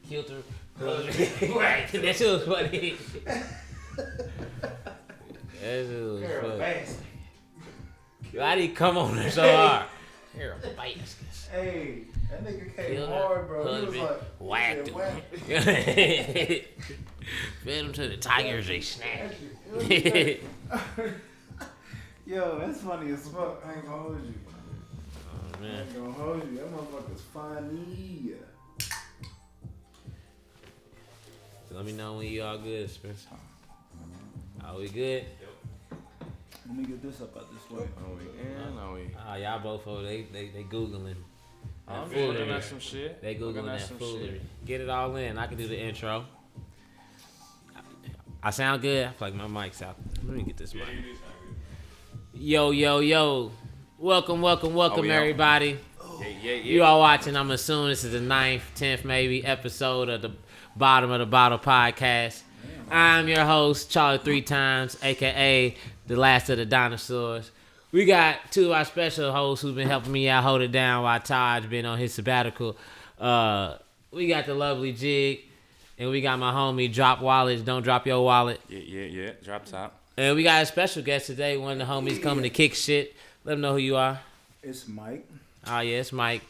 killed her. Right. That shit was funny. That shit was funny. Why did he come on her so hard? You're a Damascus. Hey, that nigga came hard, bro. He was like, whacked him. Fed him to the tigers, they snapped. Yo, that's funny as fuck. I ain't gonna hold you. Oh, man. I ain't gonna hold you. That motherfucker's funny. So let me know when you all good, Spencer. Are we good? Let me get this up out this way. Are we in? Are we? Y'all both over. They Googling. I'm looking at some shit. They Googling that foolery. Shit. Get it all in. I can do the intro. I sound good? I feel like my mic's out. Let me get this mic. Yo. Welcome, everybody. Yeah. You all watching, I'm assuming this is the 9th, 10th maybe episode of the Bottom of the Bottle podcast. I'm your host, Charlie 3 times, a.k.a. the last of the dinosaurs. We got two of our special hosts who've been helping me out hold it down while Todd's been on his sabbatical. We got the lovely Jigg, and we got my homie Drop Wallets. Don't drop your wallet. Yeah. Drop top. And we got a special guest today, one of the homies coming to kick shit. Let them know who you are. It's Mike. Oh, yeah, it's Mike.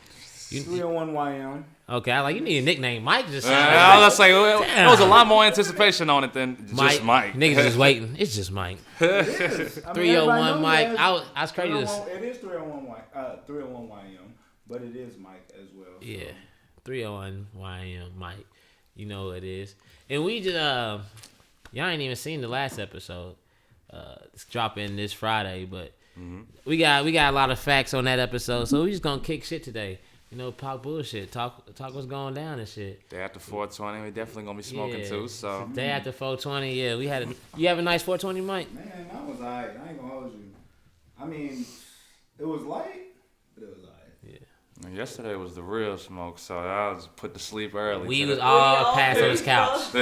301 YM. Okay, I like you need a nickname. Mike just I was like, there was a lot more anticipation on it than just Mike. Niggas just waiting. It's just Mike. It is. 301 Mike. I was crazy. It is 301 YM, but it is Mike as well. So. Yeah, 301 YM Mike. You know what it is. And we just y'all ain't even seen the last episode. It's dropping this Friday, but we got a lot of facts on that episode, so we just gonna kick shit today. You know, pop bullshit, talk what's going down and shit. Day after 420, we definitely gonna be smoking too. So day after 420, yeah, we had you have a nice 420, Mike? Man, that was alright. I ain't gonna hold you. I mean, it was light, but it was alright. Yeah. Yesterday was the real smoke, so I was put to sleep early. We was all passed on this couch. No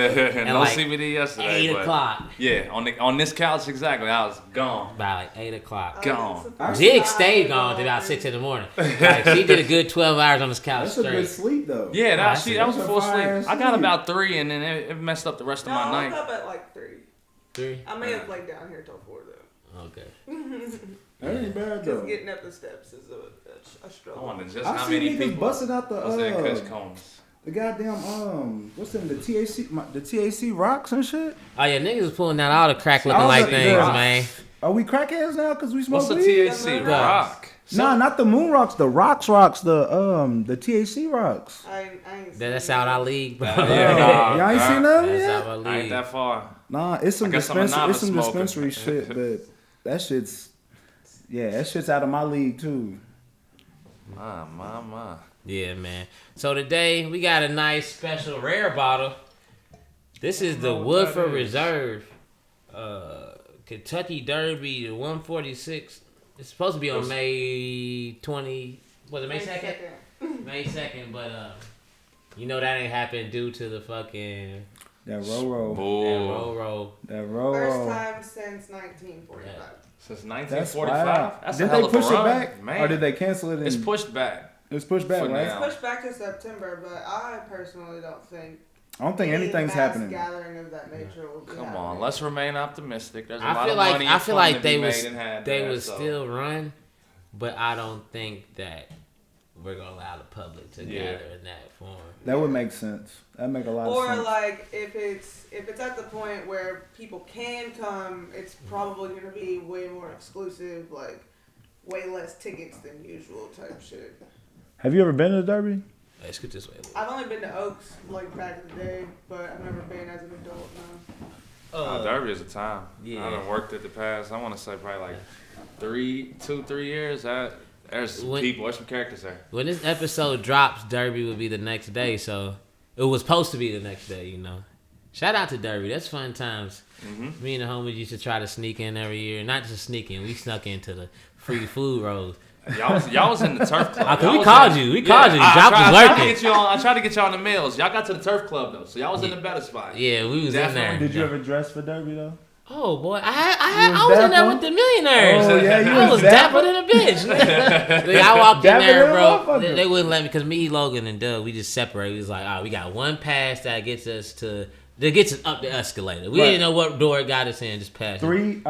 like CBD yesterday. 8 o'clock. Yeah, on this couch exactly. I was gone. By like 8 o'clock. Gone. Jigg stayed gone till about 6 in the morning. Like, she did a good 12 hours on this couch That's straight. a good sleep though. Yeah, that was a full sleep. Sleep. I got about 3, and then it messed up the rest of my night. I woke up at like 3. 3? I may have laid down here till 4 though. Okay. That ain't bad though. Just getting up the steps is a struggle. I wonder just I how see many niggas people busting out Kush cones. the goddamn what's them, the THC rocks and shit. Oh yeah, niggas was pulling out all the crack looking like things, man. Are we crackheads now because we smoke What's the weed? THC rock? Nah, not the moon rocks, the rocks, the THC rocks. I ain't That's out our league, bro. Y'all ain't seen them That's yet? out our I ain't league. that far. Nah, it's some I guess I'm a novice dispensary smoker. shit, but that shit's out of my league too. My. Yeah, man. So today we got a nice special rare bottle. This is the Woodford Reserve Kentucky Derby, the 146. It's supposed to be on May 20. Was it May 2nd? May 2nd, but you know that ain't happened due to the fucking That roll. First time since 1945. Yeah. Since That's 1945. wild. That's Did a hell they of a push it run, back, man. or did they cancel it? It's pushed back. It's pushed back, For right? now. It's pushed back to September, but I personally don't think. I don't think anything's mass happening. gathering of that nature will be Come happening. on, let's remain optimistic. There's a I lot feel of like money I feel like they was would still run, but I don't think that we're gonna allow the public to gather in that form. That would make sense. That make a lot of sense. Or like if it's at the point where people can come, it's probably gonna be way more exclusive, like way less tickets than usual type shit. Have you ever been to the Derby? Let's get this way. I've only been to Oaks like back in the day, but I've never been as an adult now. Derby is a time. Yeah. I done worked at the past. I want to say probably like 3 years. There's some characters there. When this episode drops, Derby will be the next day, so it was supposed to be the next day, you know. Shout out to Derby. That's fun times. Mm-hmm. Me and the homies used to try to sneak in every year. Not just sneak in, we snuck into the free food rolls. Y'all was in the turf club. We called you. We called you. Drop was lurking. I tried to get y'all on the mills. Y'all got to the turf club though, so y'all was in the better spot. Yeah, we was Definitely. in there. Did you ever dress for Derby though? Oh boy, I was in there with the millionaires. Oh yeah, I was dapper than a bitch. Like, I walked in there, bro. They wouldn't let me because me, Logan, and Doug, we just separated. We was like, all right, we got one pass that gets us up the escalator. We didn't know what door it got us in. Just pass. Three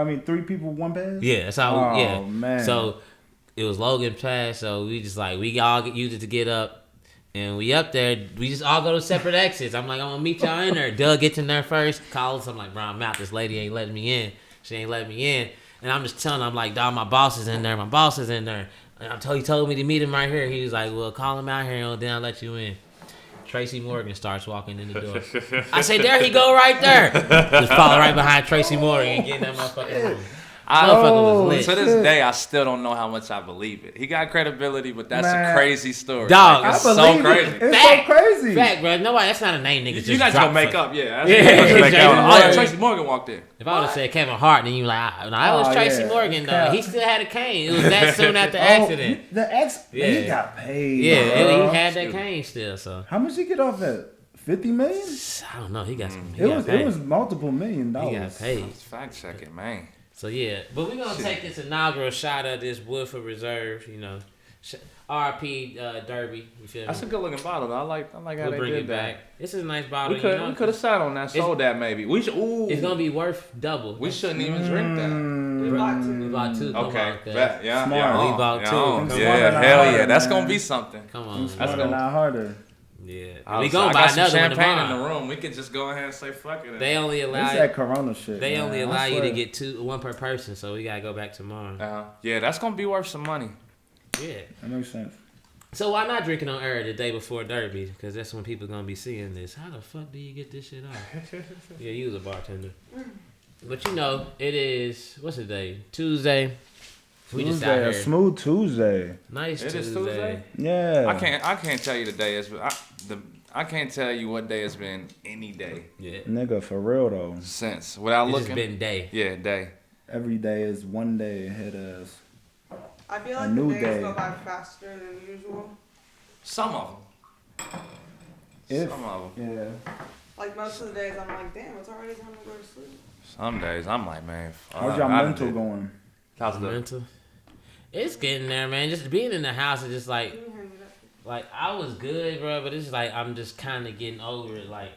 people, one pass. Yeah, that's how. Oh man. So it was Logan pass. So we just like we all used it to get up. And we up there, we just all go to separate exits. I'm like, I'm gonna meet y'all in there. Doug gets in there first, calls. I'm like, bro, I'm out. This lady ain't letting me in. She ain't letting me in. And I'm just telling him, I'm like, dog, my boss is in there. My boss is in there. And he told me to meet him right here. He was like, well, call him out here and then I'll let you in. Tracy Morgan starts walking in the door. I say, there he go right there. Just follow right behind Tracy Morgan and get in that motherfucking room. To this day, I still don't know how much I believe it. He got credibility, but that's a crazy story. Dog, like, it's so crazy. It's so crazy. Fact, bro. Nobody. That's not a name niggas just not drop gonna make up, yeah. Tracy Morgan walked in. If I would have said Kevin Hart, then you like, no, I was Tracy Morgan though. He still had a cane. It was that soon after the accident. He got paid. Yeah, he had that cane still. So how much he get off that? 50 million? I don't know. He got some. It was multiple $1 million. He got paid. Fact check it, man. So yeah, but we're gonna take this inaugural shot of this Woodford Reserve, you know, RP Derby. You feel me? That's a good looking bottle though. I like how we'll they bring did it that. back. This is a nice bottle. We could have sat on that, sold that maybe. We should. Ooh, it's gonna be worth double. We shouldn't even drink that. We bought two. Okay, yeah, we bought two. Yeah, hell yeah, that's gonna be something. Come on, that's gonna not harder. Yeah, we gonna buy another champagne one in the room. We could just go ahead and say fuck it. They only allow that Corona shit. They only allow you to get one per person, so we gotta go back tomorrow. Yeah, that's gonna be worth some money. Yeah, that makes sense. So why not drinking on air the day before Derby? Because that's when people gonna be seeing this. How the fuck do you get this shit off? Yeah, you was a bartender, but you know it is. What's the day? Tuesday. We just out here. A smooth Tuesday. Nice Tuesday. It is Tuesday. Yeah. I can't tell you the day it's been. I can't tell you what day it's been any day. Yeah. Nigga, for real though. Since without looking. It's been day. Yeah, day. Every day is one day ahead of us. I feel like the days go by faster than usual. Some of them. Some of them. Yeah. Like most of the days, I'm like, damn, it's already time to go to sleep. Some days I'm like, man. How's your mental going? How's the mental? It's getting there, man. Just being in the house is just like I was good, bro, but it's like I'm just kind of getting over it. Like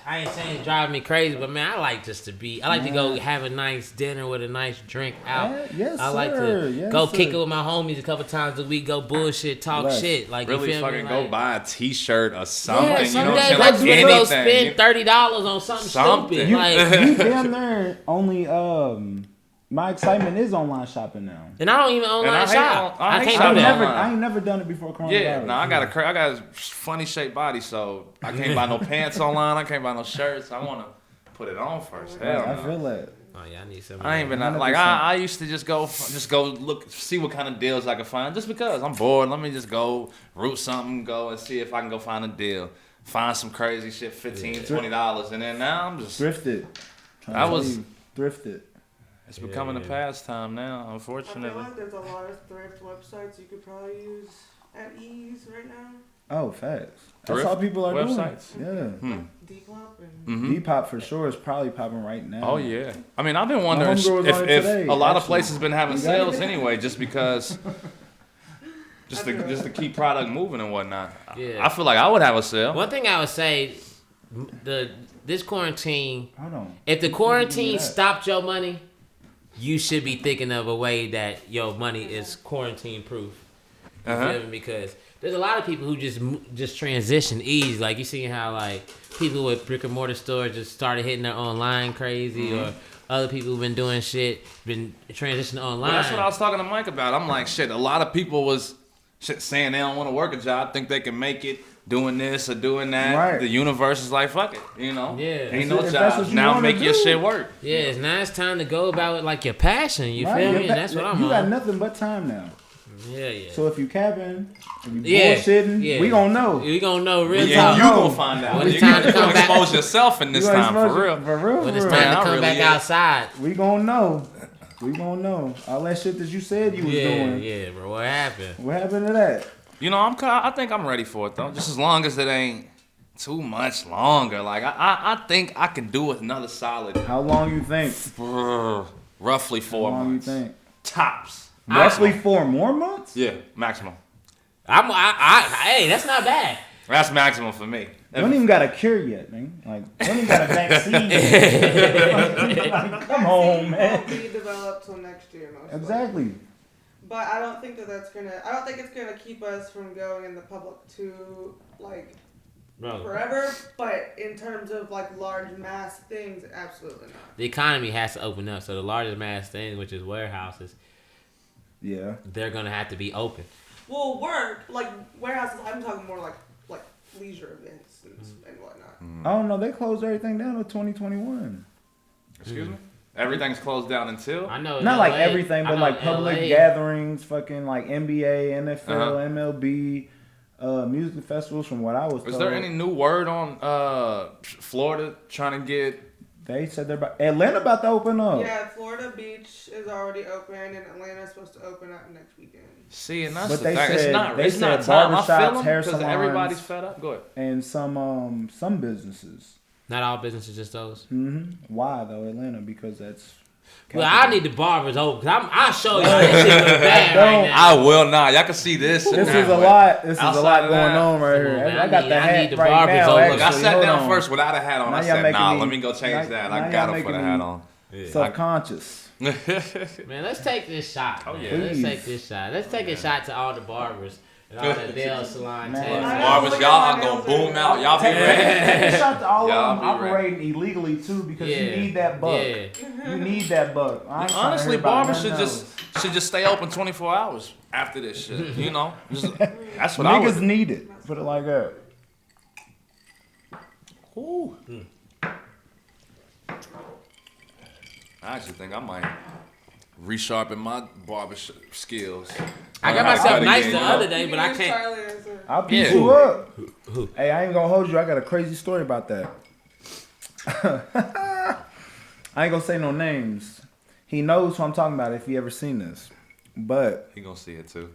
I ain't saying it's driving me crazy, but man, I like just to be. I like to go have a nice dinner with a nice drink out. Yes, I like to go kick it with my homies a couple times a week. Go bullshit, talk shit. Like really you feel fucking me? go like, buy a T-shirt or something. Yeah, you some know, days like I just want to go spend $30 on something stupid. You damn there only my excitement is online shopping now. And I don't even online shop. I can't do that. I ain't never done it before coronavirus. Yeah, no, I got a funny shaped body, so I can't buy no pants online. I can't buy no shirts. I want to put it on first. Hell, I feel that. Oh yeah, I need some. I ain't been like I used to just go look, see what kind of deals I could find. Just because I'm bored, let me just go root something, go and see if I can go find a deal. Find some crazy shit, $15, $20, and then now I'm just thrifted. Thrifted. It's becoming a pastime now, unfortunately. I feel like there's a lot of thrift websites you could probably use at ease right now. Oh, facts. That's how people are websites. Doing. Yeah. Depop and Depop for sure is probably popping right now. Oh yeah. I mean, I've been wondering if a lot of places been having sales anyway, just because. Just to keep product moving and whatnot. Yeah. I feel like I would have a sale. One thing I would say, this quarantine. If the quarantine stopped your money, you should be thinking of a way that your money is quarantine proof. You feel me? Because there's a lot of people who just transition easy. Like you see how like people with brick and mortar stores just started hitting their online crazy, or other people who've been doing shit, been transitioning online. Well, that's what I was talking to Mike about. I'm like, shit, a lot of people was saying they don't want to work a job, think they can make it doing this or doing that. Right. The universe is like, fuck it, you know? Yeah. Ain't no jobs. Now make your shit work. Yeah, now it's time to go about it like your passion. You feel me? And that's what I'm on. You got nothing but time now. Yeah. So if you capping, if you bullshitting, we gonna know. We gonna know real talk. You gonna find out. When it's time to come back, expose yourself in this time for real. When it's time to come back outside, we gonna know. We gonna know all that shit that you said you was doing. Yeah, bro. What happened? What happened to that? You know, I think I'm ready for it though. Just as long as it ain't too much longer. Like I think I can do with another solid. How long you think? Roughly 4 How long months. you think? Tops. Roughly 4 more months? Yeah, maximum. Hey, that's not bad. That's maximum for me. You don't even got a cure yet, man. Like, you don't even got a vaccine yet. Like, come on, man. Won't be developed till next year, most Exactly. likely. But I don't think that's gonna. I don't think it's gonna keep us from going in the public too, like, forever. But in terms of like large mass things, absolutely not. The economy has to open up, so the largest mass thing, which is warehouses, Yeah. they're gonna have to be open. Well, work like warehouses. I'm talking more like leisure events and whatnot. I don't know. They closed everything down in 2021. Excuse me? Everything's closed down until? I know. Not in like LA, everything, I but know like in public LA, gatherings, fucking like NBA, NFL, Uh-huh. MLB, music festivals. From what I was told, Is there any new word on Florida trying to get? they said they're about Atlanta about to open up. Yeah, Florida Beach is already open, and Atlanta's supposed to open up next weekend. See, and that's But the they thing. said- It's they not said time. I barbershops, feel hair them because salons. everybody's fed up. Go ahead. And some businesses. Not all businesses, just those. Why though Atlanta? Because that's. Well, I need the barbers open. I'll show you. That shit look bad right now. I will not. Y'all can see this. This now, is a but lot. This is a outside lot of going that- on right Come here. on, man. I got the I hat need the right barbers now. over. Look, I Actually, sat hold down on. first without a hat on. Now I y'all said, making nah, me- let me go change now- that. now I y'all got to put making a me- hat on. Subconscious. Man, let's take this shot. Oh, Man. yeah. Let's Please. take this shot. Let's take a shot to all the barbers and all the nail salon Man. techs. I know, Barbers, look y'all at are my going nails to boom there. out. Y'all be Take ready. a shot to all Y'all of them be ready. operating illegally too, because you Yeah. need that buck. Yeah. You need that buck. I ain't trying to Honestly, hear about barbers should nothing just stay open 24 hours after this shit. You know, that's what I else. Niggas would. need it. Put it like that. Ooh. I actually think I might resharpen my barber skills. I got Learn how to myself cut nice again, the you know? other day, but I Here's can't. Charlie as a- I'll piece Yeah. you up. Who? Hey, I ain't gonna hold you. I got a crazy story about that. I ain't gonna say no names. He knows who I'm talking about if he ever seen this. But He gonna see it too.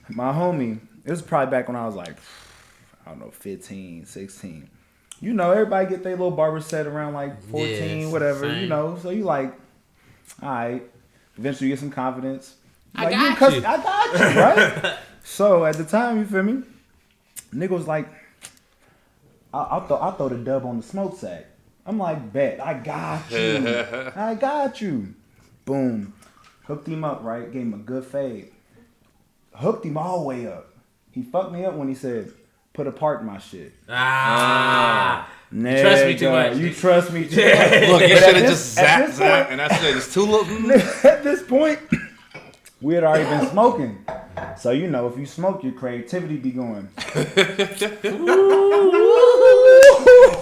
my homie, it was probably back when I was like, I don't know, 15, 16. You know, everybody get their little barber set around like 14, Yeah, whatever, same. you know. So you like, all right. Eventually you get some confidence. I Like, got you. I got you, right? So at the time, you feel me? Nigga was like, I'll throw the dub on the smoke sack. I'm like, bet, I got you. I got you. Boom. Hooked him up, right? Gave him a good fade. Hooked him all the way up. He fucked me up when he said, put a part in my shit. Trust me too much. You trust me too much. Look, you But should at have this- just at zapped this that, point- and that's it. It's too little. At this point, we had already been smoking. So, you know, if you smoke, your creativity be going.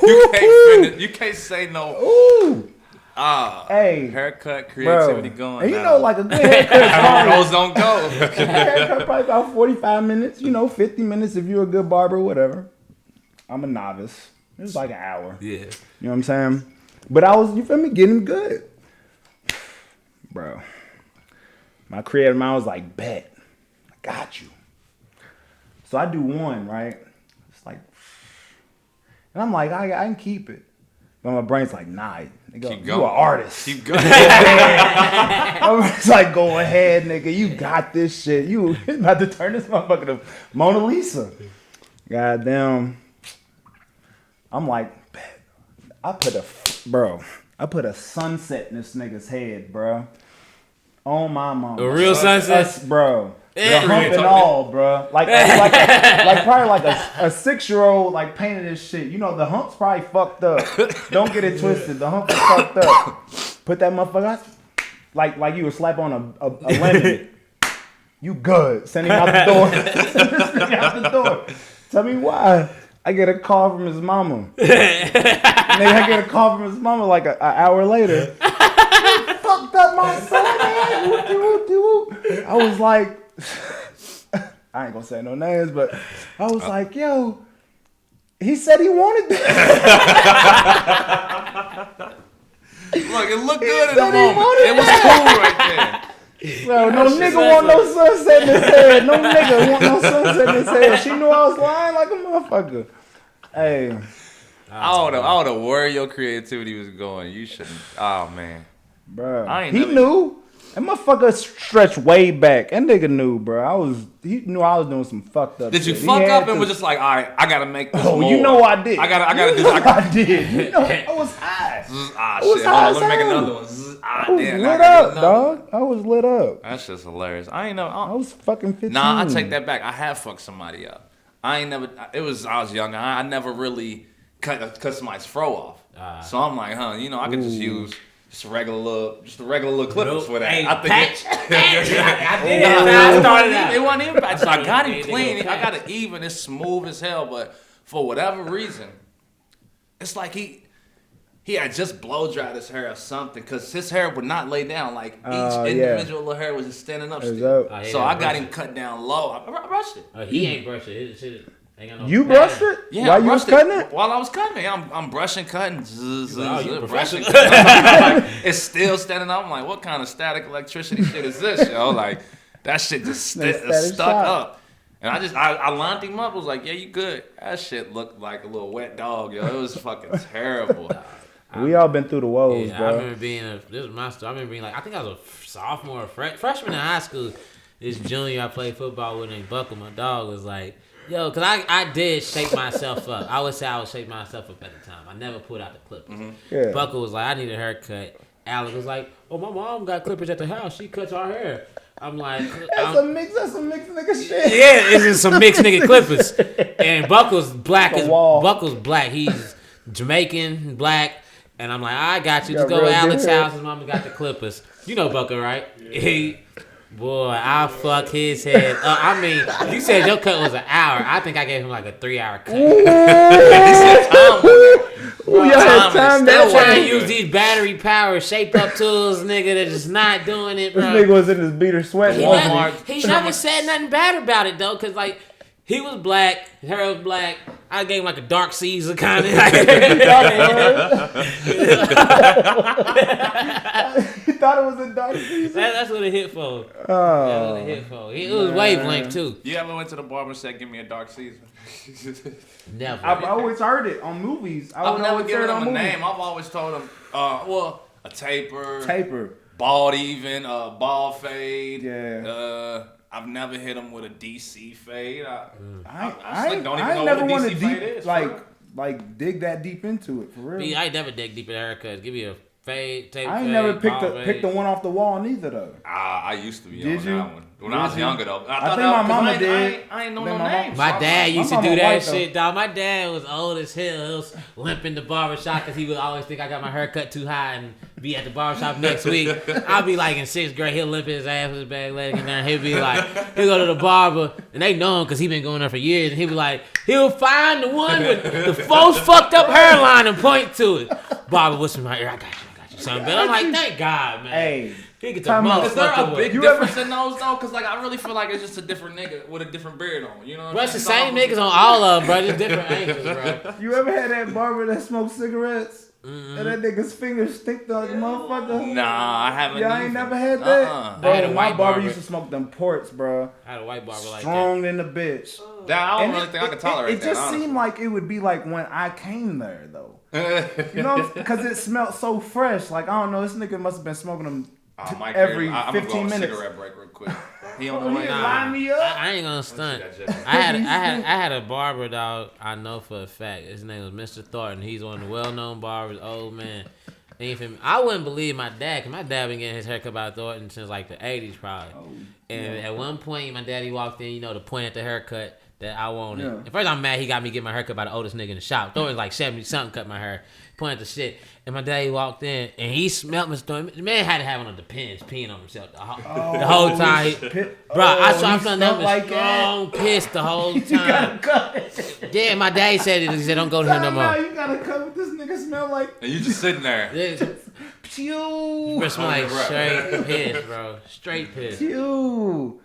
You can't finish. You can't say no. Ooh. Hey, Hey. haircut, Bro. creativity going. And you now. know, like a good haircut is probably, Those don't go. haircut probably about 45 minutes. You know, 50 minutes if you're a good barber, whatever. I'm a novice. It was like an hour. Yeah. You know what I'm saying? But I was, you feel me, getting good. Bro. My creative mind was like, bet. I got you. So I do one, right? It's like, and I'm like, I can keep it. But my brain's like, nah, nigga, Keep you going. an artist. Keep going. It's like, go ahead, nigga. You got this shit. You about to turn this motherfucker to Mona Lisa. Goddamn. I'm like, bet. I put a sunset in this nigga's head, bro. On my mama. A real sunset? Bro. Yeah. The hump and all, bro. Like probably like a 6-year-old like painted this shit. You know, the hump's probably fucked up. Don't get it twisted. The hump is fucked up. Put that motherfucker out. Like you would slap on a lemon. You good. Send him out the door. Send this nigga out the door. Tell me why. I get a call from his mama. Nigga, I get a call from his mama like an hour later. Fucked up my son, man. Whoop-de-whoop-de-whoop. I was like, I ain't gonna say no names, but I was like, yo, he said he wanted this. Look, it looked good in the said he moment. wanted It was cool right there. Bro, no nigga want no sunset in his head. No nigga want no sunset in his head. She knew I was lying like a motherfucker. Hey, I don't know where your creativity was going. You shouldn't. Oh man, bro. I He ain't never- knew. That motherfucker stretched way back. That nigga knew, bro. He knew I was doing some fucked up Did you shit. He fuck had up and to- was just like, all right, I gotta make this Oh, more. you know I did. I gotta You do. know I did. You know, I was high. Ah, I was shit. high Hold on, let me as make hell. another one. Ah, I was damn, lit I gotta up, get another one. dog. I was lit up. That's just hilarious. I ain't know. I was fucking 15. Nah, I take that back. I have fucked somebody up. I was younger. I never really cut somebody's fro off. So I'm like, I could just use just a regular little clippers for that. Hey, I think patch. I did Nah, it. I started out. it wasn't even patch. So I got him They clean. go I got patch. it even. It's smooth as hell. But for whatever reason, it's like he had just blow dried his hair or something, because his hair would not lay down. Like each individual little hair was just standing up still. Up. So I got him cut down low. I brushed it. He ain't brushed it. His shit ain't got no You pattern. brushed it? Yeah, While I you was brushed cutting it? While I was cutting it, I'm brushing, cutting. Zzz, Oh, you brushing. professional. Like, it's still standing up. I'm like, what kind of static electricity shit is this, yo? Like, that shit just That static stuck shock. up. And I lined him up. I was like, yeah, you good. That shit looked like a little wet dog, yo. It was fucking terrible. We all been through the woes, Yeah, I bro. remember this was my story. I remember being like, I think I was a sophomore or freshman in high school. This junior I played football with named Buckle, my dog, was like, yo, because I did shape myself up. I would say I would shape myself up at the time. I never put out the clippers. Yeah. Buckle was like, I need a haircut. Alex was like, oh, my mom got clippers at the house. She cuts our hair. I'm like, That's some mixed nigga shit. yeah, it's just some mixed nigga clippers. And Buckle's black. Like a wall. Buckle's black. He's Jamaican, black. And I'm like, I got you. You Just got go to real Alex's good hair. house. His mama got the clippers. You know Buckle, right? Boy, I fuck his head up. I mean, you said your cut was an hour. I think I gave him like a 3-hour cut. Ooh, y'all had time They're that trying to way. use these battery powered shape up tools, nigga. They're just not doing it, This bro. nigga was in his beater sweating. He wasn't never, he never said nothing bad about it though, cause like he was black, her was black. I gave him like a dark Caesar kind of. He thought it was a dark season. That's what it hit for. That's what Oh, it hit for. It was wavelength too. You ever went to the barber and said, give me a dark season? Never. I've always heard it on movies. I I've would never always given heard it him on a movies. name. I've always told him, a taper. Taper. Bald even, ball fade. Yeah. I've never hit him with a DC fade. I I don't even know never what a want DC to fade deep is. like dig that deep into it for real. I ain't never dig deep in haircuts. Give me a fade, tape. I ain't fade, never ball picked the one off the wall neither though. I used to be Did on you? that one. When I was Did you? younger though. I thought think my that- 'cause mama I ain't- did. I ain't know Then no my names. My dad used to mama do that white, though. shit, dog. My dad was old as hell. He was limping the barbershop because he would always think I got my hair cut too high and be at the barbershop next week. I'll be like in 6th grade. He'll limp his ass with his bag leg in there. And he'll be like, he'll go to the barber and they know him because he been going there for years. And he'll be like, he'll find the one with the most fucked up hairline and point to it. Barber, what's in my ear? I got you, son. But I'm like, thank God, man. Hey, He get the time out. Is there a motherfucker big with. difference in those though? Cause like I really feel like it's just a different nigga with a different beard on. You know what Bro, I'm it's the saying? same niggas on all of them, bro. Just different angles, bro. you ever had that barber that smoked cigarettes and that nigga's fingers stink like a motherfucker? Nah, I haven't. Yeah, I ain't even. never had that. Uh-uh. Bro, I had a my white barber barber. used to smoke them ports, bro. I had a white barber like that. Strong in the bitch. That, I don't And really think I can tolerate it that. just honestly. seemed like it would be like when I came there, though. You know, because it smelled so fresh. Like, I don't know, this nigga must have been smoking them Mike, every I'm 15 gonna go on a minutes. cigarette break real quick. He on Oh, the way. he Nah. line me up. I ain't gonna stunt. I had a barber dog. I know for a fact. His name was Mr. Thornton. He's one of the well-known barbers. Old man. Ain't for me. I wouldn't believe my dad, cause my dad been getting his haircut by Thornton since like the '80s probably. And at one point, my daddy walked in, to point at the haircut that I wanted. Yeah. At first, I'm mad he got me get my haircut by the oldest nigga in the shop. Thornton's like 70 something, cut my hair. Pointed the shit, and my daddy walked in, and he smelled Mr. Thornton. The man had to have one of the pens peeing on himself the whole time. Bro, I saw him that was like strong piss the whole You gotta time. cut it. Yeah, my daddy said it. He said, "Don't go to him no Now more." you gotta cut what this nigga smell like. And you just sitting there. Pew. Bro, smell like Bro. straight piss, bro. Straight piss. Pew.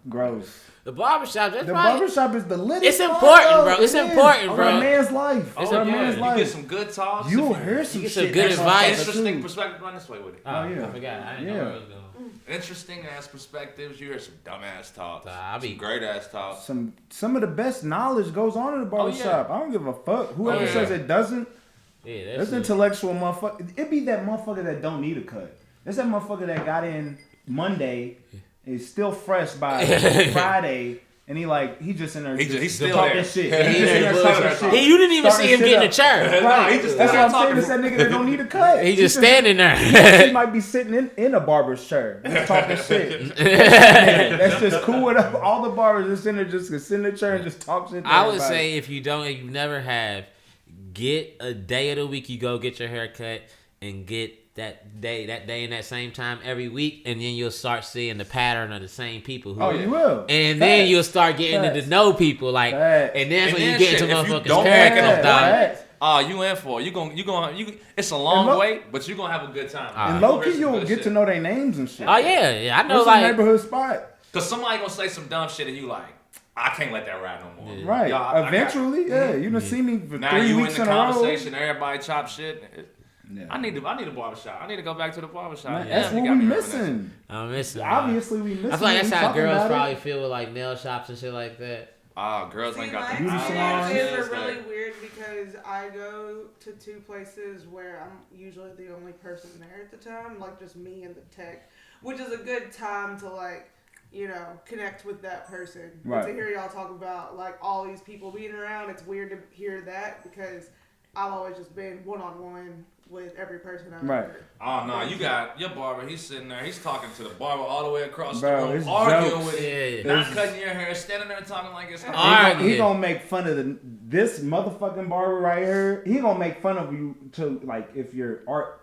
Gross. The barbershop, that's The right. barbershop is the lit. It's important, bro. It's important, On bro. a man's life. It's On a important. man's You life. get some good talks. You'll hear some get some shit. good that's advice. motherfucker, Interesting too. perspective. Run this way with it. Oh, yeah. I forgot. I didn't know where it was going. interesting ass perspectives. You hear some dumb ass talks. I be some great ass talks. Some of the best knowledge goes on in the barbershop. I don't give a fuck. Whoever says it doesn't, there's intellectual motherfucker. It be that motherfucker that don't need a cut. It's that motherfucker that got in Monday, is still fresh by Friday. And he just in there he's still talking there. shit. He He's in there talking shit. You didn't even see him get in the chair. Right. That's what I'm saying. It's that nigga that don't need a cut. He just standing there. He might be sitting in a barber's chair talking shit. That's just cool with all the barbers just in there just sit in the chair and just talk shit. I would say if you never have, get a day of the week you go get your hair cut and get that day and that same time every week, and then you'll start seeing the pattern of the same people. You will. And then you'll start getting to know people, and that's when you get into motherfuckers' characters, dog. Oh, you in for it. You going. It's a long wait, but you gonna have a good time. And low key, you'll get to know their names and shit. Oh yeah, I know. What's a neighborhood spot? Cause somebody gonna say some dumb shit, and you like, I can't let that ride no more. Yeah. Right. Eventually, you done see me for now 3 weeks in a row. Conversation, everybody chop shit. Yeah. I need a barbershop. I need to go back to the barbershop. Man, that's what we missing. I'm missing. Obviously, we missing. I feel like that's how girls probably feel with like nail shops and shit like that. Girls ain't got the beauty salons. It's really weird because I go to 2 places where I'm usually the only person there at the time, like just me and the tech, which is a good time to connect with that person. Right. And to hear y'all talk about like all these people being around, it's weird to hear that because I've always just been one-on-one with every person I've ever. Oh no, you got your barber. He's sitting there. He's talking to the barber all the way across the room, arguing with him, not cutting your hair, standing there talking like it's. He gonna make fun of this motherfucking barber right here. He gonna make fun of you to like if your art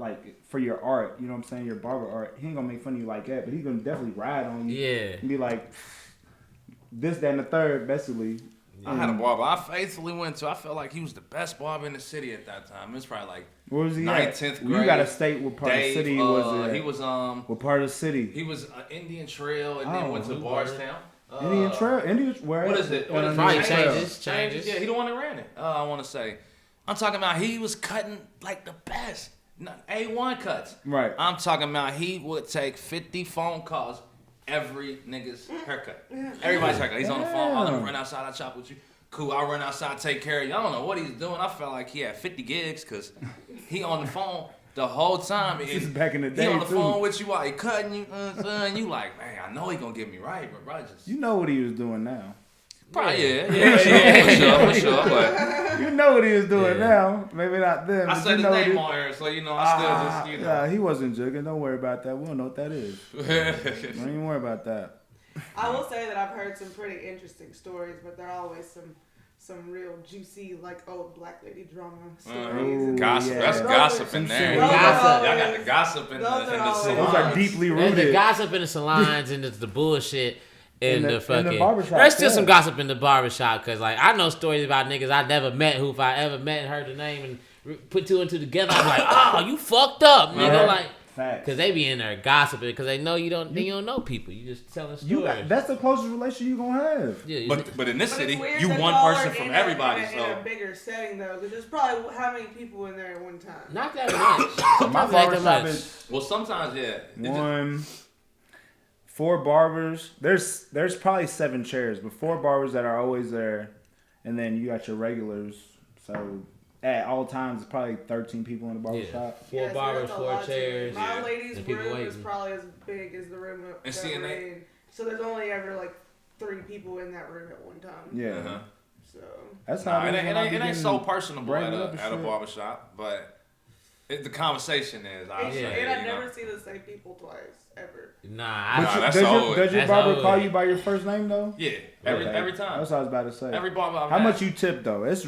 for your art. You know what I'm saying? Your barber art. He ain't gonna make fun of you like that, but he gonna definitely ride on you. Yeah. And be like this, that, and the third, basically. I had a barber I faithfully went to. I felt like he was the best barber in the city at that time. It was probably like what was he 9th, 10th grade. You got to state what part of the city he was in. He was what part of the city? He was Indian Trail and then went to Bardstown. Indian Trail? where? What is it? Probably changes. Yeah, he the one that ran it. I want to say. I'm talking about he was cutting like the best. A1 cuts. Right. I'm talking about he would take 50 phone calls. Every nigga's haircut. Everybody's haircut. He's on the phone. Oh, let me run outside. I'll chop with you. Cool. I'll run outside, take care of you. I don't know what he's doing. I felt like he had 50 gigs because he on the phone the whole time. This is back in the day, he on the phone with you while he cutting you. Son, you like, man, I know he gonna get me right, but bro, just... You know what he was doing now. Probably, yeah, for sure. But you know what he was doing now. Maybe not then. I said his name on here, so I still just, Yeah, he wasn't jigging. Don't worry about that. We don't know what that is. Don't even worry about that. I will say that I've heard some pretty interesting stories, but there are always some real juicy, like old black lady drama stories. Gossip. Yeah. That's gossip in there. Y'all got the gossip in the salons. Those are deeply rooted. There's the gossip in the salons and the bullshit. In the fucking barbershop, there's still some gossip in the barbershop because like I know stories about niggas I never met who if I ever met and heard the name and put 2 and 2 together I'm like oh you fucked up nigga like because they be in there gossiping because they know you don't know people you just telling stories. That's the closest relationship you gonna have. Yeah, but in this city you one person from everybody in a bigger setting though because there's probably how many people in there at one time. Not that much. My barbershop is well sometimes 4 barbers. There's probably 7 chairs, but 4 barbers that are always there, and then you got your regulars. So at all times, it's probably 13 people in the barbershop. 4 barbers, 4 chairs. My ladies' room is probably as big as the room that we're in. So there's only ever like 3 people in that room at one time. Yeah. So that's how it ain't so personable at a barbershop, but. The conversation is. And I never see the same people twice ever. Nah, does your barber call you by your first name though? Yeah, every time. That's what I was about to say. Every barber. How much you tip though? It's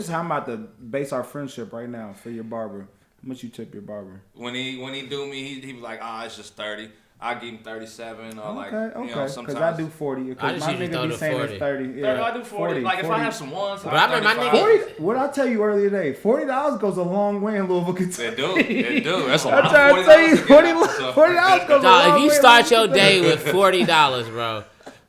how I'm about to base our friendship right now for your barber. How much you tip your barber? When he do me, he was like, it's just 30. I give him 37 or like sometimes. Because I do 40. Because my nigga be saying it's 30. Yeah, I do 40. Like 40. If I have some ones, but I remember my nigga. 40. What I tell you earlier today? $40 goes a long way in Louisville, Kentucky. It do. That's a lot. I'm trying to tell you, $40 goes a long way. If you start your day with $40, bro,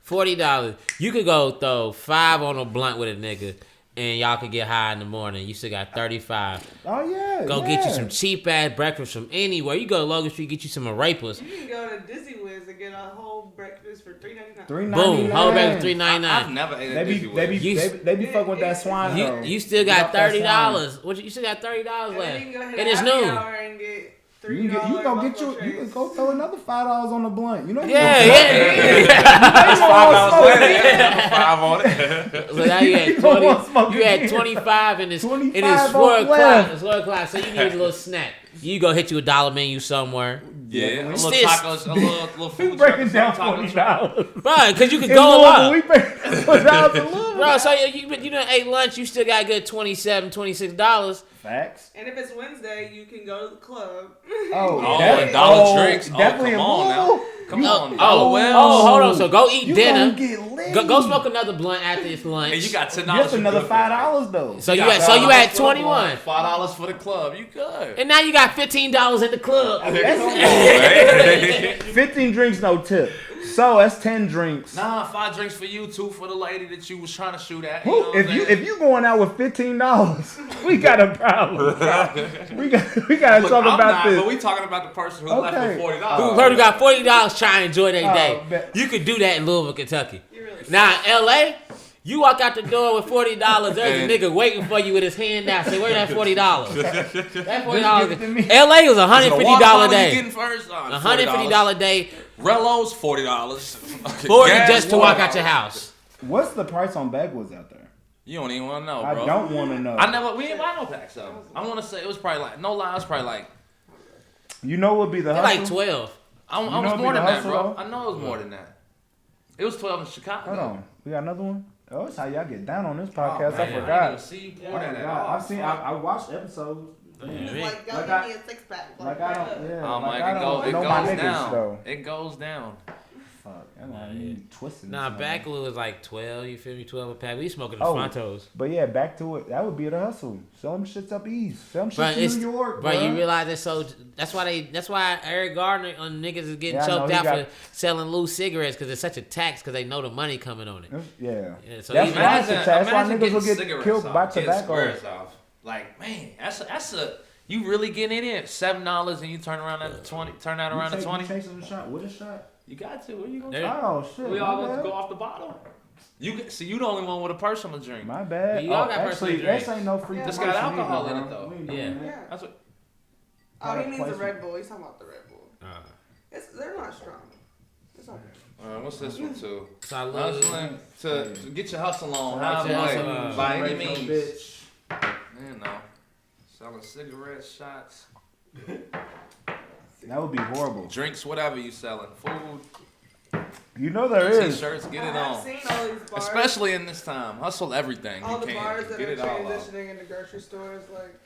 $40, you could go throw 5 on a blunt with a nigga. and y'all could get high in the morning. You still got 35. Oh yeah. Go get you some cheap ass breakfast from anywhere. You go to Logan Street, get you some arepas. You can go to Dizzy Wiz and get a whole breakfast for $3.99. Boom, whole breakfast $3.99. I've never ate at Dizzy Wiz. They be fucking with that swine. You still got $30. What you still got $30 left? It is noon. And get you can go throw another $5 on the blunt. You know. Yeah. That's $5 later. Yeah, $5 on it. So now you had 20. You had 25 in this. It is 4 o'clock. It's 4 o'clock. So you need a little snack. You go hit you $1 menu somewhere. Yeah, a little tacos, a little food. Breaking down $20. Right, because you could go a lot. We pay $4 Bro, so you done ate lunch, you still got a good $27, $26. Facts. And if it's Wednesday, you can go to the club. And dollar drinks. Definitely come on now. Come on. Hold on. So go eat dinner. Get Go smoke another blunt after this lunch. And you got $10. That's another $5 though. So you had 21. $5 for the club. You good. And now you got $15 in the club. Come on, man. 15 drinks, no tip. So that's 10 drinks. Nah, 5 drinks for you, 2 for the lady that you was trying to shoot at. If you going out with $15, we got a problem. we gotta talk about this. But we talking about the person who left with $40. Who got $40 trying to enjoy their day. You could do that in Louisville, Kentucky. Now in LA, you walk out the door with $40. There's a nigga waiting for you with his hand out. Say, where that $40? That $40. LA was $150 a day. Getting first? $150 a day. Rello's $40. 40 just to walk out your house. What's the price on bagwoods out there? You don't even want to know, bro. I don't want to know. We didn't buy no packs though. I want to say it was probably like, no lie, it was probably like. You know what would be the hustle? Like 12. I was more than that, bro. I know it was more than that. It was 12 in Chicago. Hold on. We got another one? Oh, that's how y'all get down on this podcast. Man, I forgot. I've seen. I watched episodes. Like, go give me a 6-pack. Like I don't. Yeah. Oh, like Mike, I don't it know goes my niggas down. though. It goes down. Fuck. I'm twisting. Nah, Backwood was like 12. You feel me? 12 a pack. We smoking the Fontos. But yeah, back to it. That would be the hustle. Sell them shits up east. Sell them shits in New York, bro. But you realize it's so. That's why Eric Gardner and niggas is getting choked out for selling loose cigarettes because it's such a tax because they know the money coming on it. Yeah. So that's why niggas will get killed by tobacco. Like, man, that's a. You really getting it in $7 and you turn around at 20. Turn that around at 20. You chasing a shot with a shot? You got to. Where you gonna? Oh shit. We all going to go off the bottle. You the only one with a personal drink. My bad. You all got personal drinks. This ain't no free. This got alcohol in it though. Yeah. That's what. Oh, he means the Red Bull. He's talking about the Red Bull. They're not strong. It's okay. What's this one too? Hustling to get your hustle on. By any means. You know, selling cigarettes, shots. That would be horrible. Drinks, whatever you selling, food. You know there is. T-shirts, get it I've on. seen all these bars. Especially in this time, hustle everything. All you the can. bars that Get are it all transitioning into grocery stores, like.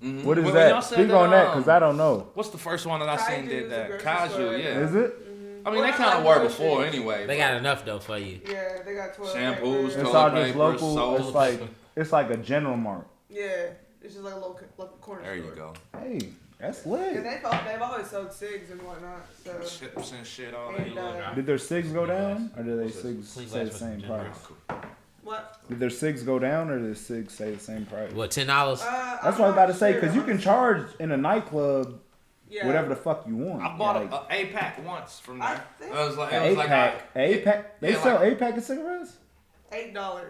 Mm-hmm. What is that? Speak on that, cause I don't know. What's the first one that I seen did that? Kaju, yeah. Is it? I mean, they kind of were before anyway. They got enough though for you. Yeah, they got 12 shampoos, it's all toilet just paper, local. soap. It's like a general mart. Yeah, it's just like a local corner There store. you go. Hey, that's lit. And they've always sold cigs and whatnot. So. Shit all day. Did their cigs go down, or did they cigs stay the same price? What? Did their cigs go down, or did the cigs stay the same price? What, $10? That's what I was about to say, because you can charge in a nightclub whatever the fuck you want. I bought an 8-pack once from there. It was like an 8-pack. They sell 8-pack of cigarettes? $8.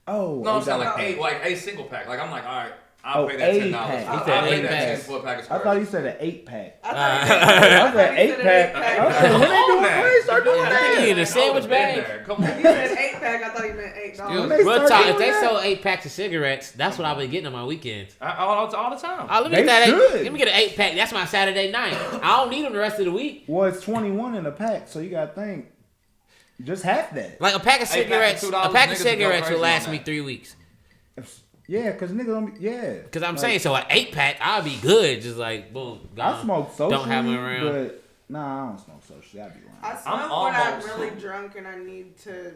Oh, no, it's not like a single pack. Like I'm like, all right, I'll pay that $10. He said 8-pack. I thought he said an 8-pack. I said 8-pack. I was like, when they doing that? Start doing that. You in a sandwich bag? Come on. He said 8-pack. I thought he meant $8. Real talk, if they sold 8 packs of cigarettes, that's what I've been getting on my weekends. All the time. Let me let me get an 8-pack. That's my Saturday night. I don't need them the rest of the week. Well, it's 21 in a pack, so you gotta think. Just half that. Like a pack of cigarettes. A pack of cigarettes will last me 3 weeks. Yeah, cause niggas don't. Yeah. Cause I'm saying so an 8-pack, I'll be good. Just like boom. Gone. I smoke socially. Don't have them around. But nah, I don't smoke socially. I'd be lying. I smoke when I'm really drunk and I need to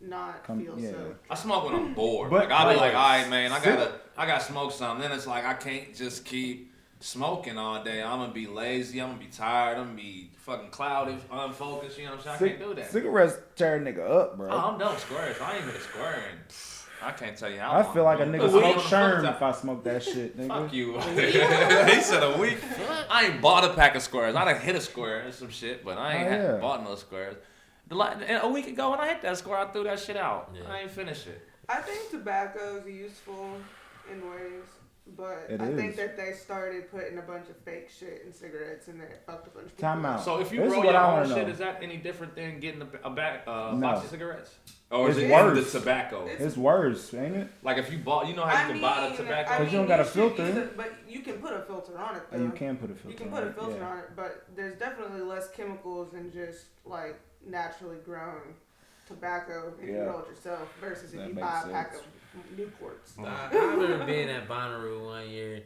not feel so. I smoke when I'm bored. But I'll be like, all right, man, I gotta smoke something. Then it's like I can't just keep smoking all day. I'm gonna be lazy. I'm gonna be tired. I'm gonna be fucking cloudy, unfocused. You know what I'm saying? I can't do that. Cigarettes tear a nigga up, bro. Oh, I'm done with squares. I ain't even squaring I can't tell you how I long. feel like a nigga week. smoke Sherm if I smoke that shit, nigga. Fuck you. He said a week. I ain't bought a pack of squares. I done hit a square and some shit, but I ain't bought no squares. A week ago when I hit that square, I threw that shit out. Yeah. I ain't finished it. I think tobacco is useful in ways, but I think that they started putting a bunch of fake shit in cigarettes and it fucked a bunch of people. Time out. So if you roll your own shit, is that any different than getting a box of cigarettes? Or is it worse. The tobacco? It's worse, ain't it? Like if you bought, you know how you can buy the tobacco? Because you don't got a filter. But you can put a filter on it, though. You can put a filter on it. You can put a filter on it, but there's definitely less chemicals than just, like, naturally grown tobacco if you roll it yourself versus if you buy a pack of Newports. I remember being at Bonnaroo one year,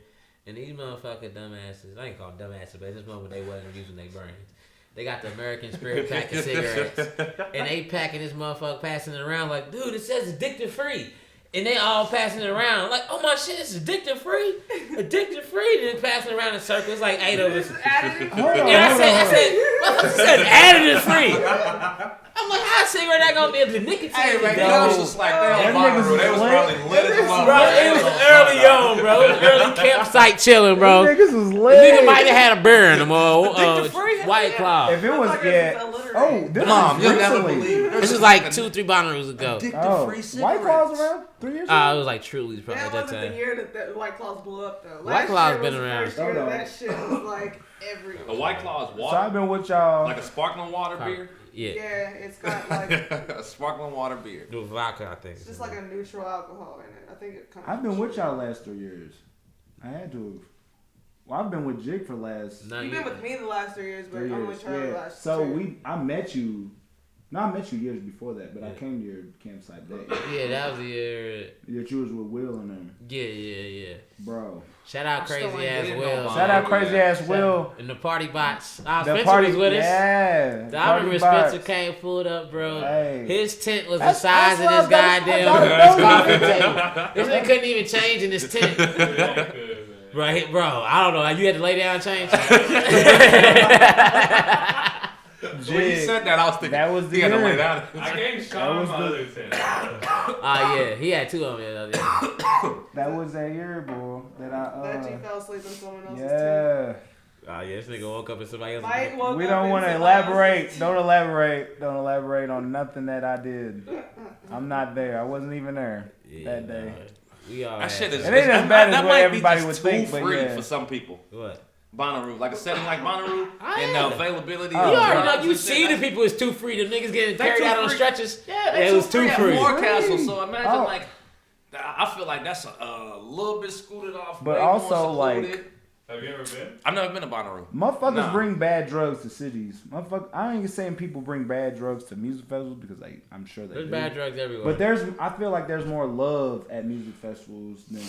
and these motherfucking dumbasses, I ain't call them dumbasses, but at this moment they wasn't using their brains. They got the American Spirit pack of cigarettes, and they packing this motherfucker, passing it around like, dude, it says addictive free. And they all passing it around like, oh my shit, it's addictive free, addictive free. And then passing it around in circles like 8 of us. And I said, motherfucker says additive free. I'm like, how a cigarette not gonna be able to nicotine? Hey, man, that was just like, they was probably lit as well. Bro, it was early on, bro. It was early campsite chilling, bro. Niggas was lit. Nigga might have had a beer in them, White Claw. If it was, this Mom, you'll never recently. believe This was like 2-3 Bonnaroos ago. Addictive-free cigarettes. White Claws around 3 years ago? It was like Truly's probably at that wasn't time. the year that White Claws blew up, though. White Claws been around. That shit was like everywhere. A White Claw is water. So I've been with y'all. Like a sparkling water beer? Yeah, it's got like a sparkling water beer. With vodka, I think. It's just like a neutral alcohol in it. I think it comes. I've been with y'all last 3 years. I had to. Well, I've been with Jigg for last. You've been with me the last 3 years, but I'm with Charlie the last 2. So I met you. No, I met you years before that, but I came to your campsite day. Yeah, that was the year. That you was with Will and them. Yeah. Bro. Shout out crazy ass Will. Shout out crazy ass Will. And the party bots. Spencer was with us. Yeah. I remember Spencer came pulled up, bro. Hey. His tent was the size of this goddamn coffee table. This nigga couldn't even change in his tent. Bro, I don't know. You had to lay down and change? When you said that, I was thinking that was the he had to year. lay down. I gave Sean my other tent. Yeah, he had 2 of them. That was that year, boy. That you fell asleep in someone else's tent. Yeah. Yeah, this nigga woke up in somebody else's Mike woke We up don't in want to somebody else's elaborate. tent. Don't elaborate on nothing that I did. I'm not there. I wasn't even there that day. We all That shit is. It ain't as bad as that what might everybody be would just think, too but free yeah. for some people. What? Bonnaroo, like a setting like Bonnaroo, and the availability. You of already drugs know. You and see shit. the people is too free. The niggas getting They carried too out on free. stretchers. Yeah, it was too free. More Castle, so imagine Oh. like, I feel like that's a little bit scooted off. But way also, more like- secluded. Have you ever been? I've never been to Bonnaroo. Motherfuckers bring bad drugs to cities. I ain't saying people bring bad drugs to music festivals because I'm sure they There's do. bad drugs everywhere. But I feel like there's more love at music festivals than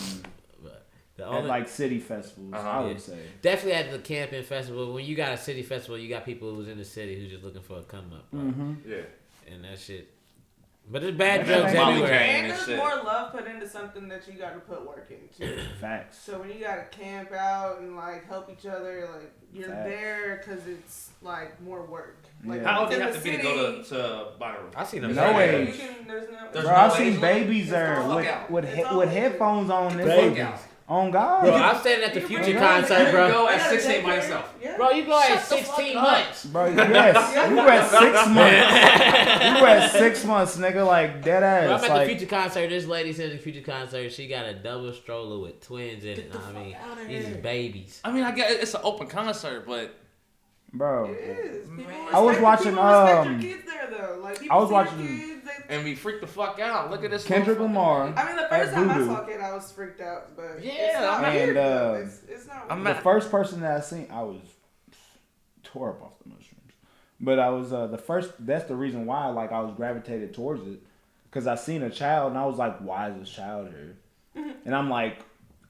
at like city festivals. I would say definitely at the camping festival. When you got a city festival, you got people who's in the city who's just looking for a come up. Yeah. And that shit. But there's bad drugs Molly everywhere. Kane. And there's shit. more love put into something that you got to put work into. facts. So when you got to camp out and like help each other, like you're Facts. there because it's like more work. Like Yeah. How old do you in have the to be to city, go to Bonnaroo? I seen them. No way. You can, there's There's Bro, no I've age seen limit? babies there all with out. with headphones on. Babies. On God. Bro, I'm standing at the Future You concert, can bro. go at 16 by yourself. Yeah. Bro, you go Shut at the 16 fuck up. months. Bro, yes. You were at 6 months. You were at 6 months, nigga. Like, dead Bro, ass. I'm at Like, the Future concert. This lady said at the Future concert, she got a double stroller with twins in it. I mean, these is babies. I mean, I guess it's an open concert, but bro. It is. People I was respect- watching, people respect your kids there though. Like people I was see your watching kids, and we freaked the fuck out. Look at this. Kendrick motherfucker. Lamar. I mean, the first at time I Voodoo. saw Kid, I was freaked out, but Yeah, it's not I mean, weird, though. and, It's not I'm weird. The first person that I seen, I was tore up off the mushrooms. But I was the first. That's the reason why, like, I was gravitated towards it, because I seen a child and I was like, "Why is this child here?" And I'm like,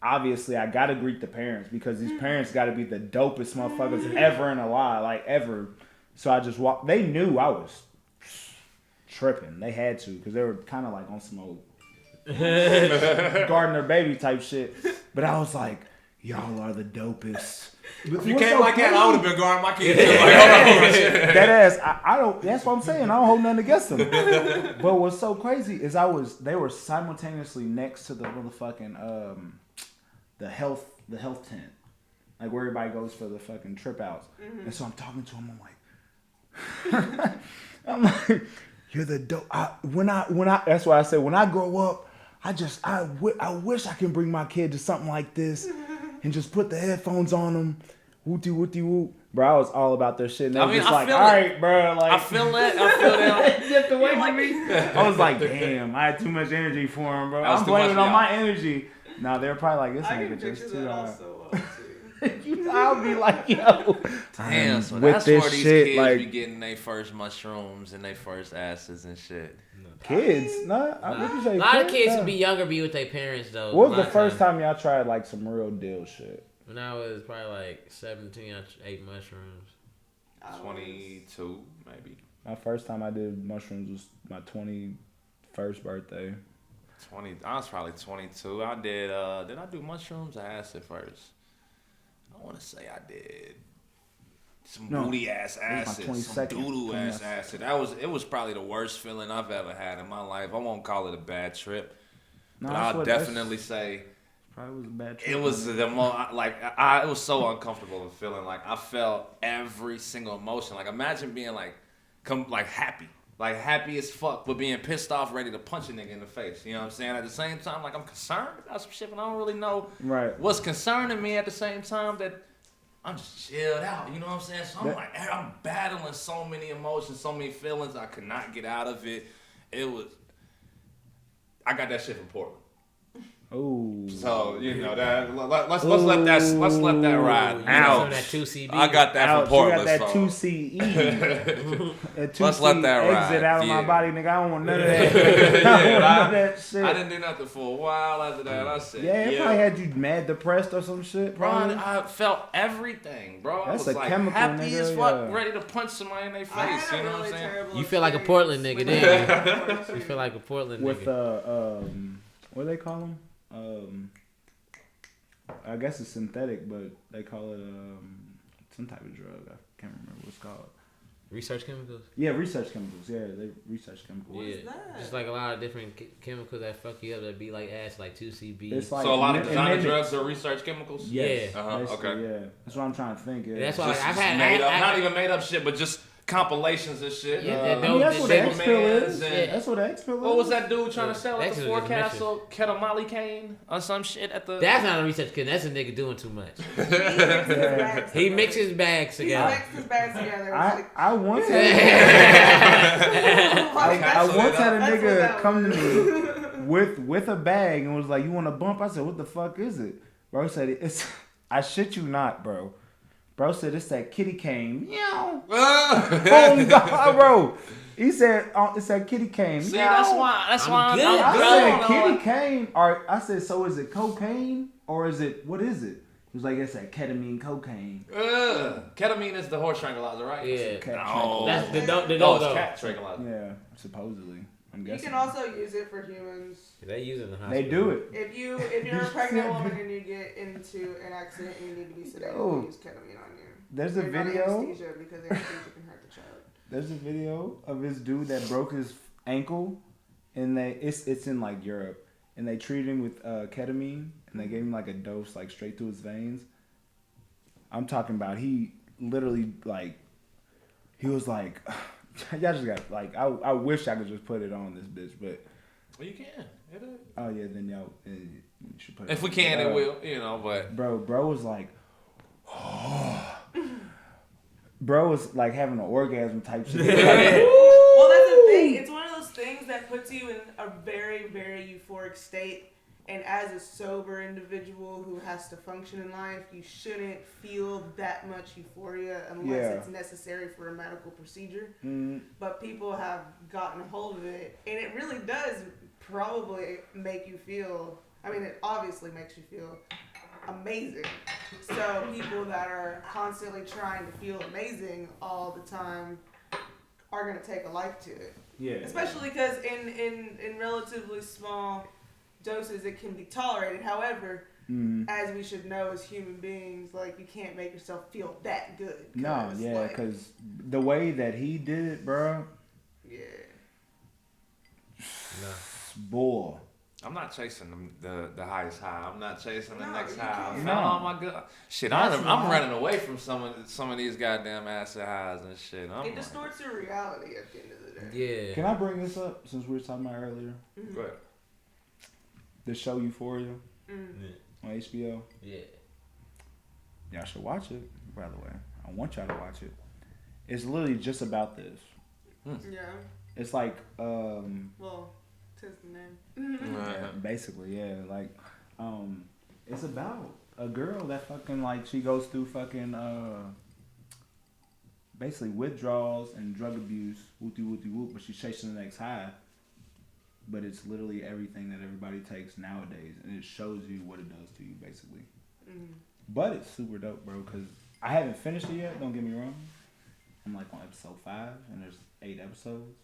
obviously, I gotta greet the parents because these parents gotta be the dopest motherfuckers ever in a lie, like ever. So I just walked. They knew I was tripping. They had to because they were kind of like on some old guarding their baby type shit. But I was like, y'all are the dopest. If you came like that, I would have been guarding my kids. Like, hold on, shit. That ass, I don't. That's what I'm saying. I don't hold nothing against them. But what's so crazy is they were simultaneously next to the motherfucking the health tent, like where everybody goes for the fucking trip outs. Mm-hmm. And so I'm talking to him. I'm like, you're the dope. When I that's why I said when I grow up, I wish I can bring my kid to something like this and just put the headphones on them. Wooty wooty woo. Bro, I was all about this shit. And they were just like, all right, bro. Like, I feel that. Just away from me. I was like, damn, I had too much energy for him, bro. I'm blaming on my energy. Nah, they're probably like, this nigga just too hard. I'll be like, yo. Damn, so that's where these kids like, be getting their first mushrooms and their first acids and shit. Kids? Nah. A lot of kids would be younger be with their parents, though. What was the first time y'all tried, like, some real deal shit? When I was probably like 17, I ate mushrooms. 22, maybe. My first time I did mushrooms was my 21st birthday. I was probably 22. I did I do mushrooms or acid first? I want to say I did some booty ass acid, some doodle ass acid. It was probably the worst feeling I've ever had in my life. I won't call it a bad trip, but I'll definitely say probably was a bad trip. It was the most it was so uncomfortable of feeling. Like I felt every single emotion. Like imagine being like happy. Like happy as fuck, but being pissed off, ready to punch a nigga in the face. You know what I'm saying? At the same time, like I'm concerned about some shit, but I don't really know what's concerning me at the same time that I'm just chilled out. You know what I'm saying? So I'm battling so many emotions, so many feelings. I could not get out of it. I got that shit from Portland. Oh, so you know that. Let's let that ride. Ouch. That 2CB. I got that from Portland. You got that 2CE. That 2C let's let that ride. Exit out of my body, nigga. I don't want none of that. I don't want none of that shit. I didn't do nothing for a while after that. I said, it probably had you mad, depressed, or some shit. Probably. Bro, I felt everything, bro. That's I was a like chemical, happy nigga, as fuck, ready to punch somebody in their face. You know what I'm saying? You feel like a Portland nigga, didn't you? You feel like a Portland nigga. With what do they call them? I guess it's synthetic, but they call it some type of drug. I can't remember what it's called. Research chemicals? Yeah, research chemicals. Yeah, they research chemicals. What is that? Just like a lot of different chemicals that fuck you up that be like acid, like 2CB. It's like so a lot of designer drugs are research chemicals? Yes. Yeah. Okay. Yeah. That's what I'm trying to think. Yeah. That's why I've had not even made up shit, but just compilations and shit. Yeah, that's what the X pill is. That's what the X pill is. What was that dude trying to sell at the Forecastle? Ketamali cane or some shit at the... That's not a research kid. That's a nigga doing too much. He mixes bags together. He mixes bags together. I once had a nigga come to me with a bag and was like, "You want a bump?" I said, "What the fuck is it?" Bro said, "It's." I shit you not, bro. Bro said it's that kitty cane. Meow. Oh God, bro. He said it's that kitty cane. See, meow. that's why I'm good. I said kitty cane. Or I said, so is it cocaine or is it what is it? He was like, it's that ketamine cocaine. Ketamine is the horse tranquilizer, right? Yeah. That's the it's cat tranquilizer. Yeah, supposedly. I'm guessing. You can also use it for humans. They use it in the hospital. They do it. If you're a pregnant woman and you get into an accident and you need to be sedated, they use ketamine on you. There's a video. Anesthesia because anesthesia can hurt the child. There's a video of this dude that broke his ankle, and it's in like Europe, and they treated him with ketamine, and they gave him like a dose like straight through his veins. I'm talking about he literally like he was like. Y'all just got like I wish I could just put it on this bitch, but well, you can. Oh yeah, then y'all you should put it. If we can, it will. You know, but bro was like, bro was like having an orgasm type shit. Well, that's the thing. It's one of those things that puts you in a very, very euphoric state. And as a sober individual who has to function in life, you shouldn't feel that much euphoria unless it's necessary for a medical procedure. Mm-hmm. But people have gotten a hold of it, and it really does probably make you feel, I mean, it obviously makes you feel amazing. So people that are constantly trying to feel amazing all the time are going to take a like to it. Yeah. Especially because in relatively small doses it can be tolerated. However, as we should know as human beings, like you can't make yourself feel that good. No, yeah, like, because the way that he did it, bro. Yeah. Boy. I'm not chasing the highest high. I'm not chasing the next you high. can't. Oh my god, shit! I'm running away from some of these goddamn acid highs and shit. It distorts your reality at the end of the day. Yeah. Can I bring this up since we were talking about earlier? Go ahead. The show Euphoria on HBO. Yeah. Y'all should watch it, by the way. I want y'all to watch it. It's literally just about this. Yeah. It's like, well, tis the name. yeah, basically, yeah. Like, it's about a girl that fucking, like, she goes through fucking, basically withdrawals and drug abuse, whoop, but she's chasing the next high. But it's literally everything that everybody takes nowadays, and it shows you what it does to you, basically. But it's super dope, bro, because I haven't finished it yet, don't get me wrong. I'm like on episode 5, and there's 8 episodes.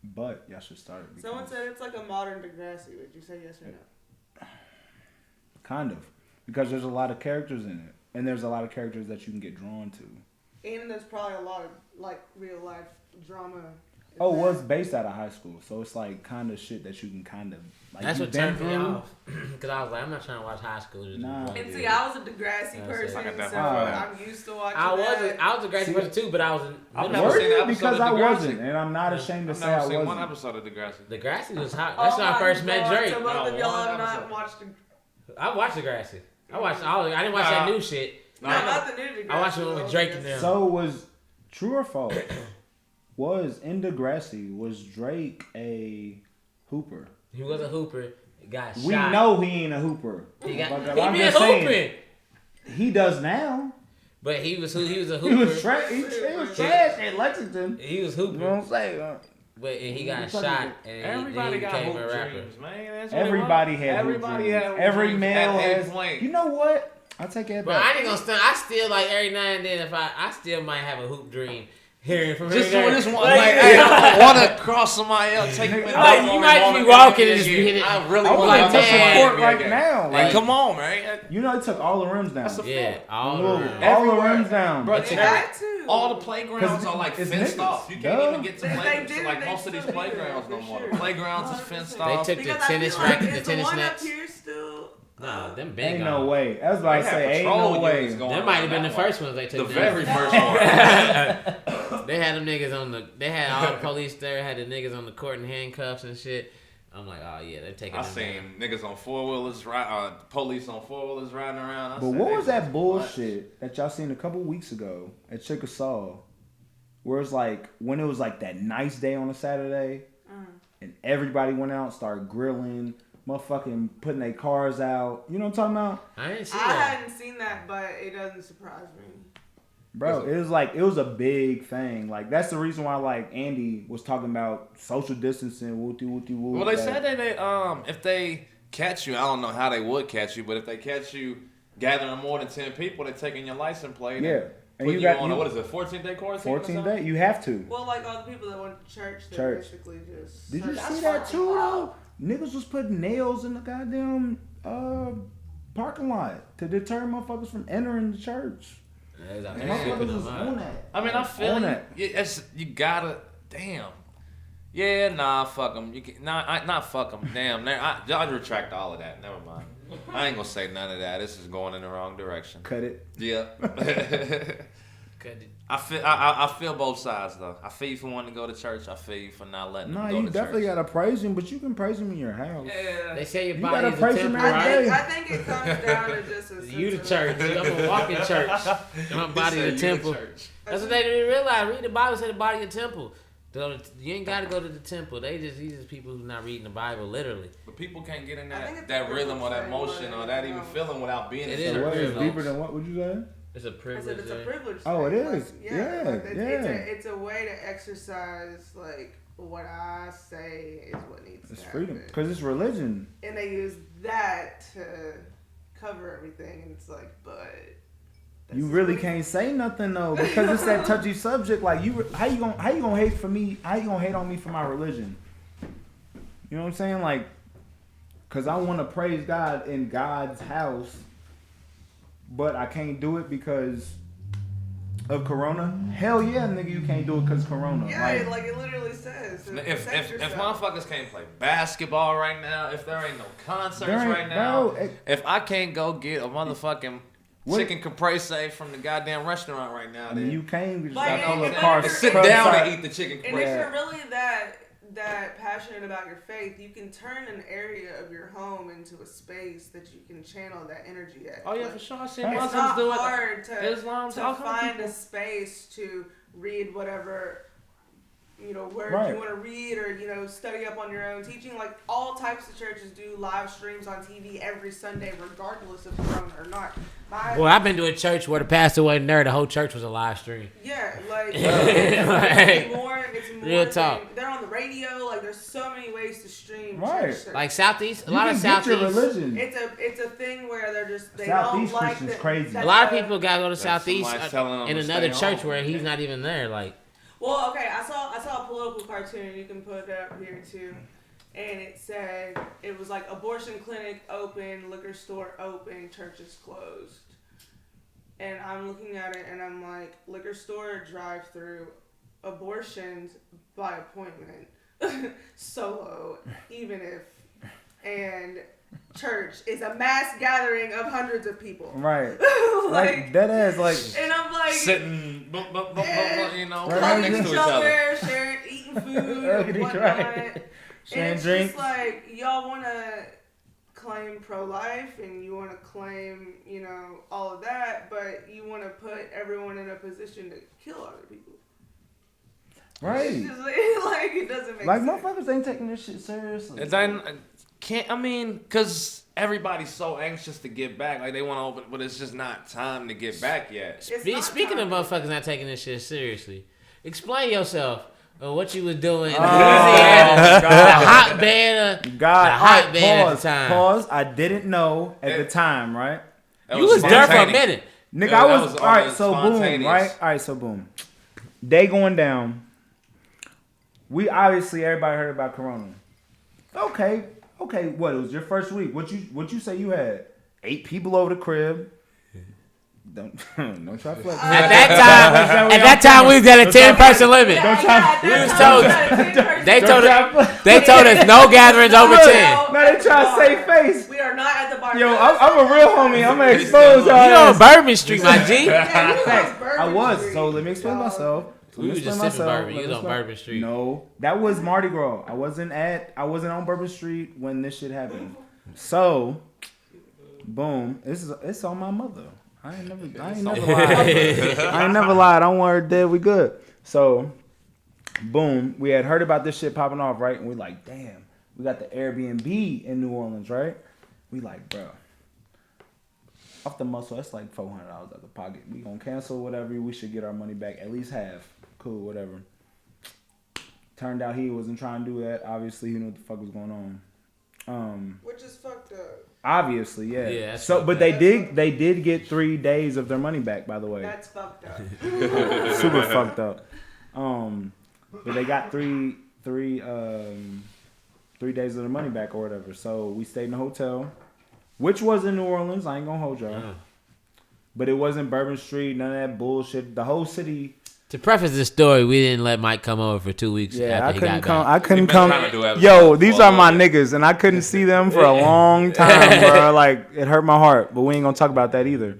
But y'all should start it. Someone said it's like a modern Degrassi. Would you say yes or no? Kind of. Because there's a lot of characters in it, and there's a lot of characters that you can get drawn to. And there's probably a lot of like real life drama. Oh, well, it's based out of high school, so it's like kind of shit that you can kind of like. That's what been turned me through. off. Because I was like, I'm not trying to watch high school. Nah. And see, I was a Degrassi person, I got that so one. I'm used to watching I that. was a Degrassi person too, but I was I've in never Were seen you? an episode Because of I Degrassi. wasn't, and I'm not ashamed to I've say never I seen one wasn't. episode of Degrassi. Degrassi was hot. Oh That's when I my first met God, Drake. So both of No, y'all one have not episode. watched I watched Degrassi. I watched all. I didn't watch that new shit. not the new Degrassi. I watched it with Drake and them. So was true or false? Was in Degrassi, was Drake a hooper? He was a hooper. Got We shot. know he ain't a hooper. He got. But I'm He been just saying, hooping. he does now. But he was a He hooper. was trash. He was trash at Lexington. He was You know hooping. what I'm saying? But and he got Fucking- shot and Everybody he got became hoop a rapper. dreams, man. That's what it Everybody was. had hoop Everybody dreams. had hoop Every dreams male at has. a point. You know what? I take it But back. I ain't gonna stand. I still like every now and then if I still might have a hoop dream hearing from Just her. doing this one, Like, like, hey, I want to cross somebody else, take me. Like, you might be walking and just be hitting. I really I want want to to touch man. the court right now. Like, Like, come on, man. you know, it took all the rims down. That's a Yeah, fact. all Look, around. all the Everywhere. rims down. Bro, They had to. all the playgrounds are like it's fenced niggas. off. You Duh. can't even get to They playgrounds. did, Like they most of these still do playgrounds that, no for more. sure. The playgrounds is fenced They off. took the Because I tennis feel like, racket, the is tennis one nets. up here still. Nah, them big Ain't gone. no way. That's what I They had say. Ain't patrol no way. units going That might have on been the that first one. ones they The took. very down. first one. They had them niggas on the. They had all the police there. Had the niggas on the court in handcuffs and shit. I'm like, oh yeah, they're taking. I them seen niggas on 4-wheelers, police on 4-wheelers riding around. I But said, what they was that just bullshit that y'all seen a couple weeks ago at Chickasaw? Where it's like, when it was like that nice day on a Saturday, and everybody went out and started grilling, motherfucking putting their cars out. You know what I'm talking about? I ain't seen I that. hadn't seen that, but it doesn't surprise me. Bro, it was like, it was a big thing. Like, that's the reason why, like, Andy was talking about social distancing, wooty. Well, they said that if they catch you, I don't know how they would catch you, but if they catch you gathering more than 10 people, they're taking your license plate. Yeah. And Put you you got on you, a, what is it, 14-day quarantine? 14 days. You have to. Well, like all the people that went to church, they Church. basically just. Did you searched see for that them. too, though? Niggas was putting nails in the goddamn parking lot to deter motherfuckers from entering the church. They was out And there motherfuckers shipping was them on out. that. I mean, I feel on you. that. It's, you gotta, damn. Yeah, nah, fuck them. You can, not fuck them. Damn, I retract all of that. Never mind. I ain't gonna say none of that. This is going in the wrong direction. Cut it. Yeah. Cut it. I feel both sides though. I feel you for wanting to go to church. I feel you for not letting Nah, them go you to definitely church. gotta praise him, but you can praise him in your house. Yeah. They say your You body gotta is a praise temple, him every right? day. I think it comes down to just a You the sense church. of- I'm a walking church. My body He said the you temple. church. That's what they didn't realize. Read the Bible. Say the body a temple. You ain't got to go to the temple. These just people who's not reading the Bible literally. But people can't get in I think that, it's that a rhythm or that privilege motion thing, or that you even know. feeling without being It in is church. a What is privilege. deeper than what would you say? It's a I said privilege. it's a there. privilege. Oh, it thing. is. Like, Yeah, like, yeah. It's a way to exercise like what I say is what needs It's to freedom. happen. Because it's religion. And they use that to cover everything, and it's like, but You really can't say nothing though, because it's that touchy subject. Like how you gonna hate for me? How you gonna hate on me for my religion? You know what I'm saying? Like, because I want to praise God in God's house, but I can't do it because of Corona. Hell yeah, nigga, you can't do it because Corona. Yeah, like it literally says. If motherfuckers can't play basketball right now, if there ain't no concerts right now, if I can't go get a motherfucking chicken caprese from the goddamn restaurant right now, then you can't just got pull a car, sit down and eat the chicken caprese. And if you're really that passionate about your faith, you can turn an area of your home into a space that you can channel that energy at. Oh yeah, for sure. I see It's Muslims do it. not hard to find people. a space to read whatever word Right. you want to read, or study up on your own teaching. Like all types of churches do live streams on TV every Sunday, regardless of Corona or not. Well, I've been to a church where the pastor wasn't there. The whole church was a live stream. Yeah, like Like, it's more real talk. They're on the radio. Like there's so many ways to stream. Right. Church. Like Southeast, a You lot can of get your Southeast. religion. It's a thing where they're just they Southeast don't like Christians that- crazy. that A lot of the- people gotta go to Southeast somebody's telling them in to another stay church home. where he's not even there. Like, Well, okay, I saw a political cartoon. You can put it up here too, and it said it was like abortion clinic open, liquor store open, churches closed. And I'm looking at it and I'm like, liquor store drive-through, abortions by appointment, solo, even if, and church is a mass gathering of hundreds of people. Right. like that ass like. And I'm like Sitting, Right. hugging next each to each other. other, sharing, eating food, and whatnot. Right. And Sharing it's drinks. just like y'all want to claim pro-life and you want to claim, all of that, but you want to put everyone in a position to kill other people. Right. It's just like it doesn't make Like sense. motherfuckers ain't taking this shit seriously. Because everybody's so anxious to get back. Like, they want to open, but it's just not time to get back yet. It's not speaking of time. motherfuckers not taking this shit seriously, explain yourself on what you was doing in Oh, Louisiana, the God. hotbed. God, The hot alright, band at pause, the time. pause. I didn't know at the time, right? That You was there for a spontaneous. minute. Nigga, Yeah, I that was was all right. all So boom, spontaneous. right? All right, so boom. Day going down. We obviously everybody heard about Corona. Okay. What? It was your first week. What you say you had? 8 people over the crib. Don't try to flex. At that time, we was at a 10-person limit. They told us no gatherings over 10. Now they try to save face. We are not at the bar. Yo, I'm a real homie. I'm gonna expose y'all. You on ass. Bourbon Street, my G. I was. So let me explain myself. We was just sipping bourbon. You was on Bourbon Street. No, that was Mardi Gras. I wasn't on Bourbon Street when this shit happened. So, boom, it's on my mother. I ain't never lied. I ain't never lied. I don't want her dead. We good. So, boom, we had heard about this shit popping off, right? And we like, damn, we got the Airbnb in New Orleans, right? We like, bro, off the muscle, that's like $400 out of the pocket. We gonna cancel whatever. We should get our money back, at least half. Cool, whatever. Turned out he wasn't trying to do that. Obviously, he knew what the fuck was going on. Which is fucked up. Obviously, yeah. Yeah, that's so, fucked but up. they did get 3 days of their money back. By the way, That's fucked up. super fucked up. But they got three days of their money back or whatever. So we stayed in a hotel, which was in New Orleans. I ain't gonna hold y'all, but it wasn't Bourbon Street. None of that bullshit. The whole city. To preface this story, we didn't let Mike come over for 2 weeks Yeah, after he got back. I couldn't We've been come. trying to do episodes Yo, these before, are my but- niggas, and I couldn't see them for a long time, bro. Like it hurt my heart, but we ain't gonna talk about that either.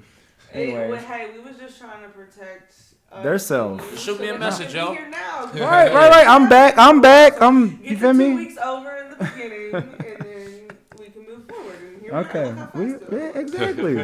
Anyways. Hey, we was just trying to protect Their self. Shoot me a message, yo. Here now. Right. I'm back. You Get feel the 2 me? weeks over in the beginning, and then we can move forward. And here Okay. we are. Yeah, exactly.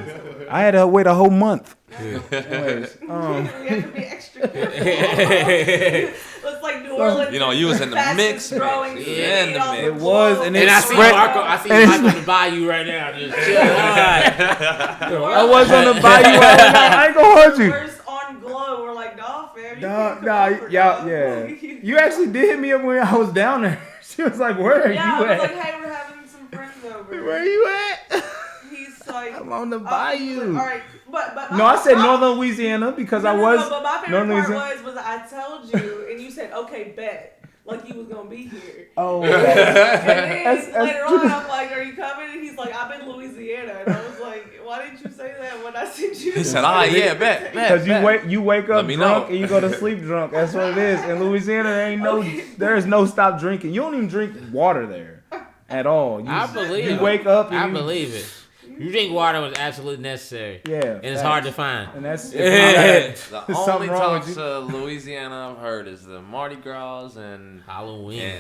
I had to wait a whole month. Anyways, We have to be extra careful. Looks like New Orleans. You know, you was in the fastest mix, growing mix. city Yeah, in the on mix. It was, globe. and And I see spread- Marco. I see Marco on the bayou right now. Just chill. I was on the bayou. I ain't gonna hold you. First on glow, we're like, nah, fam. You Nah, can't come over, dog. yeah. You actually did hit me up when I was down there. She was like, "Where are Yeah, you I was at? like, hey, we're having some friends over. Where are you at?" He's like, I'm on the all bayou. right, but No, I said Northern Louisiana because I was. But my favorite Northern part Louisiana. was I told you, and you said, okay, bet. like you was gonna be here. Oh, And then That's later true. on, I'm like, "Are you coming?" And he's like, "I'm in Louisiana." And I was like, "Why didn't you say that when I sent you?" He said, yeah, bet. because you wake up Let me drunk know. and you go to sleep drunk. That's what it is. In Louisiana, there is no stop drinking. You don't even drink water there at all. I believe you it. wake up. And I you, believe it. You drink water was absolutely necessary. Yeah, And it's hard to find. And that's The There's only something wrong with talks of Louisiana I've heard is the Mardi Gras and Halloween.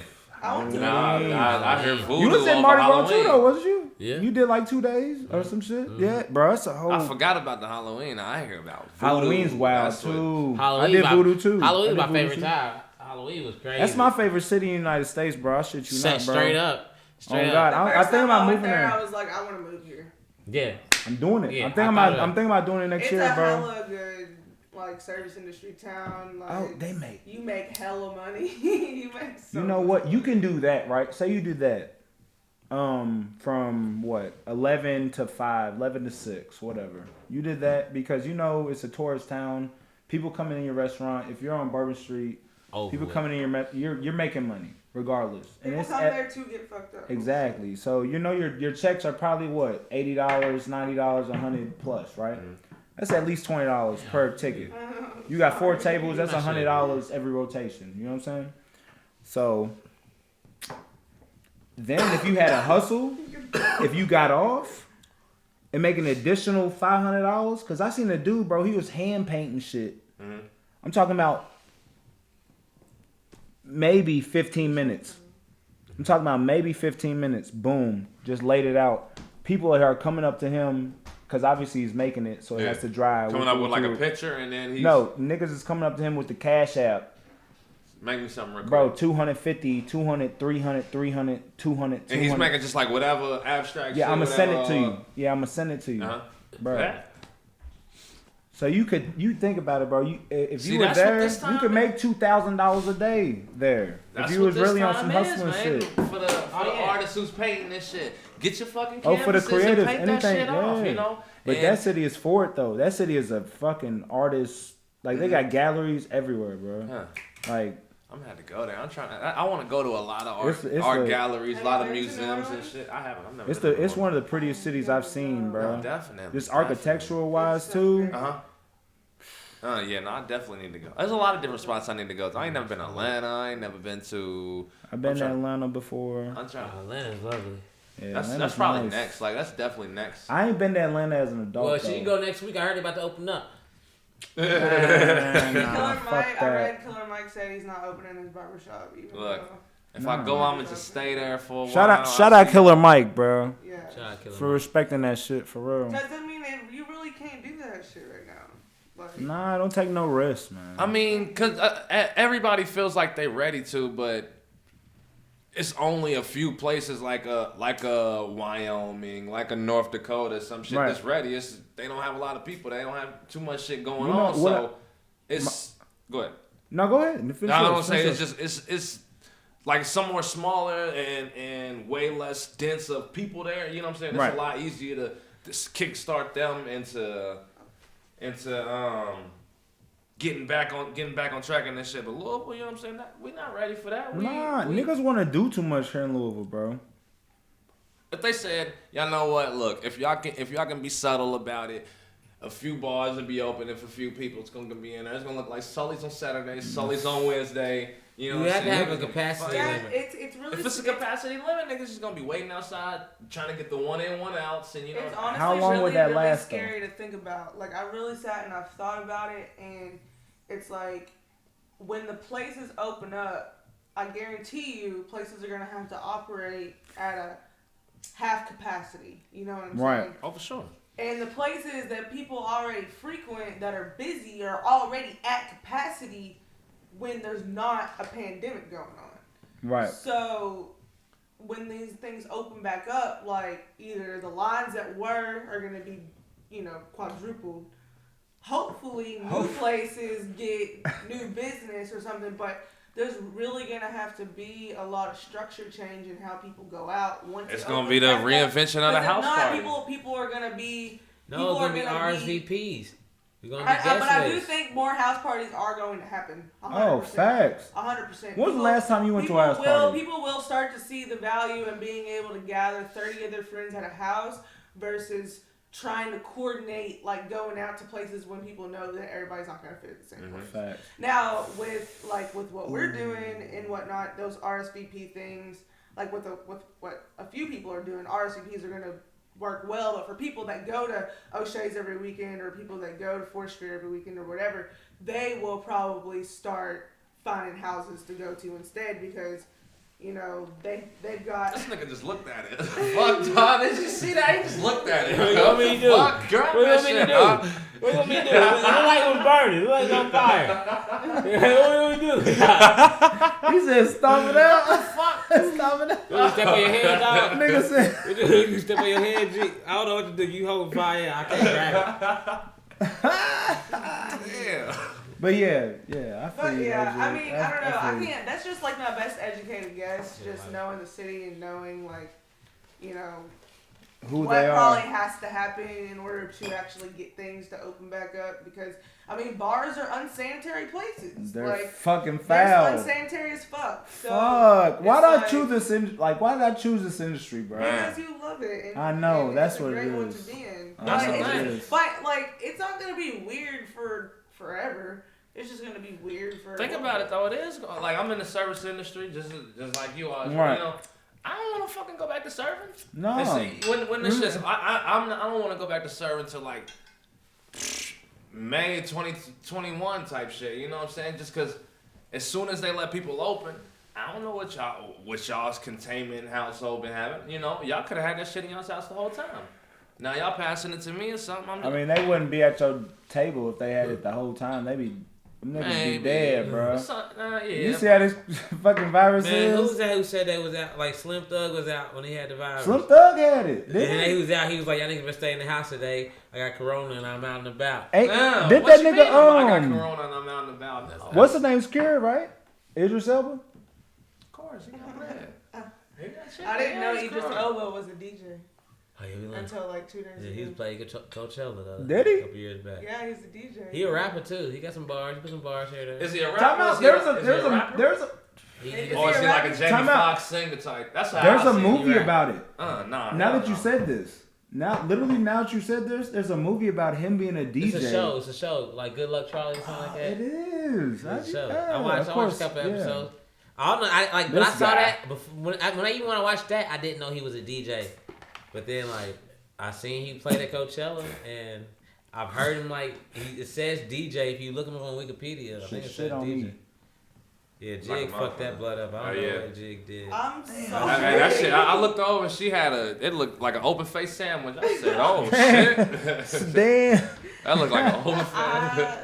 I went to I heard voodoo You was in over Mardi Gras Halloween. too, though, wasn't you? Yeah. You did like 2 days or some shit. Yeah, bro, it's a whole. I forgot about the Halloween. I hear about voodoo. Halloween's wild That's what- too. Halloween I did my- voodoo too. Halloween I was did my voodoo favorite too. time. Halloween was crazy. That's my favorite city in the United States, bro. I shit you Set not, bro. straight up. Straight Oh, up. God. The I first think time about went moving there, there. I was like, I want to move here. Yeah. I'm doing it. Yeah, I'm thinking I thought about. of I'm thinking about doing it next It's year, a bro. hella good like service industry town. Like, Oh, they make. you make hella money. You make so You know much what? money. You can do that, right? Say you do that. From what 11 to 5, 11 to 6, whatever. You did that because you know it's a tourist town. People coming in your restaurant. If you're on Bourbon Street, people coming in you're making money regardless. People it's come there to get fucked up. Exactly. So you know your checks are probably what $80, $90, $100 plus, right? That's at least $20 per ticket. You got 4 tables. That's $100 every rotation. You know what I'm saying? So then if you had a hustle, if you got off and make an additional $500, because I seen a dude, bro, he was hand painting shit. I'm talking about maybe 15 minutes. I'm talking about maybe 15 minutes. Boom. Just laid it out. People are coming up to him because obviously he's making it, so he has to drive. Coming up with like a picture and then he's... No, niggas is coming up to him with the Cash App. Make me something real Bro, quick. 250, 200, 300, 300, 200, And he's making just like whatever abstract Yeah, shit, I'm going to send it whatever, to you. Yeah, I'm going to send it to you. Bro. Yeah. So you think about it, bro. If See, you were that's what there, this time you could make $2,000 a day there. That's if you what was this really on time some is, hustling man. shit. For the artist who's painting this shit. Get your fucking Oh, canvases for the creatives, and paint anything, that shit off, yeah. you know? But And that city is for it though. That city is a fucking artist. Like they got galleries everywhere, bro. Like I'm gonna have to go there. I want to go to a lot of It's art a- galleries, a Have lot you of been to New museums and Orleans? shit. I haven't. I've never. it's one of the prettiest cities I've seen, bro. No, definitely. Just architectural wise too. Yeah, no, I definitely need to go. There's a lot of different spots I need to go to. I ain't never been to Atlanta. I ain't never been to. I've been I'm to trying- Atlanta before. I'm trying. Atlanta's lovely. Yeah, That's Atlanta's probably nice. next. Like that's definitely next. I ain't been to Atlanta as an adult. Well, though. she can go next week. I heard they about to open up. Nah, Killer fuck Mike, I that. read Killer Mike said he's not opening his barbershop. Even Look, though, if I go, I'm gonna just stay there for a Shout while. out, Killer Mike, bro, yeah. Shout out Killer for Mike. respecting that shit for real. Because I mean, you really can't do that shit right now. Like, Nah, don't take no risks, man. I mean, cause everybody feels like they ready to, but it's only a few places like a Wyoming, like a North Dakota, some shit Right. that's ready. They don't have a lot of people. They don't have too much shit going You know on. what So it's go ahead. No, go ahead. Finish No, I up, don't say finish it's up. just it's like somewhere smaller and way less dense of people there. You know what I'm saying? It's Right. a lot easier to just kickstart them into getting back on track and this shit. But Louisville, you know what I'm saying? We're not ready for that. Niggas want to do too much here in Louisville, bro. If they said, y'all know what? Look, if y'all can be subtle about it, a few bars will be open. If a few people's gonna be in there, it's gonna look like Sully's on Saturday, Sully's on Wednesday. You know You what have I'm to saying? have a capacity yeah, limit. it's really. If it's a capacity limit, niggas just gonna be waiting outside trying to get the one in, one outs, and you know. It's honestly How long really, would that really last, though? scary to think about. Like, I really sat and I've thought about it, and it's like, when the places open up, I guarantee you places are going to have to operate at a half capacity. You know what I'm Right. saying? Oh, for sure. And the places that people already frequent that are busy are already at capacity when there's not a pandemic going on. Right. So when these things open back up, like either the lines that were are going to be, quadrupled. Hopefully new places get new business or something, but there's really going to have to be a lot of structure change in how people go out. Once It's it gonna opens be the back up. reinvention of the 'Cause if house not, party. people are going to be... No, it's gonna be RSVPs. We're gonna get guest but I do list. think more house parties are going to happen. 100%. Oh, facts. 100%. When's the last time you went to a house party? People will start to see the value in being able to gather 30 of their friends at a house versus trying to coordinate, like going out to places when people know that everybody's not going to fit at the same place. Facts. Now, with what we're doing and whatnot, those RSVP things, like with what a few people are doing, RSVPs are going to work well, but for people that go to O'Shea's every weekend or people that go to 4th Street every weekend or whatever, they will probably start finding houses to go to instead because, you know, they've got... This nigga just looked at it. Fuck, Todd. Did you see that? He just looked at it. What you want me to do? Fuck, drop What you that want me to shit, do? dog. What you want me to do? It look like it was burning. It look like it's on fire. What you want me to do? He said, "Stomp it out." Fuck, stomp it out. You step on your head, dog. Nigga said, You step on your head, Jigg. I don't know what to do. You hold fire. I can't grab it. Damn. but yeah, I feel But you. yeah, OG. I mean, I don't know. I feel you. can't. That's just like my best educated guess. Just knowing the city and knowing, like, you know, Who what they probably are. has to happen in order to actually get things to open back up. Because I mean, bars are unsanitary places. They're like fucking they're foul. unsanitary as fuck. So Fuck. Why it's did I like- choose this? Why did I choose this industry, bro? Because you love it. And, I know, and that's it's a what it great one is. to be in. I That's But the it's thing. just- But like, it's not gonna be weird for forever. It's just gonna be weird for. Think about it though. It is like I'm in the service industry, just like you are. Right. You know, I don't want to fucking go back to serving. No. And see, when this shit, I don't want to go back to serving till like May 2021 type shit. You know what I'm saying? Just because as soon as they let people open, I don't know what y'all's containment household been having. You know, y'all could have had that shit in y'all's house the whole time. Now y'all passing it to me or something. I mean, they wouldn't be at your table if they had it the whole time. They be niggas be dead, bro. Yeah. You see how this fucking virus Man, who is? was that who said they was out? Like Slim Thug was out when he had the virus. Slim Thug had it. And Didn't then he? he was out. He was like, "Y'all niggas been staying in the house today. I got corona and I'm out and about." Ain't- Damn, did what that you nigga mean? I got um? corona and I'm out and about. Of What's his name? Secure, right? Idris Elba. course, he got bread. He got shit. I didn't know Yeah, Idris corona. Elba was a DJ Oh, yeah, we learned. until like 2 days Yeah, ago. he was playing Coachella though. Did he? A couple years back. Yeah, he's a DJ. He a rapper too. He got some bars. He put some bars here. There. Is he a rapper? Time out. Is he a rapper? There's a He- Is Or is he like a Jamie Time out. Foxx singer type? That's how there's I a see it. movie right. about it. Nah. Now hell that you no. said this, now that you said this, there's a movie about him being a DJ. It's a show. It's a show. Like Good Luck Charlie or something like that. It is. It's a show. Yeah, I watched of a course, couple yeah. episodes. I don't know. When This I saw guy. that before, when I watched that, I didn't know he was a DJ. But then like I seen he played at Coachella and I've heard him like it says DJ. If you look him up on Wikipedia, I think it Shit says on DJ. me. Yeah, Like a Jigg fucked that motherfucker. blood up. I Oh, don't know yeah. what Jigg did. I'm so Hey, that shit. I looked over and she had it looked like an open face sandwich. I said, oh shit. Damn. That looked like an open face.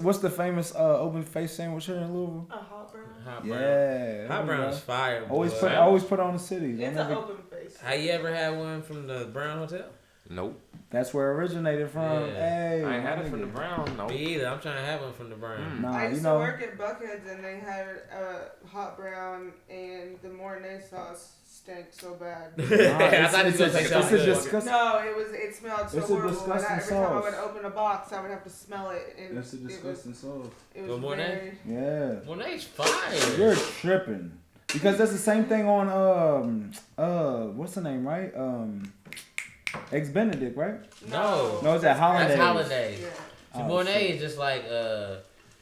What's the famous open face sandwich here in Louisville? A hot brown. Hot brown. Yeah. Hot brown is fire. Always boy. put on the cities. It's an open face. Have you ever had one from the Brown Hotel? Nope. That's where it originated from. Yeah. Hey, I ain't had my it from the nigga. Brown. No. Me either. I'm trying to have one from the Brown. Nah, I you used know. to work at Buckhead's and they had hot brown and the Mornay sauce stank so bad. Nah, I thought it's he was gonna say a something good. disgusting. No, it smelled so It's a horrible. disgusting Every time I sauce. would open a box, I would have to smell it. And It's a disgusting sauce. It was Well, Mornay? very... Yeah. Monet's fire. You're tripping. Because that's the same thing on what's the name, right? Ex Benedict, right? No. No, it's at Hollandaise. That's Hollandaise. Yeah. See, Oh, Mornay shit. is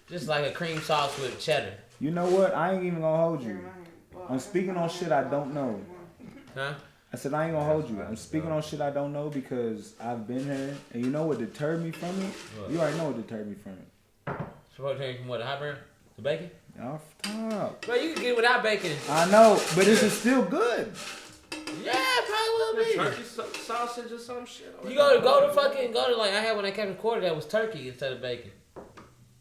just like a cream sauce with cheddar. You know what? I ain't even gonna hold Never you. mind. Well, I'm speaking on shit I don't know. Huh? I said I ain't gonna hold you. I'm speaking on shit I don't know because I've been here, and you know what deterred me from it? What? You already know what deterred me from it. So what came from what? The hot brown? The bacon? Off top. Bro, you can get it without bacon. I know, but is it still good? Yeah, it probably will be. Turkey sausage or some shit. You go to like I had one at Captain Quarter that was turkey instead of bacon,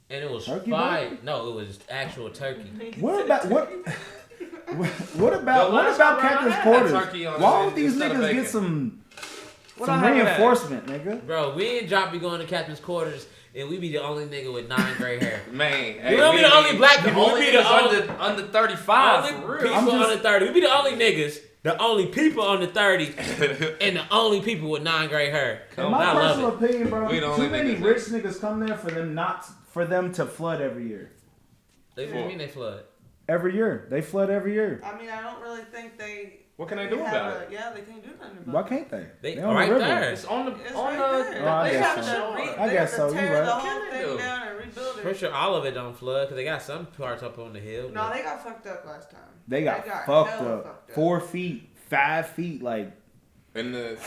and it was Turkey fire. bacon? No, it was actual turkey. What about what? What The about last time I Captain's had Quarters? turkey on Why it don't these instead of niggas bacon. get some What I had? reinforcement, nigga? Bro, we ain't drop be going to Captain's Quarters, and we be the only nigga with 9 gray hair. Man, We don't be the only black people. Only We be the niggas under 35 only for real. people I'm just- under 30. We be the only niggas The only people on the 30 and the only people with 9 gray hair. In my personal opinion, bro, We the only too many niggas rich niggas come there for them to flood every year. What do you mean they flood? Every year. They flood every year. I mean, I don't really think they. What can they do about it? Yeah, they can't do nothing about Why it. can't they? They on right the river. there. It's on the It's on right the. there. Oh, I They guess have so. to I they guess have so, to you tear the right. whole Can they thing do? down and rebuild it. Pretty sure all of it don't flood because they got some parts up on the hill. No, they got fucked up last time. They got fucked hella up. fucked 4 feet, 5 feet, like In the.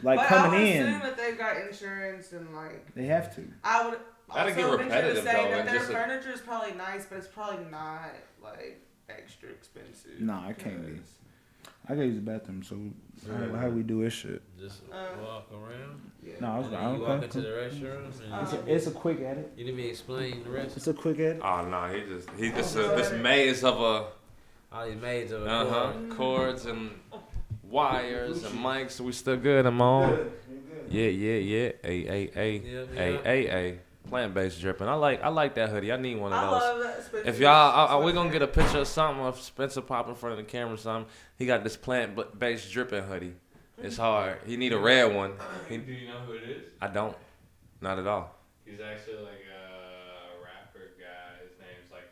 like but coming I would in. assume that they've got insurance and like. They have to. I would That'd also get venture to repetitive, say though, that and their just a- furniture is probably nice, but it's probably not like extra expensive. Nah, it can't be. 'cause- I gotta use the bathroom, so how we do this shit? Just walk around. Yeah. No, And then you walk into the restroom. And It's a quick edit. you need me to explain the rest. It's a quick edit. Oh no, he just this maze of a All these maids of a cords and wires and mics. We still good? I'm on. Yeah. Hey. Plant-based dripping. I like that hoodie. I need one of I those. love that. Spencer. If y'all, we're gonna get a picture of something of Spencer pop in front of the camera or something. He got this plant-based dripping hoodie. It's hard. He need a red one. Do you know who it is? I don't. Not at all. He's actually like a rapper guy. His name's like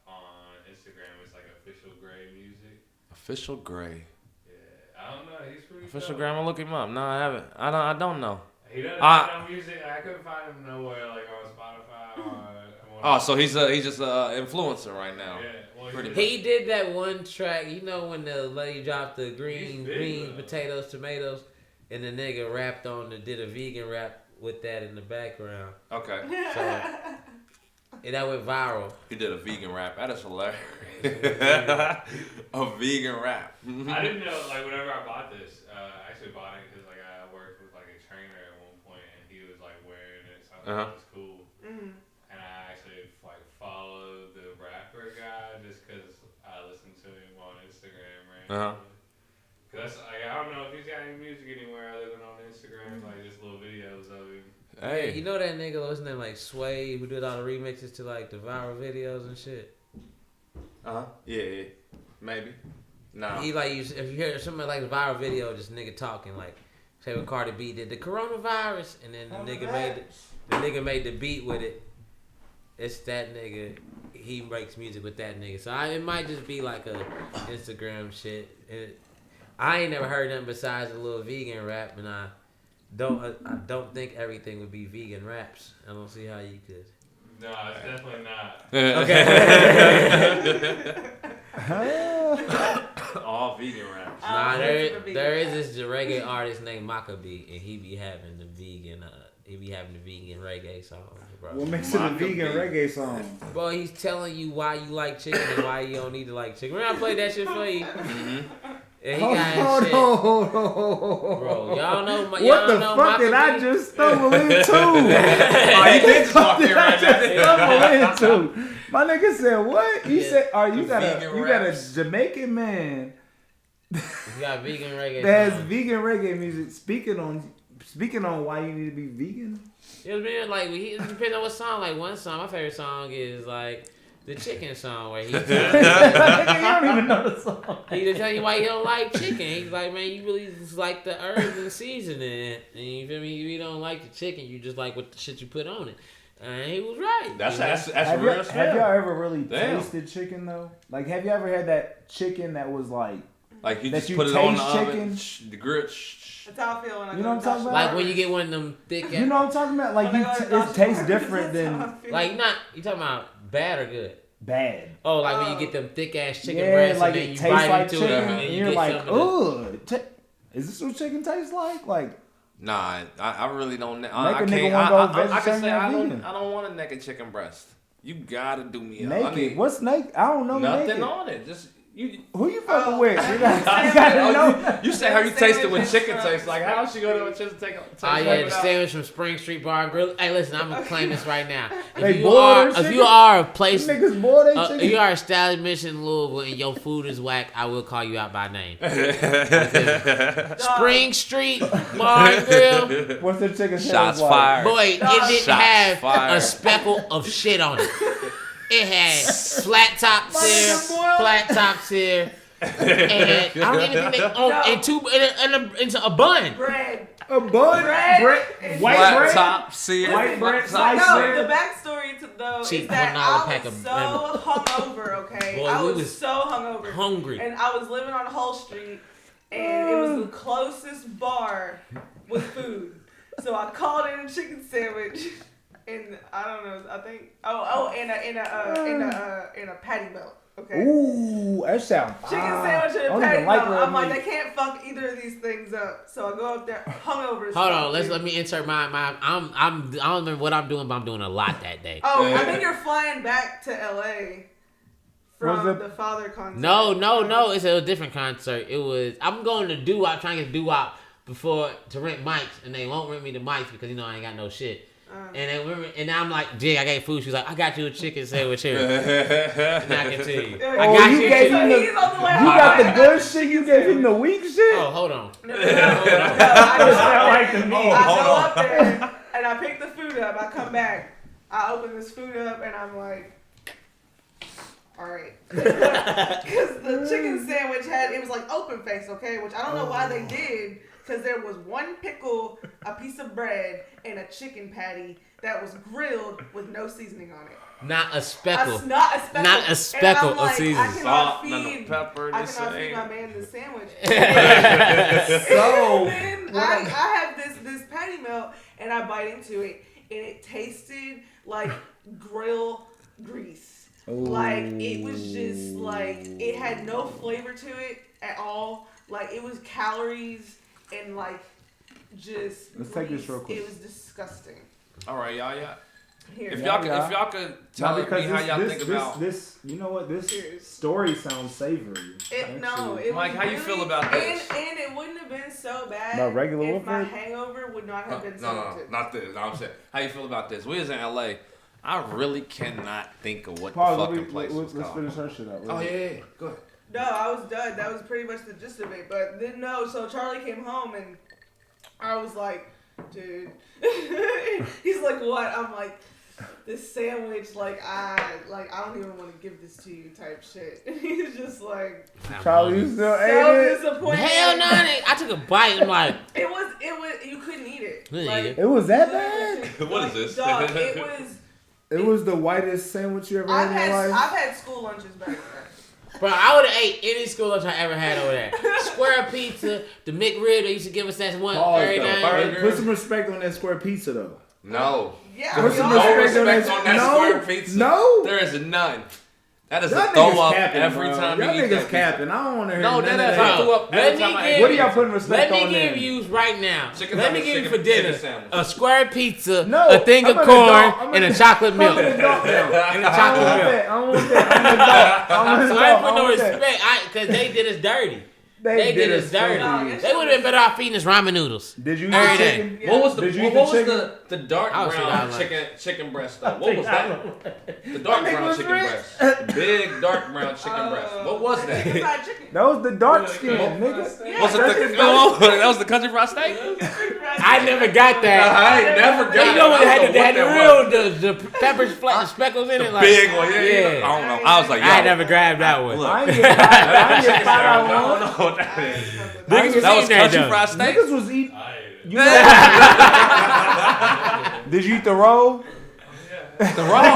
on Instagram. It's like Official Gray Music. Official Gray. Yeah, I don't know. He's pretty. Official dope. Gray. I'm gonna look him up. No, I haven't. I don't know. He doesn't have no music. I couldn't find him nowhere like on Spotify. Oh, so he's just an influencer right now. Yeah. Well, Pretty He did that one track, you know, when the lady dropped the He's green big, though. potatoes, tomatoes, and the nigga rapped did a vegan rap with that in the background. Okay. So and that went viral. He did a vegan rap. That is hilarious. A vegan rap. I didn't know, like, whenever I bought this, I actually bought it because, like, I worked with, like, a trainer at one point, and he was, like, wearing it, so I thought it was cool. Mm-hmm. And I actually, like, followed the rapper guy just because I listened to him on Instagram, right? Because, like, I don't know if he's got any music anywhere other than on Instagram, like, just little videos of him. Hey. You know that nigga, what's his name, like Sway, who did all the remixes to like the viral videos and shit? Yeah. Maybe. No. He like, if you hear something like a viral video, this nigga talking like, say when Cardi B did the coronavirus, and then the nigga made the beat with it. It's that nigga. He makes music with that nigga. So it might just be like a Instagram shit. I ain't never heard nothing besides a little vegan rap, and I don't think everything would be vegan raps. I don't see how you could. No, it's definitely not. All vegan raps. Nah, there is this reggae artist named Maccabee, and he be having the vegan reggae songs, bro. What makes it a vegan reggae song? Bro, he's telling you why you like chicken and why you don't need to like chicken. Remember I played that shit for you? And he got shit. Bro, y'all know my. What the fuck did I just stumble into? Oh, you did just walk in right now. Stumble into? My nigga said what? You said, you got a raps. You Jamaican man got vegan reggae. that has songs. vegan reggae music speaking on why you need to be vegan. It was being like it depends on what song. Like one song, my favorite song is like the chicken song where he You don't even know the song. he just tell you why he don't like chicken. He's like, man, you really just like the herbs and seasoning, and you feel me? You don't like the chicken, you just like what the shit you put on it. And he was right. That's Have real y'all shit. ever really Damn. tasted chicken though? Like, have you ever had that chicken that was like? Like you That just you put it on the taste oven, chicken? the grill. That's how I feel when I You go know to what I'm talking Joshua. about? Like when you get one of them thick. You know what I'm talking about? Like When I go to it Joshua tastes Market, different that's how than I feel. Like you talking about bad or good? bad. Oh, like when you get them thick ass chicken Yeah, breasts like and then it you tastes bite like into chicken, it and and you you're get like, some of the, ugh. Is this what chicken tastes like? Like, Nah, I really don't. Make a I nigga can't. wanna go I can say vegetarian I or vegan. don't want a naked chicken breast. You gotta do me up. naked. I need What's naked? I don't know. nothing naked. on it. Just you. Who you fucking with? You Oh, gotta know. you said how you taste it when chicken tastes like. How she go to just take? Oh yeah, the sandwich from Spring Street Bar and Grill. Hey, listen, I'm gonna claim this right now. They If you boil are, their if chicken? you are a place, Niggas boil they if chicken. you are establishment in Louisville and your food is whack, I will call you out by name. Spring Street Bar and Grill. What's the chicken Shots sandwich like? fired. Boy, it didn't Shots have fired. a speckle of shit on it. It had flat top sear, And I don't even think they into a bun. Bread. A bun, bread, white Flat bread, top, see it. white bread, Top. sliced No, bread. the backstory to though Cheap is that $1 I pack was of so hungover. Okay, Boy, I we was was so hungover, hungry. and I was living on Hull Street, and it was the closest bar with food. So I called in a chicken sandwich, and I don't know. I think in a patty melt. Okay. Ooh, that sounds Chicken sandwich and a don't patty even like melt. red I'm like, meat. they can't fuck either of these things up. So I go up there hungover. as Hold fuck, on, dude. let me insert my I don't remember what I'm doing, but I'm doing a lot that day. Oh, I think you're flying back to LA from Was it- the Father concert. No, it's a different concert. It was I'm going to doo-wop, trying to get doo-wop before to rent mics, and they won't rent me the mics because I ain't got no shit. And I'm like, Jig, I got food. She's like, I got you a chicken sandwich here. And I can tell you. I Oh, got you you. gave So him he's on the way You home. got the good shit. You gave him the weak shit. Oh, hold on. No, It sound like to me. I hold go on. up there and I pick the food up. I come back. I open this food up and I'm like, all right. Because the chicken sandwich it was like open face, okay? Which I don't know why they did. Because there was one pickle, a piece of bread, and a chicken patty that was grilled with no seasoning on it. Not a speckle. Not a speckle. Not a speckle And I'm of like, seasoning. I cannot Salt, none of feed pepper, I this cannot feed ain't- my man this sandwich. So, And then I have this patty melt and I bite into it and it tasted like grill grease. Like it was just like it had no flavor to it at all. Like it was calories and like just Let's take this grease. real quick. It was disgusting. All right, y'all. Here. If Yeah, y'all could tell me how y'all think about. this. You know what? This Cheers. story sounds savory. It Mike, was how you feel about this? And it wouldn't have been so bad About regular if my Wolford? hangover would not have been so No, intense. not this. No, I'm saying, how you feel about this? We was in LA. I really cannot think of what Pause. the fucking place was Let's called. finish her shit up. Oh yeah, go ahead. No, I was done. That was pretty much the gist of it. But then so Charlie came home and I was like, dude. He's like, what? I'm like, this sandwich, I don't even want to give this to you type shit. And he's just like, Charlie, you still ate so it? disappointed. Hell no, I took a bite. I'm like, It was, you couldn't eat it. Couldn't Like, eat it. It was that bad? What is this? Dog, it was. It was the whitest sandwich you ever had in your life. I've had school lunches back then. bro, I would have ate any school lunch I ever had over there. Square pizza, the McRib they used to give us that one Pause, every though. night. Burger. Put some respect on that square pizza though. No. Yeah, Put we some all- No respect respect on on that- that No, square pizza. no. There is none. That is Y'all a throw niggas up capping, every bro. time Y'all you eat niggas that pizza. capping. I don't want to hear No, none of that that. I threw up Let every me time I give- ate What are y'all pizza. putting respect Let on me there? give you right now. Chicken Let me sandwich, give you for chicken dinner sandwich. a square pizza, No, a thing I'm of an corn, adult. I'm and an- a chocolate milk. I'm an adult now. And a I chocolate don't want milk. that. I don't want that. I'm an adult. I'm an So adult. I ain't put no want that. respect, because they did us dirty. They did us so dirty. good. They would have been better off feeding us ramen noodles. Did you eat Every the day. chicken? Yeah. What was the Did you what eat the was chicken? the dark I would say brown that one. chicken breast though? What was that? The dark That nigga brown was chicken rich. breast. Big dark brown chicken breast. What was that? Chicken fried chicken. That was the dark skin, Yeah. nigga. Yeah. Was it that was the country fried steak? I never got that. I ain't never got You know what? it. They I had, don't the what that was. real, the peppers, flat, the speckles in it. Like, Big one, yeah. Yeah. I don't know. I was like, yo. I never grabbed that one. Look. I ain't get fired. I ain't get I fired don't on one. know what that is. Niggas was That was eating that, country though. fried steak. Niggas was eating. I ate it. You know, did you eat the roll? The roll,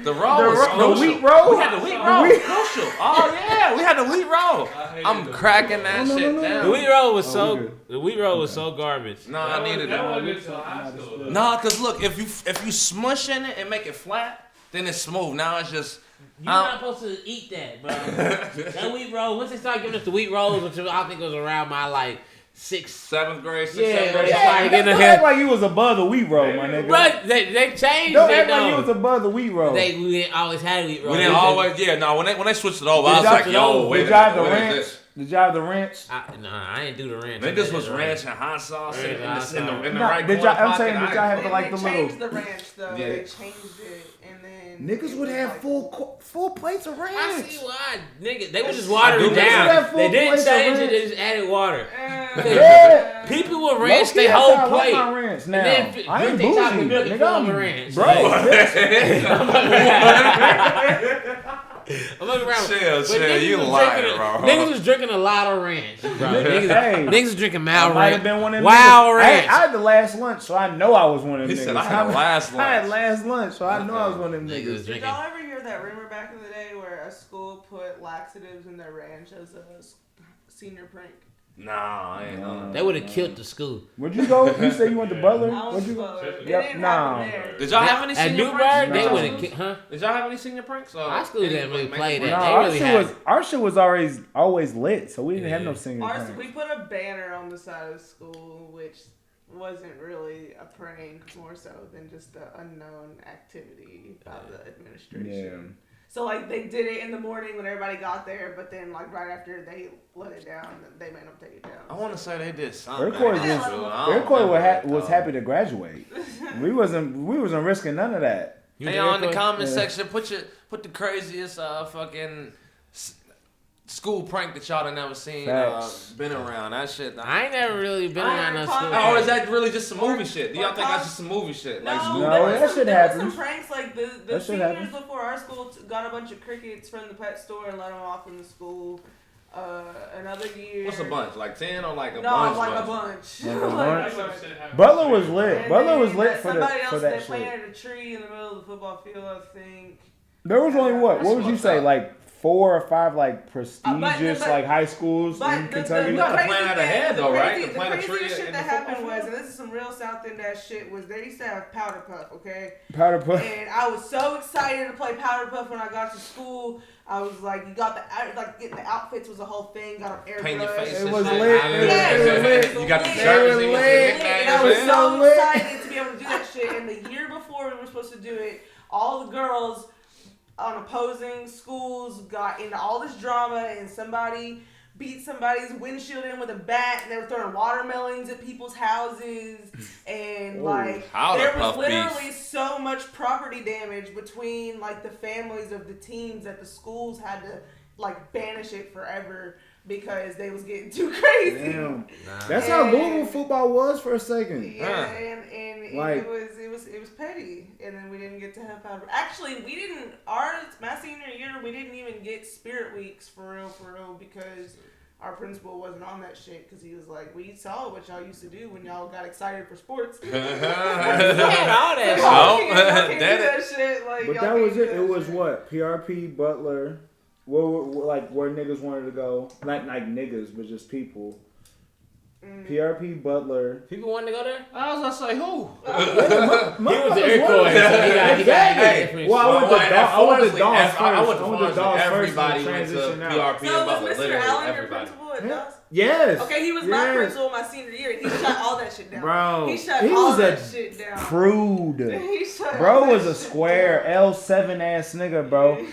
the roll was The crucial. wheat roll? We had the wheat roll. Crucial. Oh yeah, we had the wheat roll. I hated I'm the- cracking that No, no, shit no, no. down. The wheat roll was Oh, so. we good. The wheat roll was so garbage. No, I needed that. that. Wasn't until high school, though. Nah, cause look, if you smush in it and make it flat, then it's smooth. Now it's just. You're not supposed to eat that, bro. That wheat roll. Once they started giving us the wheat rolls, which I think was around my like 6th. 7th grade, 6th, Yeah, 7th grade. yeah. Like, in the Don't head. act like you was above the wheat roll, my nigga. But they changed Don't it act like you was though. above the wheat roll. We didn't always have wheat roll. We didn't always, yeah. No, when they switched it over, I was Did like, y'all- yo, wait did a y'all have minute, the what is ranch? this? Did y'all have the ranch? I didn't do the ranch. Niggas was ranch and hot sauce in the Nah, right did corner y'all- I'm pocket. saying, did y'all have And the, like, they the changed little- the ranch though. Yeah. They changed it, and then Niggas it would was have like- full plates of ranch. I see why, nigga. They would just water do it niggas down. have full They didn't plates of change it. ranch. They just added water. Yeah. People will Low-key, ranch their that's whole how I like plate. my ranch now. And then I ain't drink their chocolate bougie, milk and nigga. fill them I'm with ranch. bro. bitch. I'm looking around. Chill, you lying, bro. Niggas was drinking a lot of ranch, bro. Niggas was drinking Mal might Ranch. have been one of them Wild niggas. Ranch. I had the last lunch, so I know I was one of them He niggas. said I had last lunch. I had last lunch, so I know I was one of them Niggas niggas. was Did drinking. y'all ever hear that rumor back in the day where a school put laxatives in their ranch as a senior prank? Nah, I ain't know. They would have killed the school. Where'd you go? You said you went to Butler? I Where'd was you go? Butler. It Yep, didn't nah. happen there. Did y'all have any At senior Newburgh, pranks? they No. would have. Huh? Did y'all have any senior pranks? High school didn't really play that. No, They really our shit was always lit, so we didn't have no singing. Ours, we put a banner on the side of the school, which wasn't really a prank, more so than just the unknown activity by the administration. Yeah. So like they did it in the morning when everybody got there, but then like right after they let it down, they made them take it down. I want to say they did something. Iroquois was happy to graduate. we wasn't risking none of that. Hey, on the comment section, put the craziest fucking school prank that y'all done never seen, been around. That shit. I ain't never really been around no school. Or is that really just some movie shit? Do y'all think that's just some movie shit? No, Like school No, pranks? that shit there happens. was some pranks like the That shit seniors happens. before our school got a bunch of crickets from the pet store and let them off in the school. Another year. What's a bunch? Like 10 or like a No, bunch? like a bunch. Like a Like bunch? Butler was lit. And Butler was then lit for somebody else, that they shit. planted a tree in the middle of the football field, I think. There was only what? What would you fucked say? up. Like 4 or 5 like prestigious but- like high schools in Kentucky. You gotta plan that ahead though, right? The To plant a tree craziest shit in that the football happened was, field? and this is some real South End ass shit, was they used to have powder puff, okay? Powder puff. And I was so excited to play powder puff when I got to school. I was like, you got like getting the outfits was a whole thing. Got them Paint your airbrushed. face. It was and lit. shit. It was lit. You got the It was jersey lit. with the It nicknames And I was in. so lit. excited to be able to do that shit. And the year before we were supposed to do it, all the girls on opposing schools got into all this drama, and somebody beat somebody's windshield in with a bat, and they were throwing watermelons at people's houses, and like Powder there was puff literally beef. so much property damage between like the families of the teams that the schools had to like banish it forever because they was getting too crazy. Damn. That's how Louisville football was for a second. Yeah, and Like- it was petty, and then we didn't get to have powder. Actually, we didn't. My senior year, we didn't even get Spirit Weeks for real, because our principal wasn't on that shit. Because he was like, we saw what y'all used to do when y'all got excited for sports. all that Y'all shit. can't do That that shit. Like, But y'all that can't was do it. that It was shit. what? PRP, Butler. Where niggas wanted to go. Not like niggas, but just people. PRP, Butler. People wanted to go there? I was gonna say who? He was the Iroquois, so he got different Well, I went to Dawes first. I went to Dawes first. Everybody and went to transitioned out. PRP and So was Butler. Mr. Literally Allen your everybody. principal at Dawes? Yes. Okay, he was my principal my senior year. He shut all that shit down. Bro, he shut he all was that a shit down. Prude. He shut all Bro that was a shit square down. L7 ass nigga, bro.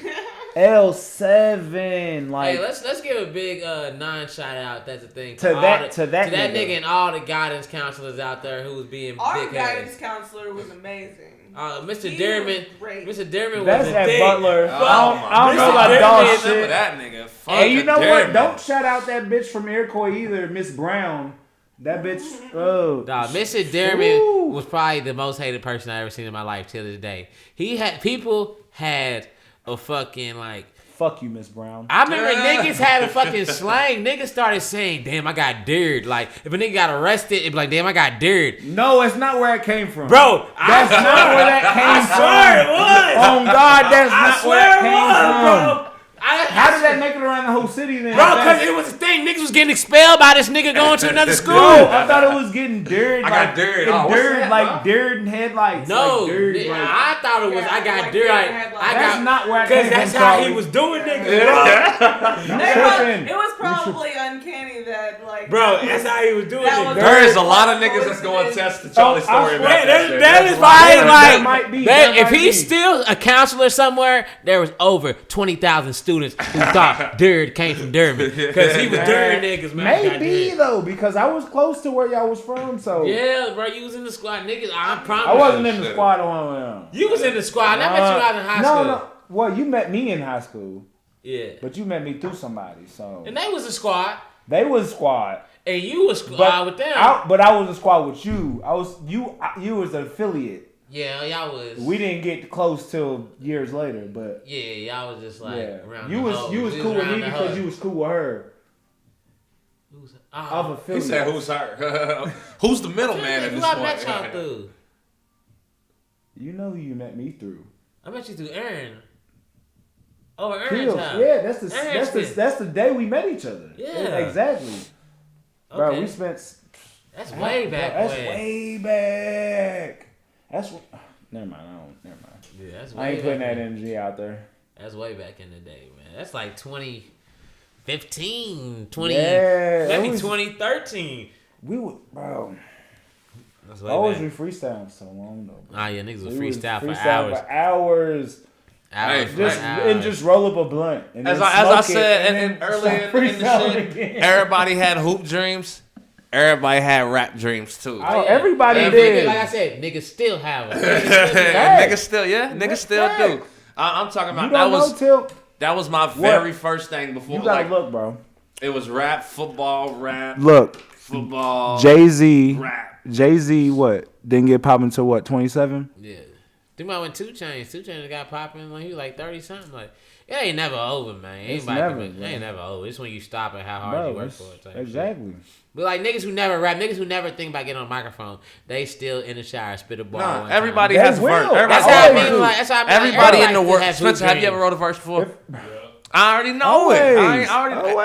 L7, like Hey, let's give a big non-shout out. That's the thing. To that nigga. nigga and all the guidance counselors out there who was being Our big guidance heads. counselor was amazing. Mr. He Dearman, was great. Mr. Dearman that's was a at dick. Butler. Oh, I don't know Mr. about Dearman dog is Remember shit. that nigga? Fuck Hey, you know what? Dearman. Don't shout out that bitch from Iroquois either, Miss Brown. That bitch. Oh, Dog, Mr. Dearman Ooh. was probably the most hated person I ever seen in my life till this day. People had a fucking like. fuck you, Miss Brown. I remember niggas had a fucking slang. Niggas started saying, "Damn, I got dared." Like if a nigga got arrested, it'd be like, "Damn, I got dared." No, it's not where it came from, Bro, That's not where that came from. swear it was. Oh God, that's not where swear that it came was, from. How did that make it around the whole city then? Bro, because it was a thing. Niggas was getting expelled by this nigga going to another school. No, I thought it was getting dirt. I got dirt. Oh, what's dirt, that, like bro? dirt and headlights. No, like dirt, nigga, like, I thought it was I got like dirt. dirt I headlights. that's got not where I because came that's from, how Charlie. he was doing niggas, Tripping. It was probably uncanny that like bro. That's how he was doing That niggas. was- There is a lot of niggas that's going to test the Charlie Oh, I story swear. about that shit. That is why why that like might be, that- that if might he's be. still a counselor somewhere, there was over 20,000 students who thought Durd came from Durban because he was Durd niggas, man. Maybe though, because I was close to where y'all was from, so Yeah, bro, you was in the squad, niggas. I promise. I wasn't in the squad on. You was in the squad. I met you out in high school. No. Well, you met me in high school, Yeah, but you met me through somebody, so and they was a squad, they was squad. and you was squad But with them. I was a squad with you. You was an affiliate. Yeah, y'all was. We didn't get close till years later, but Yeah, y'all was just like around. You was cool with me because you was cool with her. Who's He said, "Who's her? Who's the middleman at this point?" Who I met y'all through? You know who you met me through. I met you through Aaron. Oh, Aaron's Kills. house. Yeah, that's the day we met each other. Yeah, exactly. Okay. Bro, we spent. That's way back. That's way back. That's never mind. Never mind. Yeah, that's way I ain't putting back that energy out there. That's way back in the day, man. That's like 2015, 20, maybe 2013. We would, bro. That's way always back. we freestyling so long though. Bro. Ah, yeah, niggas would We freestyle would for hours. Just roll up a blunt. And as then I smoke said it, and earlier in the shit, everybody had hoop dreams. Everybody had rap dreams too. Oh, everybody did. Like I said, niggas still have them. Niggas still do. I'm talking about that was my very first thing before. You gotta look, bro. It was rap, football, rap. Look, football. Jay-Z. Rap. Jay-Z, what? Didn't get popping until what? 27. Yeah. Think about when 2 Chainz. 2 Chainz got popping when he was like 30 something. Like it ain't never over, man. It ain't never over. It's when you stop and how hard you work for it. Exactly. Shit. But like niggas who never rap, niggas who never think about getting on a microphone, they still in the shower spit a bar. Nah, one everybody time. has a verse. That's how I mean. Like, that's how I mean. Everybody in the world. Have Spencer, have you ever wrote a verse before? I already know Always. it.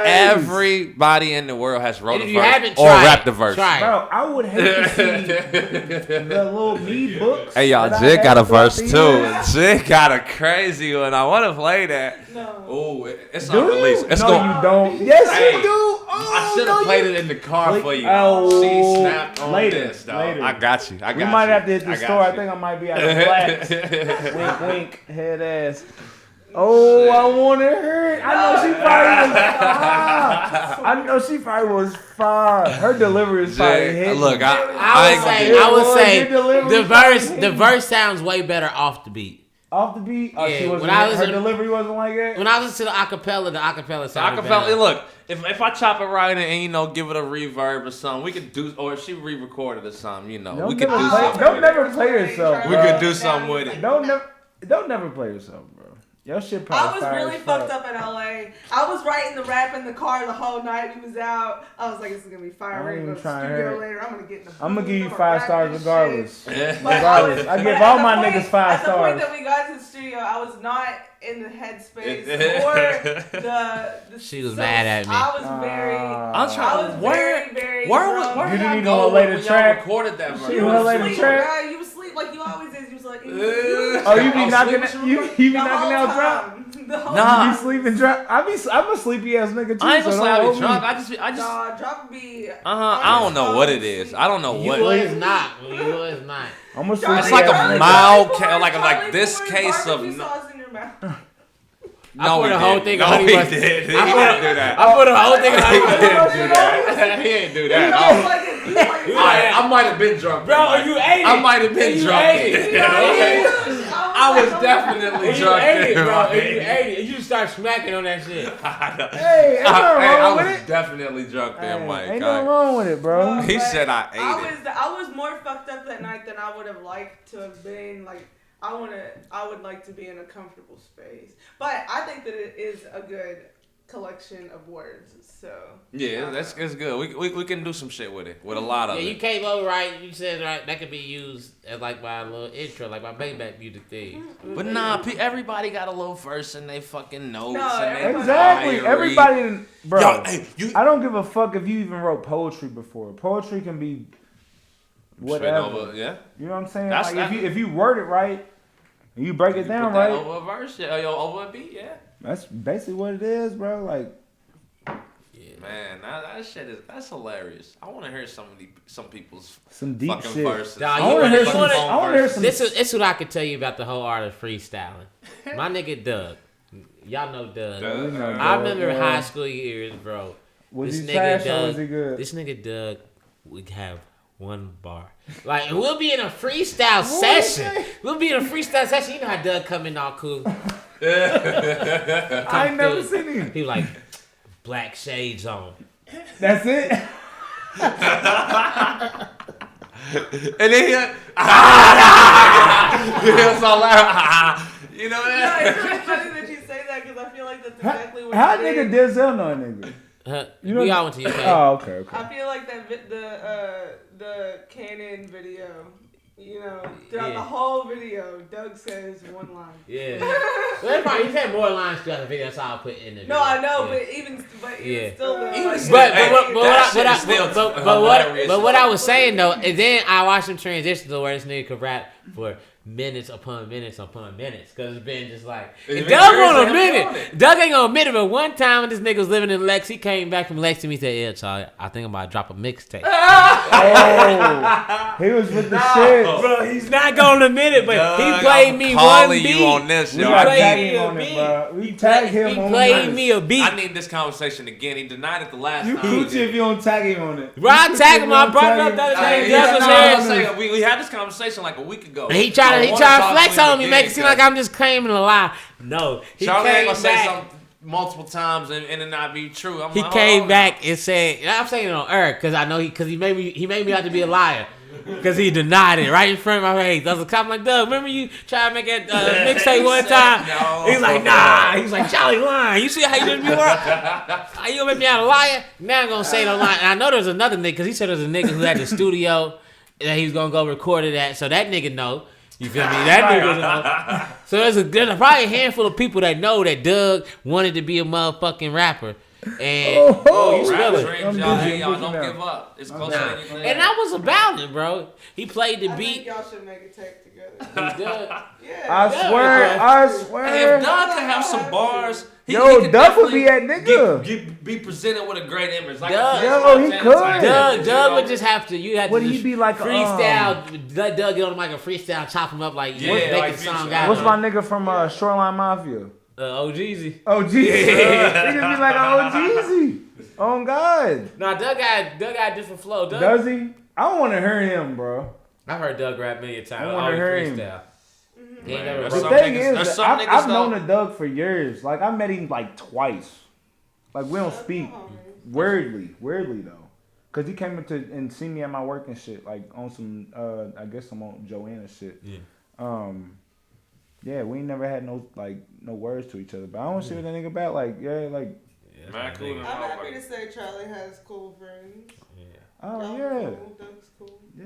Everybody in the world has wrote a verse or rapped a verse. Bro, I would hate to see the little me books. Hey y'all, Jigg got a verse too. Jigg got a crazy one. I want to play that. No. Oh, it's on release. You don't. Yes, you do. Oh, I should have played it in the car for you. Oh, she snapped on this, though. Later. I got you. We might have to hit the store. I think I might be out of Blacks. Wink, wink, head ass. Oh, I want to hear it. I know she probably was fine. Her delivery is probably hit. Look, I would say the verse sounds way better off the beat. Off the beat? Oh, Yeah, her delivery wasn't like that? When I listen to the acapella sounded better. Look, if I chop it right and give it a reverb or something, we could do, or if she re-recorded or something, we could do something. Don't never play yourself, We bro. could do something with it. Don't never play yourself, bro. Your shit probably I was really fucked up in LA. I was writing the rap in the car the whole night we was out. I was like, this is gonna be fire. We're gonna go to the studio later. I'm gonna get in the I'm gonna give you booth, 5 rap stars this regardless. shit. Regardless. I give all my niggas 5 stars. At the point that we got to the studio, I was not in the headspace or the She was mad at me. I was very Where You didn't even go lay the when track? y'all recorded that verse? You You wanna was lay the asleep, track? guy. You was asleep like you always is. You was like, Oh, you be knocking out drop? Nah. You be sleeping drop? I'm a sleepy ass nigga too. I ain't gonna say I don't be drunk. hold I just. Nah, drop be. I don't know what it is. I don't know You what. was not. You was not. I'm a sleepy It's like ass a nigga. mild, like this case of. sauce in your mouth. No, put he a whole didn't. thing No, of honey he mustard. did. He I didn't put- do that. I put a whole thing of honey He mustard. didn't do that. He didn't do that. I might have been drunk. Bro, you ate it. I might have been You drunk. ate it. I was definitely You drunk. ate it, bro. then, And you ate it. And you start smacking on that shit. Hey, ain't nothing I wrong was with it. definitely drunk then, Hey, Mike. ain't nothing wrong with it, bro. He said I ate it. I was more fucked up that night than I would have liked to have been. Like I would like to be in a comfortable space. But I think that it is a good collection of words. So Yeah, it's good. We can do some shit with it. With a lot of Yeah, it. you came over right. You said right. That could be used as like my little intro, like my payback music thing. But nah, everybody got a little verse in they fucking notes. No, and they Exactly. diary. Everybody, bro. Yo, hey, I don't give a fuck if you even wrote poetry before. Poetry can be whatever. Over, yeah. You know what I'm saying? That's Like that. if you word it right, and you break it down Put that right, over a verse, over a beat, yeah. that's basically what it is, bro. Like, Man, that shit that's hilarious. I want to hear some people's some deep fucking shit. verses. Nah, I want to hear some. Fucking I want to hear verses. some. This is what I could tell you about the whole art of freestyling. My nigga Doug. Y'all know Doug. We know I Doug, remember yeah. high school years, bro. Was this he nigga trash or Doug, was he good? This nigga Doug would have one bar. Like, we'll be in a freestyle session. We'll be in a freestyle session. You know how Doug come in all cool. I ain't never seen him. He was like, black shades on. That's it. And then he so loud. You know Yeah, that? it's really funny that you say that because I feel like that's exactly what How he did. nigga Denzel know a nigga? You know, we all went to UK. Oh, okay. I feel like that the Canon video, you know, throughout the whole video, Doug says one line. Yeah. Well, he said more lines throughout the video. That's all I put in the video. No, I know, Yeah. but even Yeah. still, though, like, But what I was saying though, is then I watched him transition to where this nigga could rap for minutes upon minutes upon minutes, cause it's been just like It's Doug been won't years admit of him it. Doug ain't gonna admit it, but one time when this nigga was living in Lex, he came back from Lex to me and said, "Yeah, Charlie, I think I'm about to drop a mixtape." Oh, he was with the shit. Bro, he's not gonna admit it, but Doug, he played I'm me calling one beat. you on this, We yo. gotta played tag me him a on it, beat. bro. We tag him He on played this. me a beat. I need this conversation again. He denied it the last You time. coochie if you don't tag him on it. Bro, I tagged him. I brought it up the other day. Doug was here. We had this conversation like a week ago. And he tried to flex on me, make it seem like I'm just claiming a lie. No, he Charlie ain't came gonna say back. something multiple times and it not be true. I'm He like, came back and said, and I'm saying it on earth because I know he made me out to be a liar because he denied it right in front of my face. I was like, Doug, remember you tried to make that mixtape one time? No. He's like, nah. He's like, Charlie lying. You see how you did me work? How you gonna make me out a liar? Now I'm gonna say no lie. And I know there's another nigga because he said there's a nigga who had the studio that he was gonna go record it at, so that nigga know. You feel me? That nigga know. So there's probably a handful of people that know that Doug wanted to be a motherfucking rapper. And you smell it. Y'all don't give up. It's closer than you think. And that was about it, bro. He played the I think beat. y'all should make a tape together. He Doug. Yeah. I Hey, swear. if Doug can have some bars, he Yo, could Doug would definitely be that nigga. be presented with a great image. Like Doug. Yo, he could. Doug would just have to. You had to. Would he just be like a, freestyle? Let Doug get on the mic and freestyle, chop him up like Yeah, make like a song Future. out. What's my nigga from Shoreline Mafia? OGZ? Oh, Jeezy. He could be like, oh, Jeezy. Oh, God. Nah, Doug got a different flow. Doug. Does he? I want to hear him, bro. I've heard Doug rap a million times. I wanna hear him. freestyle. He ain't Man, never that's The wrote. some thing niggas- there's is, some niggas I've though- known a Doug for years. Like, I met him like twice. Like, we don't speak. Weirdly though. Cause he came into and see me at my work and shit, like on some, I guess some on Joanna shit. Yeah. Yeah, we ain't never had no words to each other. But I don't see what that nigga about. Like, yeah, like, Man, cool. I'm happy to say Charlie has cool friends. Yeah. oh Y'all yeah, cool, Doug's cool. yeah.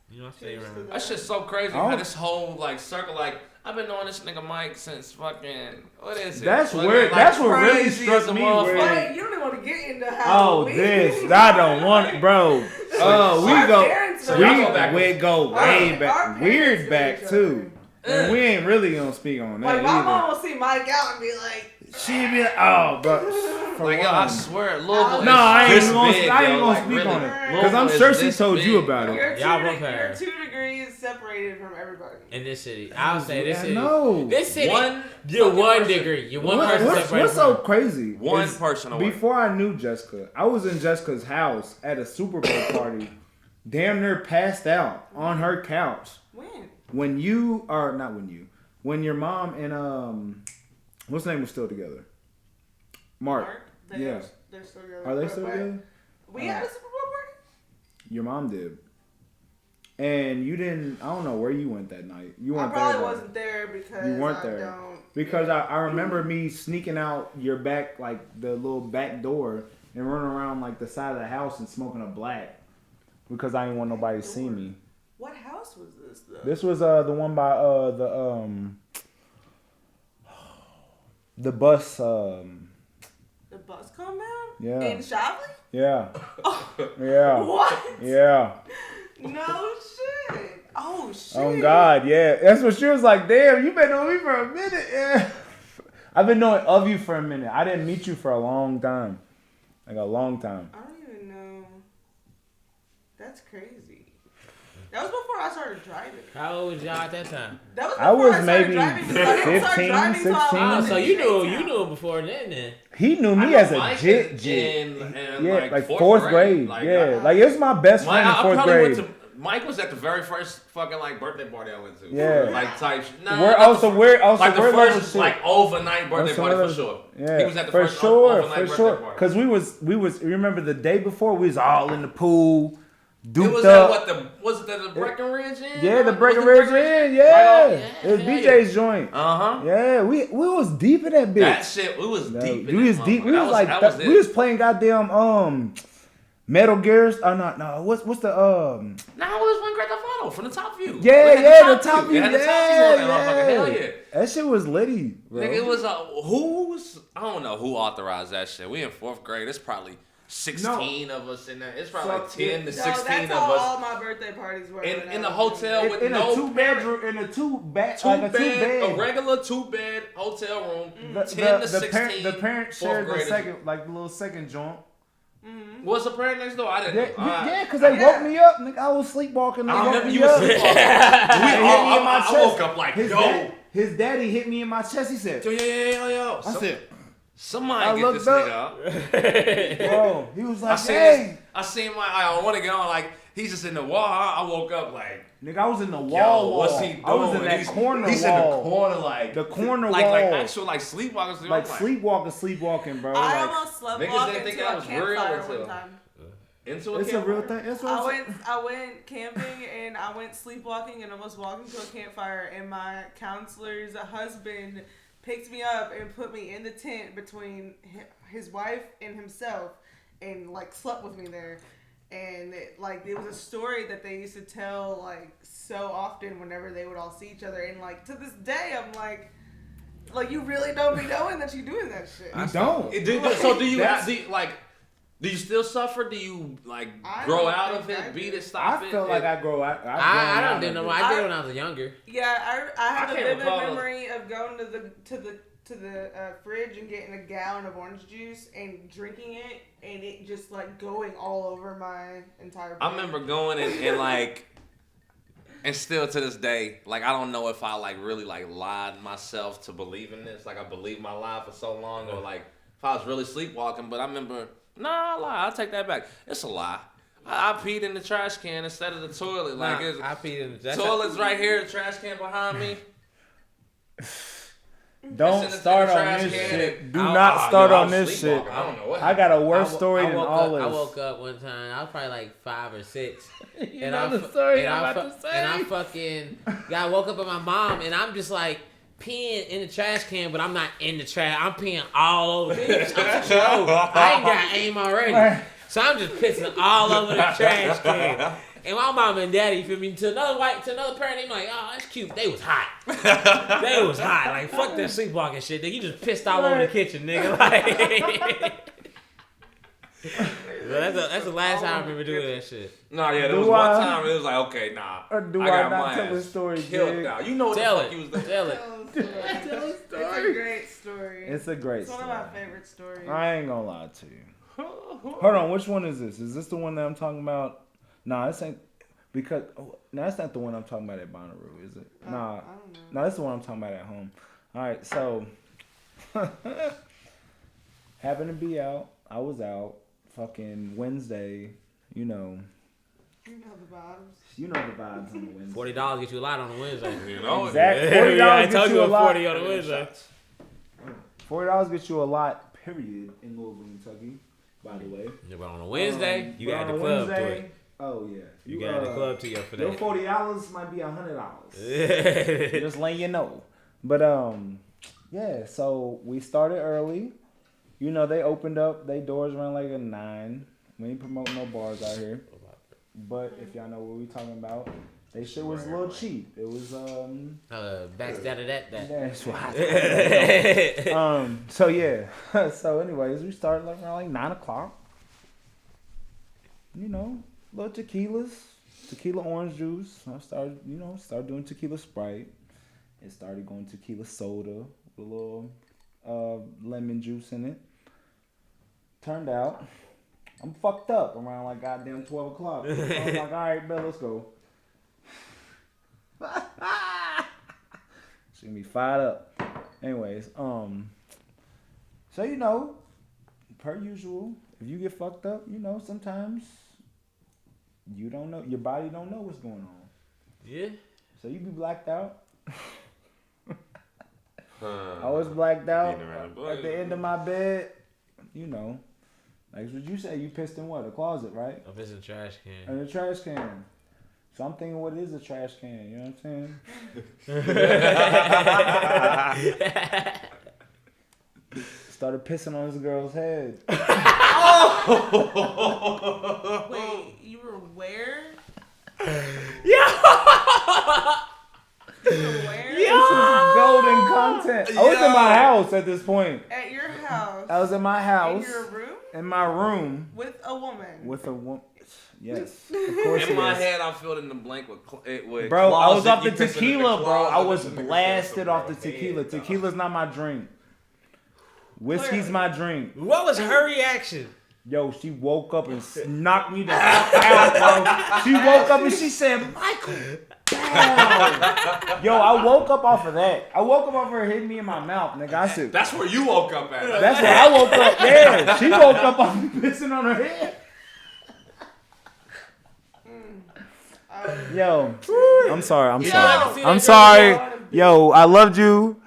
You know, I stay around. That shit's so crazy. Oh. How this whole like circle, like I've been knowing this nigga Mike since fucking what is it? That's Fucking, weird. like, That's what really crazy struck as a me motherfucker. weird. Like, you don't even want to get into how Oh, this I don't want, bro. Oh, we Our go. parents So We y'all go back. go way Our back, parents weird knew back each too. And we ain't really gonna speak on that Like, my either. mom will see Mike out and be like, She be like, oh, but for Like yo, I one. swear, Louisville. No, I ain't is even gonna, big, I ain't yo, gonna like, speak really. on it because Louisville I'm is sure she this told you big, about yo. it. you're 2 degrees separated from everybody. In this city, I'll say this Yeah, city. no. This city, One you're fucking 1 person. degree. You're one person What's separated so from. crazy? One is person away. Before I knew Jessica, I was in Jessica's house at a Super Bowl party, damn near passed out on her couch. When? When your mom and what's the name was still together? Mark. Yeah. They're still together. Are they still together? We had a Super Bowl party? Your mom did. And you didn't. I don't know where you went that night. You I weren't probably there. though. wasn't there because You weren't I there. don't. Because I remember me sneaking out your back, like the little back door, and running around like the side of the house and smoking a black, because I didn't want nobody to see me. What house was this though? This was the one by the bus. The bus compound? Yeah. In Shopley? Yeah. Yeah. What? Yeah. No shit. Oh shit. Oh God, yeah. That's what she was like. Damn, you been knowing me for a minute. Yeah. I've been knowing of you for a minute. I didn't meet you for a long time. Like a long time. I don't even know. That's crazy. That was before I started driving. How old was y'all at that time? That was I before was started maybe driving, because I didn't start 15, driving till I 16. Oh, was so in you J-Town. knew him before then. He knew I me know as a Mike jit. in Yeah, like fourth fourth grade. Like, Yeah, like it was my best friend in I fourth probably grade. went to. Mike was at the very first fucking like birthday party I went to. Yeah. Like type. Nah, We're not also the, we're also like the we're level first shit. like overnight birthday Also party for level- sure. Yeah, He was at the for first sure, overnight for birthday sure. party. Because we was. Remember the day before we was all in the pool, duped it was up. Was it the Breckenridge Inn? Yeah, the Breckenridge Inn. Yeah. Right It was BJ's joint. Uh-huh. Yeah, we was deep in that bitch. That shit, we was deep in We was deep. We was like, we was playing goddamn Metal Gears. No. What's the No, it was one Grand Theft Auto from the top view. the top view. Had the top view on that motherfucker. Hell yeah. That shit was litty, bro. Nigga, it was I don't know who authorized that shit. We in 4th grade. It's probably 16 of us in there. It's probably like 10 to 16 that's of how us. all my birthday parties were. In the hotel with in no a 2-bedroom, in a two bed, a regular 2-bed hotel room. 10 to 16. The parents shared the second, like the little second joint. What's the parent next door? I didn't know. Yeah, because they woke me up. Nigga, I was sleepwalking. I remember you was was sleepwalking. I woke up like, His daddy hit me in my chest. He said, yo. I said, somebody get this nigga up. Bro, he was like, hey. I seen I want to get on, like, he's just in the wall. I woke up like, nigga, I was in the wall. What's he doing? I was in that corner he's wall. in the corner, like. The corner like, wall. Like actual, like, sleepwalking. Like, sleepwalking, bro. I like, almost slept niggas walk didn't think into that a was real campfire until. one time. It's a real thing. That's what I went camping and I went sleepwalking and almost walked into a campfire, and my counselor's husband picked me up and put me in the tent between his wife and himself and like slept with me there. And it was a story that they used to tell like so often whenever they would all see each other, and like to this day I'm like you really don't be knowing that you're doing that shit. I don't. So do you still suffer? Do you like grow out of it, beat it, stop it? I feel like I grow out. I don't do no more. I did when I was younger. Yeah, I have a can't vivid recall memory of going to the fridge and getting a gallon of orange juice and drinking it, and it just like going all over my entire body. I remember going and like, and still to this day, like I don't know if I like really like lied myself to believe in this. Like I believed my lie for so long, or like if I was really sleepwalking. But I remember, I lie. I'll take that back. It's a lie. I peed in the trash can instead of the toilet. Like I peed in the toilet's right here, the trash can behind me. Don't start on this shit. Do not start on this shit. I don't know what. I got a worse story than all this. I woke up one time. I was probably like 5 or 6. You know the story I'm about to say. And I fucking woke up with my mom, and I'm just like peeing in the trash can, but I'm not in the trash. I'm peeing all over. I ain't got aim already, so I'm just pissing all over the trash can. And my mom and daddy, feel me, to another parent, they like, oh, that's cute. They was hot. They was hot. Like, fuck that sleepwalking shit. Nigga, you just pissed all over the kitchen, nigga. Like, that's the last time I remember doing that shit. No, yeah, there was one time it was like, okay, nah. Or do I not got my tell the ass story, killed Jigg? now. You know what Tell the it. fuck you was doing. Tell it. Tell a It's a story. great story. It's a great It's story. one of my favorite stories. I ain't gonna lie to you. Hold on, which one is this? Is this the one that I'm talking about? Nah, this ain't. Because that's not the one I'm talking about at Bonnaroo, is it? Nah, I don't know. no, that's the one I'm talking about at home. All right, so happened to be out. I was out, fucking Wednesday. You know You know the bottoms. You know the vibes on the Wednesday. $40 get you a lot on a Wednesday. You know, Exactly. $40 I get told you you a lot. $40 on a Wednesday. $40 get you a lot. Period in Louisville, Kentucky. By the way. Yeah, but on a Wednesday, you but got on the a club Wednesday, to it. Oh yeah, You got the club to you for Your that. $40 might be $100. Just letting you know. But yeah. So we started early. You know, they opened up their doors around like a 9. We ain't promoting no bars out here. But if y'all know what we talking about, they shit was a little cheap. It was Backstab of that. That's why. So yeah. So anyways, we started like around like 9 o'clock. You know, little tequila orange juice. I started doing tequila Sprite. It started going tequila soda with a little lemon juice in it. Turned out, I'm fucked up around like goddamn 12 o'clock. So I was like, all right, bet, let's go. She's gonna be fired up. Anyways, so you know, per usual, if you get fucked up, you know, sometimes you don't know, your body don't know what's going on. Yeah. So you be blacked out. I was blacked out at the end of my bed. You know, Like what you say, you pissed in what? A closet, right? I pissed in a trash can. In a trash can. So I'm thinking, what is a trash can? You know what I'm saying? Started pissing on this girl's head. Wait, you were where? Where? This is golden content. I was in my house at this point. At your house. I was in my house. In your room? In my room. With a woman. With a woman. Yes. Of course In it my is. head, I'm filling in the blank with bro, I was closet. off the You pissing in tequila, bro. I closet. was This nigga said blasted some off the girl tequila. head, dog. Tequila's not my drink. Whiskey's my drink. What was her reaction? Yo, she woke up and knocked me the fuck out, bro. She woke up and she said, Michael, damn. Yo, I woke up off of that. I woke up off of her hitting me in my mouth, nigga. I said, That's where you woke up at. that's where I woke up. Yeah, she woke up off me pissing on her head. Yo, I'm sorry. I'm sorry. I'm sorry. Yo, I loved you.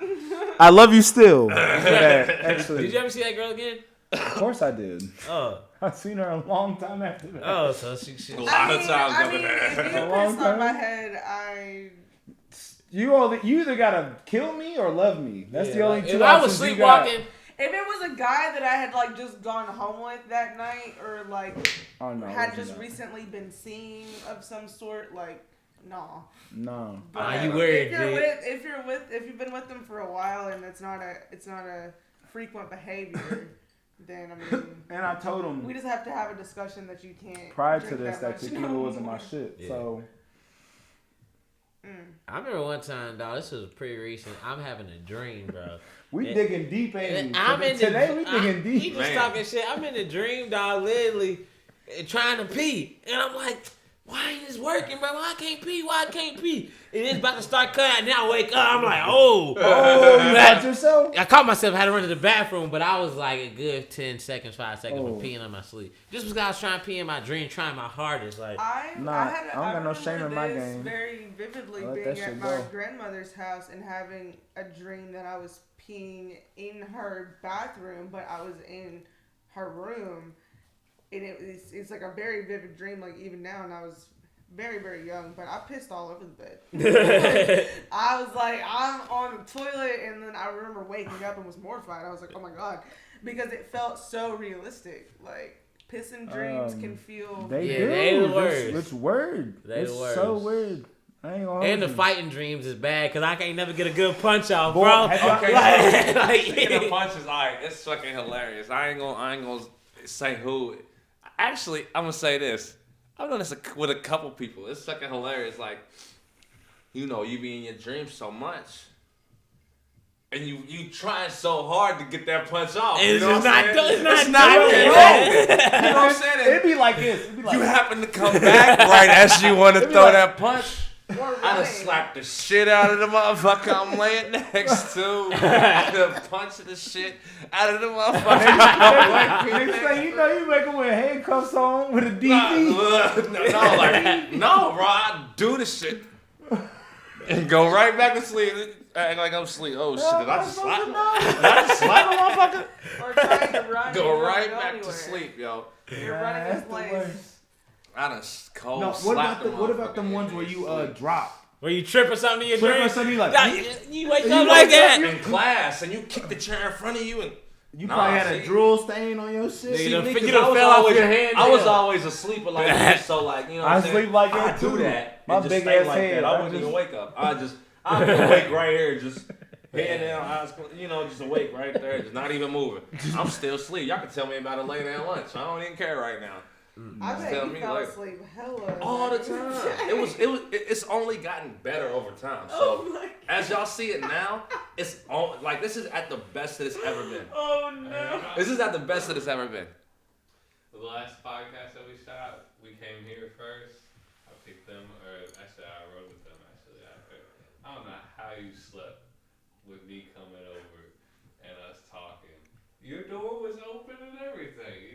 I love you still. Actually, Did you ever see that girl again? of course I did. Oh. I seen her a long time after that. Oh, so she A lot of times I mean, after that. if you A long pissed on time. my head, You either gotta kill me or love me. That's the only two If I was options you got. sleepwalking, if it was a guy that I had like just gone home with that night, or like Oh no, had it just wasn't recently been seeing of some sort, like nah. that. No. But you weird, if you've been with them for a while and it's not a frequent behavior, then I mean. And I told him We just have to have a discussion that you can't. prior to drink this that much tequila no wasn't my more. shit. Yeah. So I remember one time, dog. This was pretty recent. I'm having a dream, bro. we And- digging deep, ain't And we? I'm in the, Today we digging He deep. just Man. talking shit. I'm in the dream, dog, literally trying to pee, and I'm like, why ain't this working, bro? Why I can't pee? Why I can't pee? And it's about to start cutting. And then I wake up. I'm like, oh. Oh, you got yourself? I caught myself. I had to run to the bathroom, but I was like a good 10 seconds, 5 seconds from Oh. peeing on my sleep. Just because I was trying to pee in my dream, trying my hardest. Like, I Nah, I I don't got no shame in remember my this game. very vividly I let being that at shit my go. grandmother's house and having a dream that I was peeing in her bathroom, but I was in her room, and it's like a very vivid dream, like even now, and I was very, very young, but I pissed all over the bed. I was like, I'm on the toilet, and then I remember waking up and was mortified. I was like, oh my God, because it felt so realistic. Like, pissing dreams can feel... They Yeah, do. they the worst. It's weird. They it's the worst. so weird. I ain't gonna and the hold you. fighting dreams is bad because I can't never get a good punch off, Boy, bro. have y'all- Okay, Like- speaking of punches, alright, it's fucking hilarious. I ain't gonna say who. Actually, I'm gonna say this. I've done this with a couple people. It's fucking hilarious. Like, you know, you be in your dreams so much, and you trying so hard to get that punch off. It's you know just what I'm not. saying? It's not. It's not doing getting it. off. You know what I'm saying? It'd be like this. It'd be like You happen to come back right as you want to It'd be throw like- that punch. Or I done running. slapped the shit out of the motherfucker I'm laying next to. I done punched the shit out of the motherfucker I'm laying Next thing you know, you make him with handcuffs on with a DV. No, bro, I do the shit and go right back to sleep. Act like I'm asleep. Oh shit, did I just slap him? Did I just slap a motherfucker? Or trying to run. Go and right not back go to anywhere. sleep, yo. You're running That's in the place. worst. I done cold No, what slapped about the motherfucker ones in where his you sleep. drop? Where you trip or something in your Trip or dream? something, you like- You wake You up like wake up, that. in class and you kick the chair in front of you and You Nah, probably had see. a drool stain on your shit. Nigga, See, done- me, you 'cause done I was fell off always- your hand, I was nigga. always asleep like this, so like you know. What I I'm saying? sleep like I that do too. that. My and just big stay ass like head, that. I I wouldn't even just- wake up. I'd be awake right here, just head down, eyes closed, you know, just awake right there, just not even moving. I'm still asleep. Y'all can tell me about it later at lunch. I don't even care right now. I Just bet tell you me fell later. asleep hella. All the time. It's only gotten better over time. So Oh my as y'all see it now, it's like this is at the best that it's ever been. Oh no. This is at the best that it's ever been. The last podcast that we shot, we came here first. I picked them, or actually I rode with them. Actually, I don't know how you slept with me coming over and us talking. Your door was open and everything.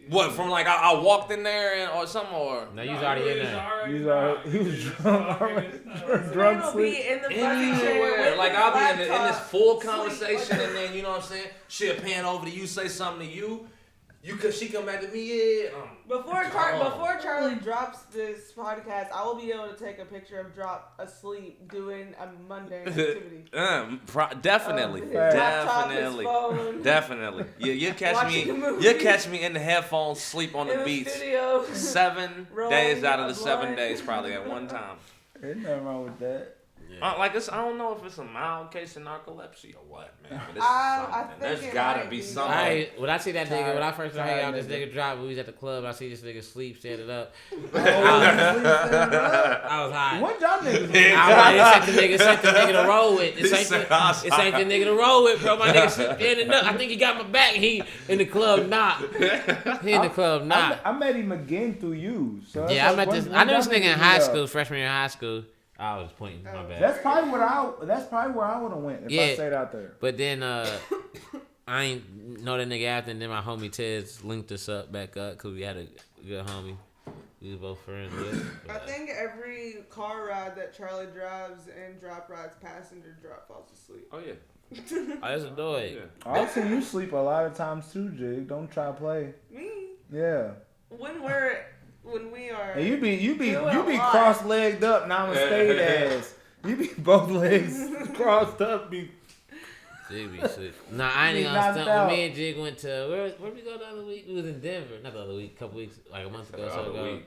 What from like I walked in there and or something or No, you was already in there. He was drunk already. Drunk Will sleep. be in the fucking chair anywhere. with Like his I'll be in this laptop, full sleep. conversation and then you know what I'm saying. She'll pan over to you, say something to you. She come back to me, yeah. Before Charlie drops this podcast, I will be able to take a picture of Drop asleep doing a mundane activity. Definitely. Yeah, you'll catch me in the headphones, sleep on the beats. 7 days out of the 7 days, probably at one time. Ain't nothing wrong with that. Yeah. I don't know if it's a mild case of narcolepsy or what, man. But it's something. There's gotta be something. When I see that nigga, when I first hang out, this nigga drop. We was at the club. I see this nigga sleep, standing up. I was high. What y'all niggas? This ain't the nigga to roll with. This ain't the nigga to roll with, bro. My nigga standing up. I think he got my back. He in the club not. I met him again through you. So yeah, I knew this nigga in high school, freshman year in high school. I was pointing my bad. That's probably where I would have went if I stayed out there. But then I ain't know that nigga after, and then my homie Ted's linked us back up because we had a good homie. We was both friends with. I think every car ride that Charlie drives and Drop rides passenger, Drop falls asleep. Oh yeah. That's annoying. Yeah. I see you sleep a lot of times too, Jig. Don't try to play. Me? Yeah. When we are, and you be cross-legged up, namaste ass. You be both legs crossed up. Jig be sick. Nah, I ain't even gonna stunt. When me and Jig went to where we go the other week? We was in Denver. Not the other week, a couple weeks, like a month ago.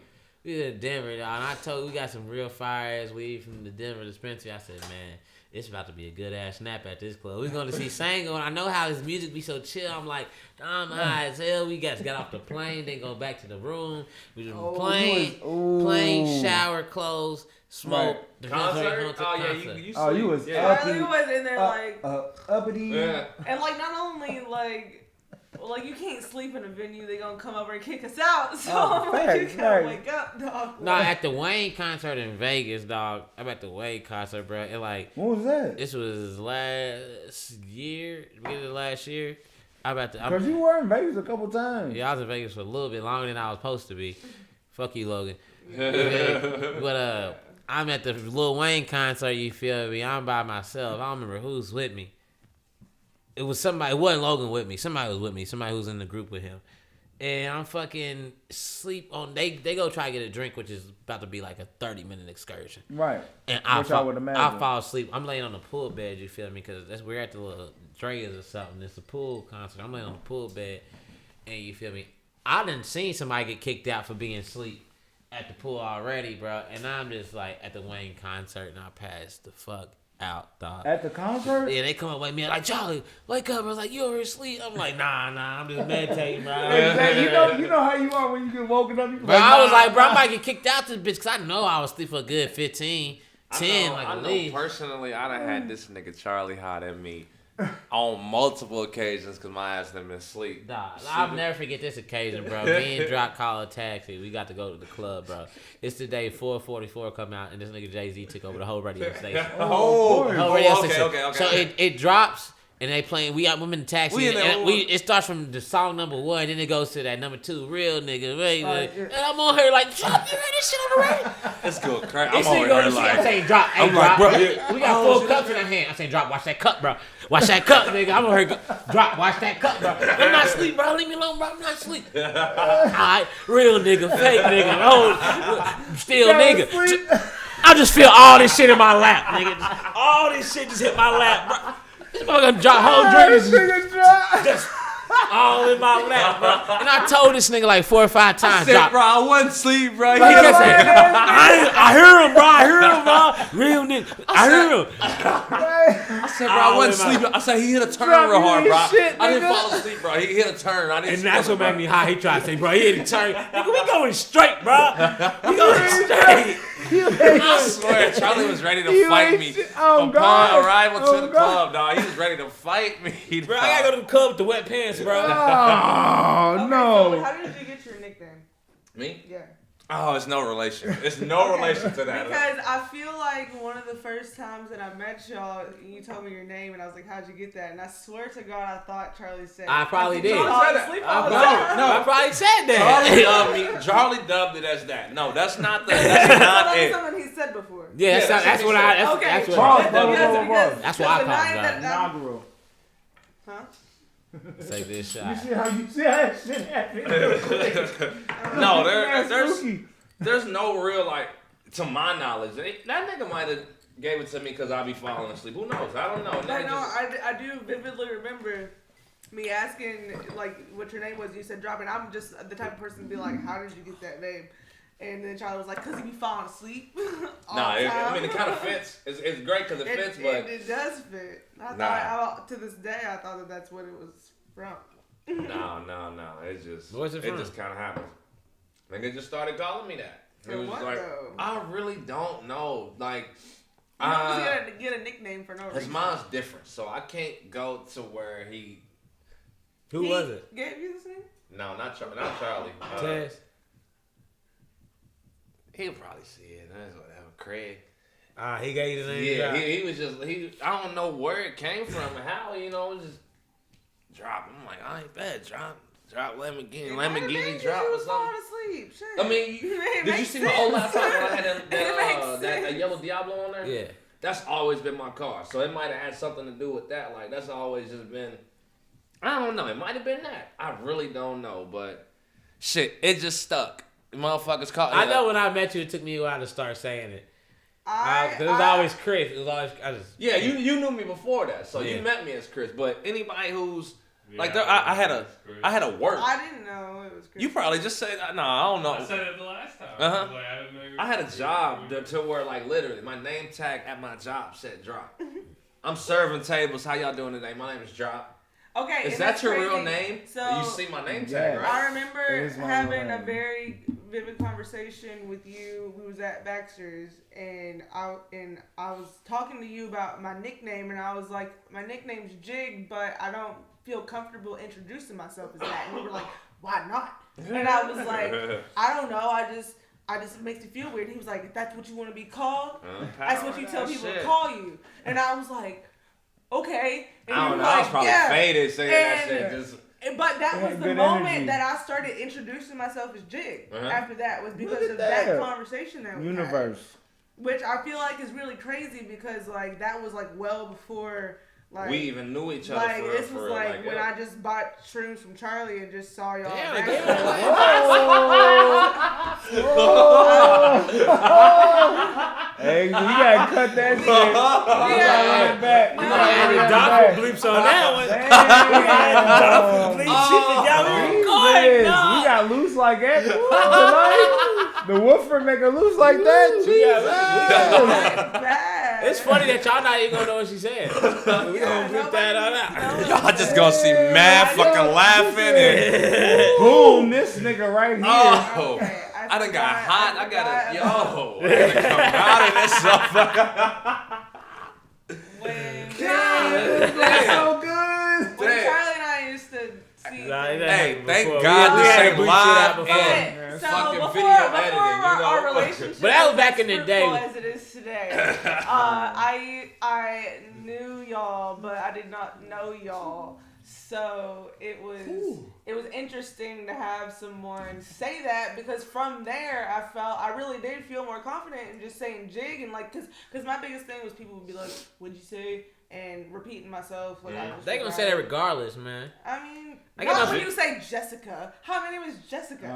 We was in Denver, and I told we got some real fire ass weed from the Denver dispensary. I said, man, it's about to be a good ass snap at this club. We're going to see Sango, and I know how his music be so chill. I'm like, I'm high as hell. We got off the plane, then go back to the room. We just plane, shower, clothes, smoke. Right. Concert? You was Charlie was in there uppity. Yeah. And like not only like you can't sleep in a venue, they gonna come over and kick us out. So you gotta wake up, dog. No, at the Wayne concert in Vegas, dog. I'm at the Wayne concert, bro. And what was that? This was last year, beginning of last year. Because you were in Vegas a couple times. Yeah, I was in Vegas for a little bit longer than I was supposed to be. Fuck you, Logan. But I'm at the Lil Wayne concert. You feel me? I'm by myself. I don't remember who's with me. It was somebody. It wasn't Logan with me. Somebody was with me. Somebody who was in the group with him. And I'm fucking sleep on. They go try to get a drink, which is about to be like a 30-minute excursion. Right. And I fall asleep. I'm laying on the pool bed. You feel me? Because we're at the little Dreas or something. It's a pool concert. I'm laying on the pool bed, and you feel me? I done seen somebody get kicked out for being asleep at the pool already, bro. And I'm just like at the Wayne concert, and I passed the fuck out, dog. At the concert? Yeah, they come up with me like, Charlie, wake up. I was like, you over asleep? I'm like, nah, I'm just meditating, bro. You know how you are when you get woken up. Bro, I was like, bro, I'm about to get kicked out this bitch because I know I was asleep for a good 15, 10, I know personally, I done had this nigga Charlie hot at me on multiple occasions because my ass done been asleep. Nah, I'll never forget this occasion, bro. Me and Drop call a taxi. We got to go to the club, bro. It's the day 444 come out, and this nigga Jay-Z took over the whole radio station. Okay. So it drops, and they playing. I'm in the taxi. It starts from the song number 1, then it goes to that number 2, real nigga. And I'm on her like, Drop, you heard this shit on the radio? Let's go crazy. I'm on her like, I'm saying, Drop. Hey, Drop, bro. We got 4 cups in our hand. I'm saying, Drop, watch that cup, bro. Watch that cup, nigga. I'm on her. Drop, watch that cup, bro. I'm not asleep, bro. Leave me alone, bro. I'm not asleep. Alright, real nigga, fake nigga, still nigga. I just feel all this shit in my lap, nigga. All this shit just hit my lap, bro. This motherfucker drop whole drink. Just all in my lap, bro. And I told this nigga like 4 or 5 times. I said, bro, I wasn't asleep, bro. I hear him, bro. Real nigga. I hear him. I said, bro, I wasn't sleeping. I said, he hit a turn real hard, bro. I didn't fall asleep, bro. He hit a turn. And that's what made me high. He tried to say, bro, he hit a turn. Nigga, we going straight, bro. We going straight. I swear, Charlie was ready to fight me. Upon arrival to the club, dog, he was ready to fight me. Bro, I gotta go to the club with the wet pants, bro. Oh, no. So how did you get your nickname? Me? Yeah. Oh, it's no relation. It's no relation to that. Because I feel like one of the first times that I met y'all, you told me your name, and I was like, how'd you get that? And I swear to God, I thought Charlie said I probably did. I probably said that. Charlie dubbed it as that. No, that's not that's it. Something he said before. Yeah, that's what I... That's what I called it. Inaugural. Huh? Take this You shot. see how that shit happened? No, there's no real, like, to my knowledge, that nigga might have gave it to me because I be falling asleep. Who knows? I don't know. But no, I do vividly remember me asking, like, what your name was. You said drop it. I'm just the type of person to be like, how did you get that name? And then Charlie was like, because he be falling asleep all the time. I mean, it kind of fits. It's great because it fits, but... It does fit. To this day, I thought that that's what it was from. No. It just... What's it from? It just kind of happens. Nigga just started calling me that. For what, though? I really don't know. Like... You don't get a nickname for no reason. His mom's different, so I can't go to where he... Who was it? Gave you this name? No, not Charlie. Tess. He'll probably see it. That's whatever. Craig. He gave you the name. Yeah, he was just... I don't know where it came from and how, it just... Drop. I'm like, I ain't bad. Drop Lamborghini drop or something. Asleep. Shit. I mean, did you see my old laptop when I had that yellow Diablo on there? Yeah. That's always been my car. So it might have had something to do with that. Like, that's always just been... I don't know. It might have been that. I really don't know. But, shit, it just stuck. Motherfuckers caught it. I know when I met you, it took me a while to start saying it. Because it was always Chris. It was always... Yeah, you knew me before that. So you met me as Chris. But anybody who's... Like I had a work. I didn't know it was Chris. You probably just said no. I don't know. I said it the last time. I had a job to where like literally my name tag at my job said Drop. I'm serving tables. How y'all doing today? My name is Drop. Okay, is that your real name? So you see my name tag, right? I remember having a very vivid conversation with you. We was at Baxter's, and I was talking to you about my nickname, and I was like, my nickname's Jigg, but I don't feel comfortable introducing myself as that. And you were like, why not? And I was like, I don't know. I just it makes me feel weird. He was like, if that's what you want to be called, that's what you tell people to call you. And I was like, okay. And I don't know. I was probably faded saying that shit. But that was the moment that I started introducing myself as Jigg. After that was because of that conversation that we had. Which I feel like is really crazy because like that was like well before like we even knew each other. Like this was like when I just bought shrooms from Charlie and just saw y'all. Damn, hey, you gotta cut that shit. Yeah. Back. You gotta add the doctor bleeps on that one. We got loose like that tonight. The woofer make her loose like that. It's funny that y'all not even gonna know what she said. We gonna bleep that all out. Y'all just gonna see mad fucking laughing and boom, this nigga right here. Oh, I done got hot. I gotta come out of this motherfucker. That's so good. When Charlie and I used to see. Hey, thank God this ain't live and so fucking before, video editing, our relationship but that was back in the day. As it is today. I knew y'all, but I did not know y'all. So it was interesting to have someone say that because from there I really did feel more confident in just saying Jigg and like because my biggest thing was people would be like, what'd you say? And repeating myself. Like, they gonna say that regardless, man. I mean, not when you say Jessica. Hi, my name is Jessica.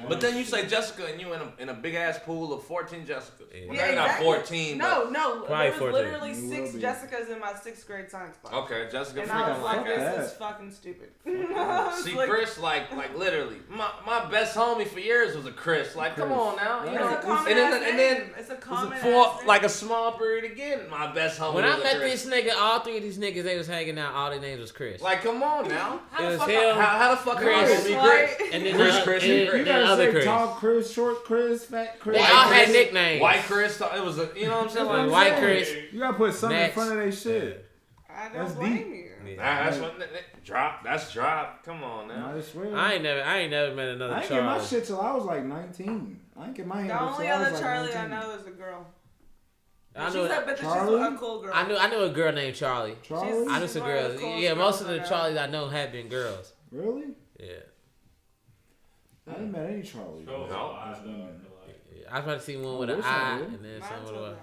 But then you say Jessica and you in a big ass pool of 14 Jessicas. Yeah, well, exactly. Not 14. No. Probably there was literally 6 Jessicas in my 6th grade science class. Okay, Jessica and freaking I was like, that. this is fucking stupid. See, Chris, like literally, my best homie for years was a Chris. Like, come on now, you know. And then it's a common for like a small period again, my best homie. When I met this nigga, all 3 of these niggas, they was hanging out. All their names was Chris. Like, come on now. It was him. How the fuck Chris, be Chris? And then Chris, You gotta other say Chris. tall Chris, short Chris, fat Chris. They all had nicknames. White Chris. It was you know what I'm saying? Like White Chris. You gotta put something Next. in front of their shit. I That's don't blame deep. you. That's what drop. That's drop. Come on now. I swear. I ain't never met another I ain't Charles. get my shit till I was like 19. I ain't get my The handle only till I was other like Charlie 19. I know is a girl. I She's knew a cool girl. I knew a girl named Charlie. Charlie? I knew some girls. Yeah, most of the Charlies I know have been girls. Really? Yeah. I didn't met any Charlie. No. I was about to see one with an wish I I did. and then some with a.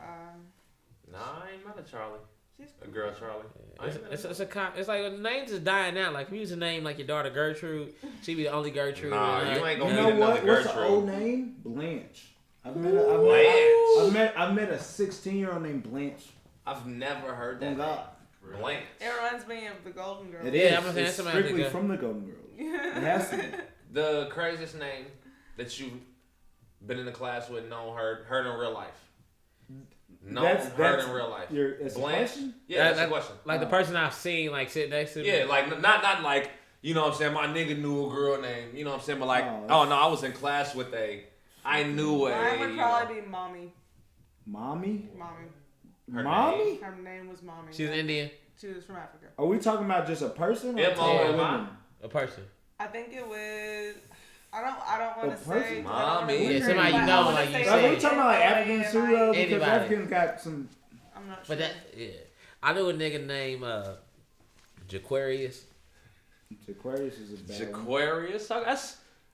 Nah, I ain't met a Charlie. A girl Charlie. It's like names is dying out. Like if you use a name like your daughter Gertrude, she be the only Gertrude. Nah, you ain't gonna You meet know another what? What's the Gertrude. old name? Blanche. I've met a 16-year-old named Blanche. I've never heard that. Thank God. Blanche. It reminds me of the Golden Girls. It Yeah, is. I'm gonna say It's that's strictly somebody from the Golden Girls. It has to be. The craziest name that you've been in the class with, known, heard in real life. Heard in real life. It's a question? Yeah, that's a question. Like the person I've seen like sit next to me. Yeah, like not like, you know what I'm saying, my nigga knew a girl name, you know what I'm saying, but like, oh no, I was in class with I knew a. Mine would probably be Mommy. Mommy? Her Mommy? Her name was Mommy. She's Indian. She was from Africa. Are we talking about just a person or M-O-M-I? A person. I think it was. I don't want to person? say. Mommy. Yeah, somebody you know, like you Are we say. talking about like Africans too, though? Because Anybody. Africans got some. I'm not sure. But that, yeah. I knew a nigga named Jaquarius. Aquarius is a bad one. Jaquarius?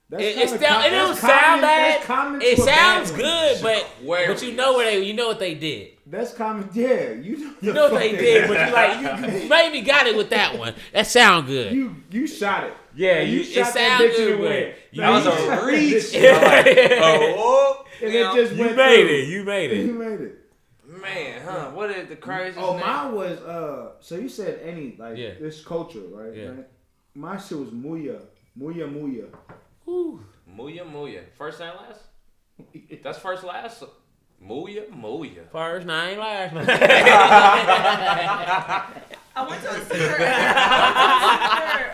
That's It don't sound bad. It sounds good, but Aquarius. you know you know what they did. That's common. Yeah, You know what they did, but you maybe got it with that one. That sound good. You shot it. Yeah, you it shot that sound bitch good, in the wind. That was You a shot reach. that bitch. Oh, And it just You went made through. it. You made You it. made it. man, huh? What is the craziest Oh, name? mine was so you said Yeah. this culture, right? Yeah. Right? My shit was Muya. Whew. Muya. First and last? That's first last? Muya. First name, last name. I went to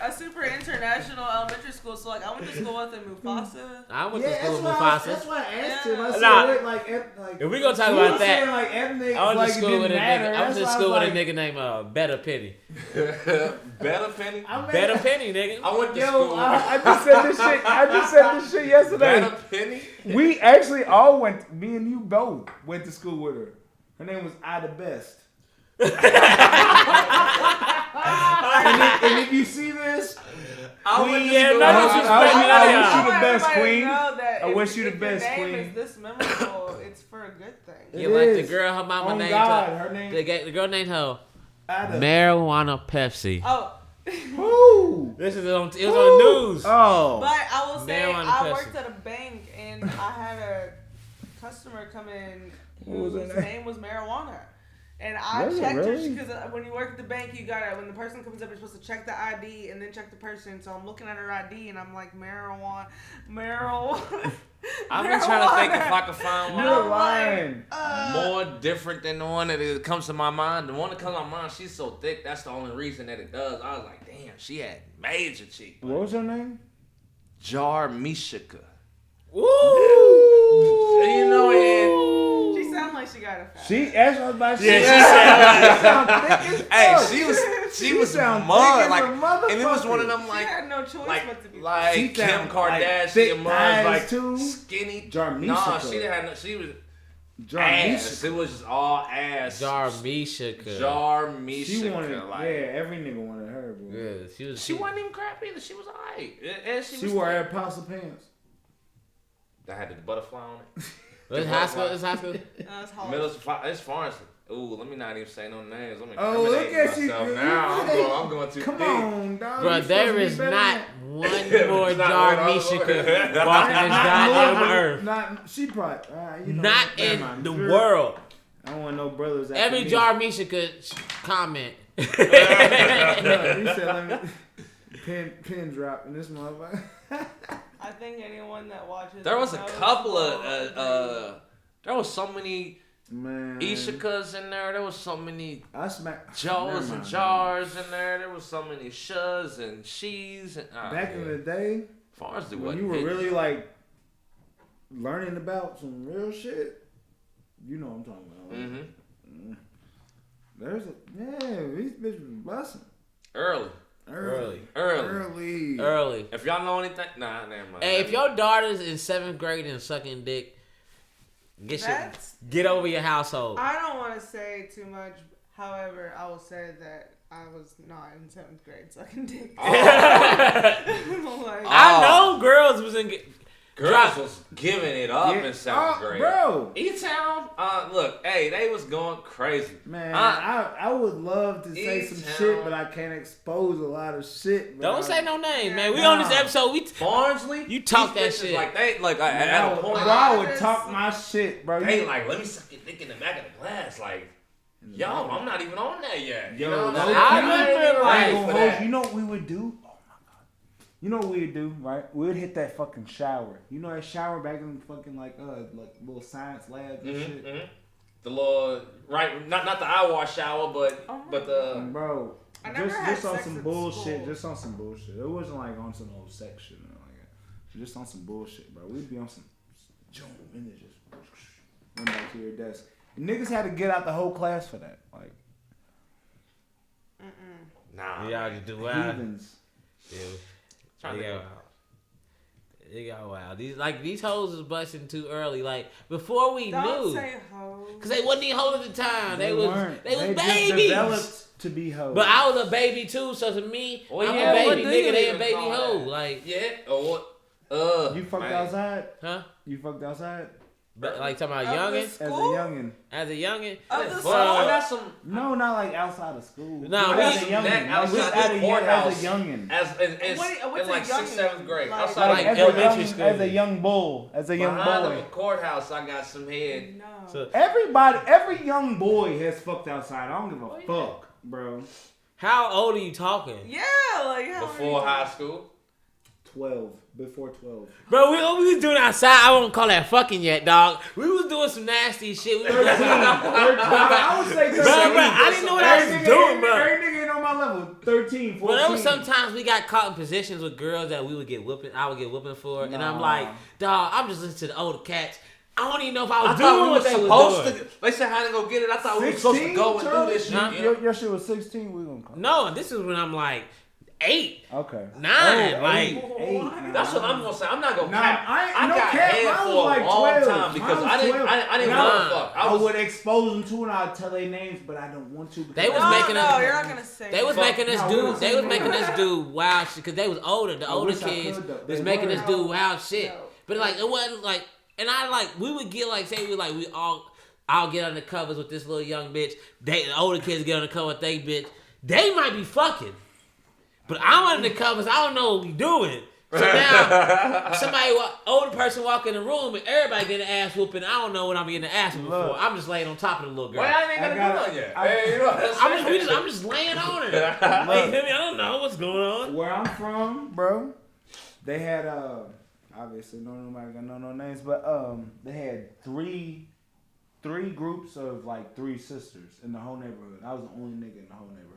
a super international elementary school, so like I went to school with a Mufasa. I went to school with That's Mufasa. why I asked him. I said, Nah. like If we gonna talk you about were that, saying, like, ethnic, I went like, to it school with a didn't nigga. matter. I went That's to why school was with a like, nigga named Better Penny. Better Penny? Better Penny, nigga. I went to Yo, school. I just said this shit. I just said this shit yesterday. Better Penny? We actually all went. Me and you both went to school with her. Her name was I the Best. and if you see this, I went to yeah, school. no I disrespect. wish you the best, queen. I wish you the best, if your name queen. is this memorable, it's for a good thing. Yeah, It like the is. girl, her mama Oh named God, her. her name. The girl named her I the Marijuana Pepsi. Oh, Who? This is it was on the news. Oh. but I will say Marijuana I Pepsi. worked at a bank and I had a customer come in What was whose her name? name was Marijuana. And I Was it checked really? her because when you work at the bank, you gotta when the person comes up, you're supposed to check the ID and then check the person. So I'm looking at her ID and I'm like marijuana. I've been trying to think if I could find one You're lying. more different than the one that comes to my mind. The one that comes to my mind, she's so thick. That's the only reason that it does. I was like, damn, she had major cheek. What was her name? Jar Mishika. Woo! You know it. She sounded like she got a fat. She. That's what I was about to say. Yeah, she sound thick as Hey, fuck. she was sound mud, thick as like, a motherfucker. and it was one of them She like had no choice but to be. like She Kim sound like Kardashian, thick mud, thighs, like too. skinny. Jarmisha. Nah, she didn't have. She was ass. It was just all ass. Jarmisha. Jarmisha. She wanted. like, Yeah, every nigga wanted her, bro. Yeah, she was. She wasn't even crap either. She was alright. And She was wore thick. her apostle pants. That had the butterfly on it. It's high school. It's high school. That's hard. Middle, it's Florence. Ooh, let me not even say no names. Let me Oh, look incriminate at you. myself now. I'm going too Come deep. on, dog. Bro, You there supposed to is be better not than one There's more not Jarmisha one could other. walk in this goddamn that. earth. Not she probably. You know, Not never in mind. the Sure. world. I don't want no brothers. after Every me. Jarmisha could comment. No, he said, "Let me pin drop in this motherfucker." I think anyone that watches. There was a knows couple about of there was so many Man, Ishikas in there. There was so many I smack Joes Never and mind. Jars in there. There was so many Shas and She's. And, Back in the day, far as the when you were really like learning about some real shit, you know what I'm talking about. Right? Mm-hmm. There's these bitches was busting Early. Early. If y'all know anything, nah, never mind. Hey, if your daughter's in 7th grade and sucking dick, get over your household. I don't want to say too much. However, I will say that I was not in 7th grade sucking dick. Oh. Like, I know girls was in. Girls was giving it up in 7th grade. Bro. E-Town, look, hey, they was going crazy. Man, I would love to say some E-Town. shit, but I can't expose a lot of shit. Don't say no names, man. We on this episode. Barnsley, You talk these that bitches, shit. Like they, like Bro, at a point, I would talk my shit, bro. they like, let me suck your dick in the back of the glass, like. Yo, I'm not even on that yet. You Yo, know, I remember, like, you know what we would do? Oh my god. You know what we'd do, right? We'd hit that fucking shower. You know that shower back in fucking like little science labs and shit. Mm-hmm. The little not the eye wash shower, but the bro. I never had Just on sex some in bullshit. school. Just on some bullshit. It wasn't like on some old sex shit or like that. Just on some bullshit, bro. We'd be on some and it just went back to your desk. And niggas had to get out the whole class for that. Like nah. Y'all just do wild. heathens. It got wild. These hoes was busting too early. Like before we Don't knew, say hoes. cause they wasn't even hoes at the time. They was just babies. developed to be hoes. But I was a baby too, so to me, Well, I'm yeah, a what baby do nigga. you They a even baby call hoe. that? Like Yeah. Or what? You fucked man. outside? huh? You fucked outside? But like talking about Of the youngin. As a School? youngin. As a youngin. Of the Fuck, school? I got some. No, not like outside of school. No, as we- a youngin. outside Like, the as courthouse. a youngin. As in What's like a 6th, youngin? 7th grade. Like- Outside Like as elementary a school. as a young bull, as a young behind boy. the courthouse, I got some head. No. So Every young boy has fucked outside. I don't give a fuck, bro. how old are you talking? Yeah, like how Before high school. 12, before 12. Bro, we was doing outside. I won't call that fucking yet, dog. We was doing some nasty shit. We was doing some, I would say 13. Bro, I didn't know what I was doing, bro. Every nigga ain't on my level. 13, 14. But there was sometimes we got caught in positions with girls that we would get whooping. I would get whooping for, and I'm like, dog, I'm just listening to the older cats. I don't even know if I was doing what they was doing. They said how to go get it. I thought we were supposed to go and do this shit. Huh? You know? Your shit was 16. We gonna call. No, this is when I'm like 8, Okay. 9, like. Eight. That's what I'm gonna say. I'm not gonna Nah, cap. I got cap. head Mine for was a like long 12. time because Mine was I didn't 12. give Nah, a fuck. I would expose them to, and I'd tell their names, but I don't want to. They was No, making no, us. you're not gonna say. They was that. making us No, we do. don't They say was that. making us do wild shit because they was older. The I older wish I kids could, though. was They making were. us do wild shit. No. But like it wasn't like, and I like we would get like say we like we all. I'll get under covers with this little young bitch. The older kids get under cover with they bitch. They might be fucking, but I'm under covers. I don't know what we doing. So now older person walk in the room and everybody getting ass whooping. I don't know what I'm getting ass whooping for. I'm just laying on top of the little girl. Wait, I ain't gonna do that yet. Hey, you know what I'm saying? I'm just laying on her. Like, I don't know what's going on. Where I'm from, bro, they had obviously nobody gonna know no names, but they had three groups of like 3 sisters in the whole neighborhood. I was the only nigga in the whole neighborhood.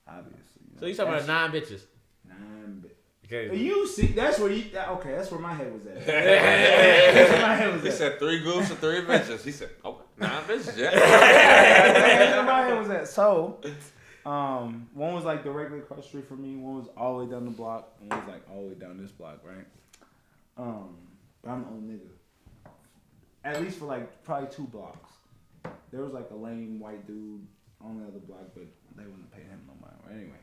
Obviously. So you talking about 9 bitches? 9 bitches. Okay. You see, that's where that's where my head was at. That's where my head was He at. said 3 groups of 3 bitches. He said, okay, 9 bitches, yeah. That's where my head was at. So, one was like directly across the street from me. One was all the way down the block. One was like all the way down this block, right? But I'm the only nigga. At least for like probably 2 blocks. There was like a lame white dude on the other block, but they wouldn't pay him no mind. Right? Anyway.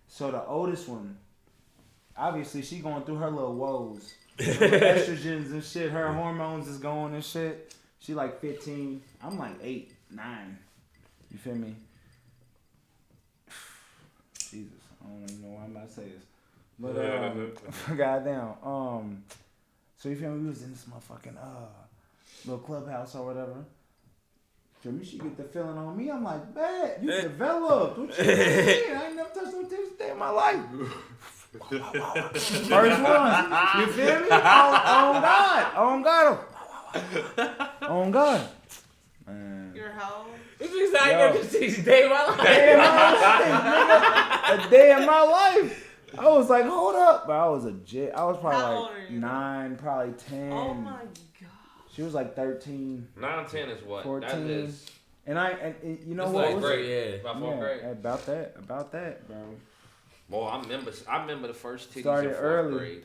So the oldest one, obviously she going through her little woes. Estrogens and shit. Her hormones is going and shit. She like 15. I'm like 8, 9. You feel me? Jesus. I don't even know why I'm about to say this. But goddamn. So you feel me? We was in this motherfucking little clubhouse or whatever. Feel me? She get the feeling on me. I'm like, bet you developed. What you mean? I ain't never touched no titties day in my life. First one. You feel me? On God. On God. On God. Man. Your hoe. This is how you never see day of my life. Day in my life, nigga. A day in my life. I was like, hold up. But I was I was probably How old like are you? 9, probably 10. Oh my god. She was like 13. 9 and 10 is what? 14. That is. And you know It's what? like was great. Yeah. About 4th grade. About that, bro. Boy, I remember the first titties Started in 4th early. grade.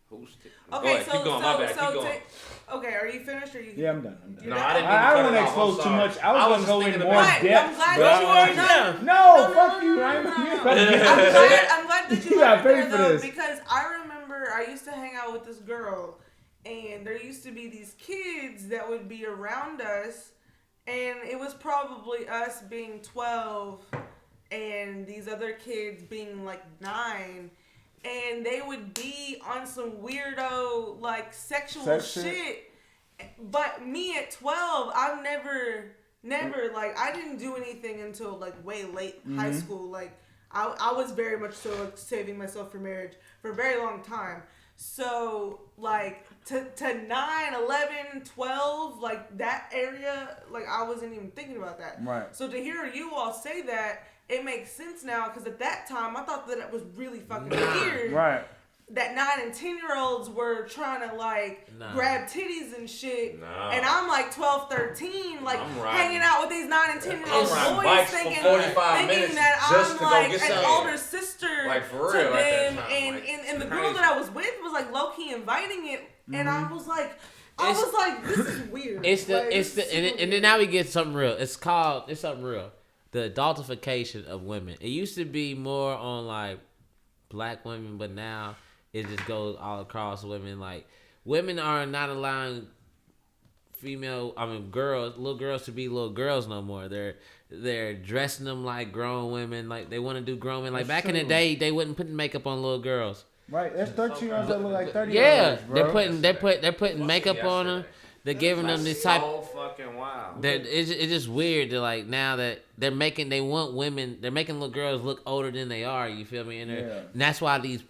Who's Okay, so keep going. My bad. Keep going. Okay, are you finished or you? Yeah, I'm done. No, I didn't mean to I cut don't it want to off. expose I'm too sorry. much. I was going to go in more Right, depth. I'm glad but that I you don't are want to- not. No, fuck you. I'm glad that you You gotta left it pay there for though, this. because I remember I used to hang out with this girl, and there used to be these kids that would be around us, and it was probably us being 12 and these other kids being like 9, and they would be on some weirdo like sexual shit. But me at 12, I've never like, I didn't do anything until like way late high school. Like I was very much so like, saving myself for marriage for a very long time. So like to 9, 11, 12, like that area, like I wasn't even thinking about that. Right. So to hear you all say that, it makes sense now, because at that time I thought that it was really fucking weird. Right. That 9 and 10-year-olds were trying to like grab titties and shit, and I'm like 12, 13, like hanging out with these 9 and 10-year-old boys, thinking that I'm like an older sister like for to real, them, like and the girl that I was with was like low key inviting it, and I was like, this is weird. And then now we get something real. It's something real. The adultification of women. It used to be more on like black women, but now it just goes all across women. Like, women are not allowing little girls to be little girls no more. They're dressing them like grown women. Like, they want to do grown women. Like, back in the day, they wouldn't put makeup on little girls. Right, there's 13-year-olds that look like 30-year-olds. Yeah, bro. they're putting makeup on them. They're giving them this type. So fucking wild. It's just weird to like now that they're making little girls look older than they are. You feel me? And that's why these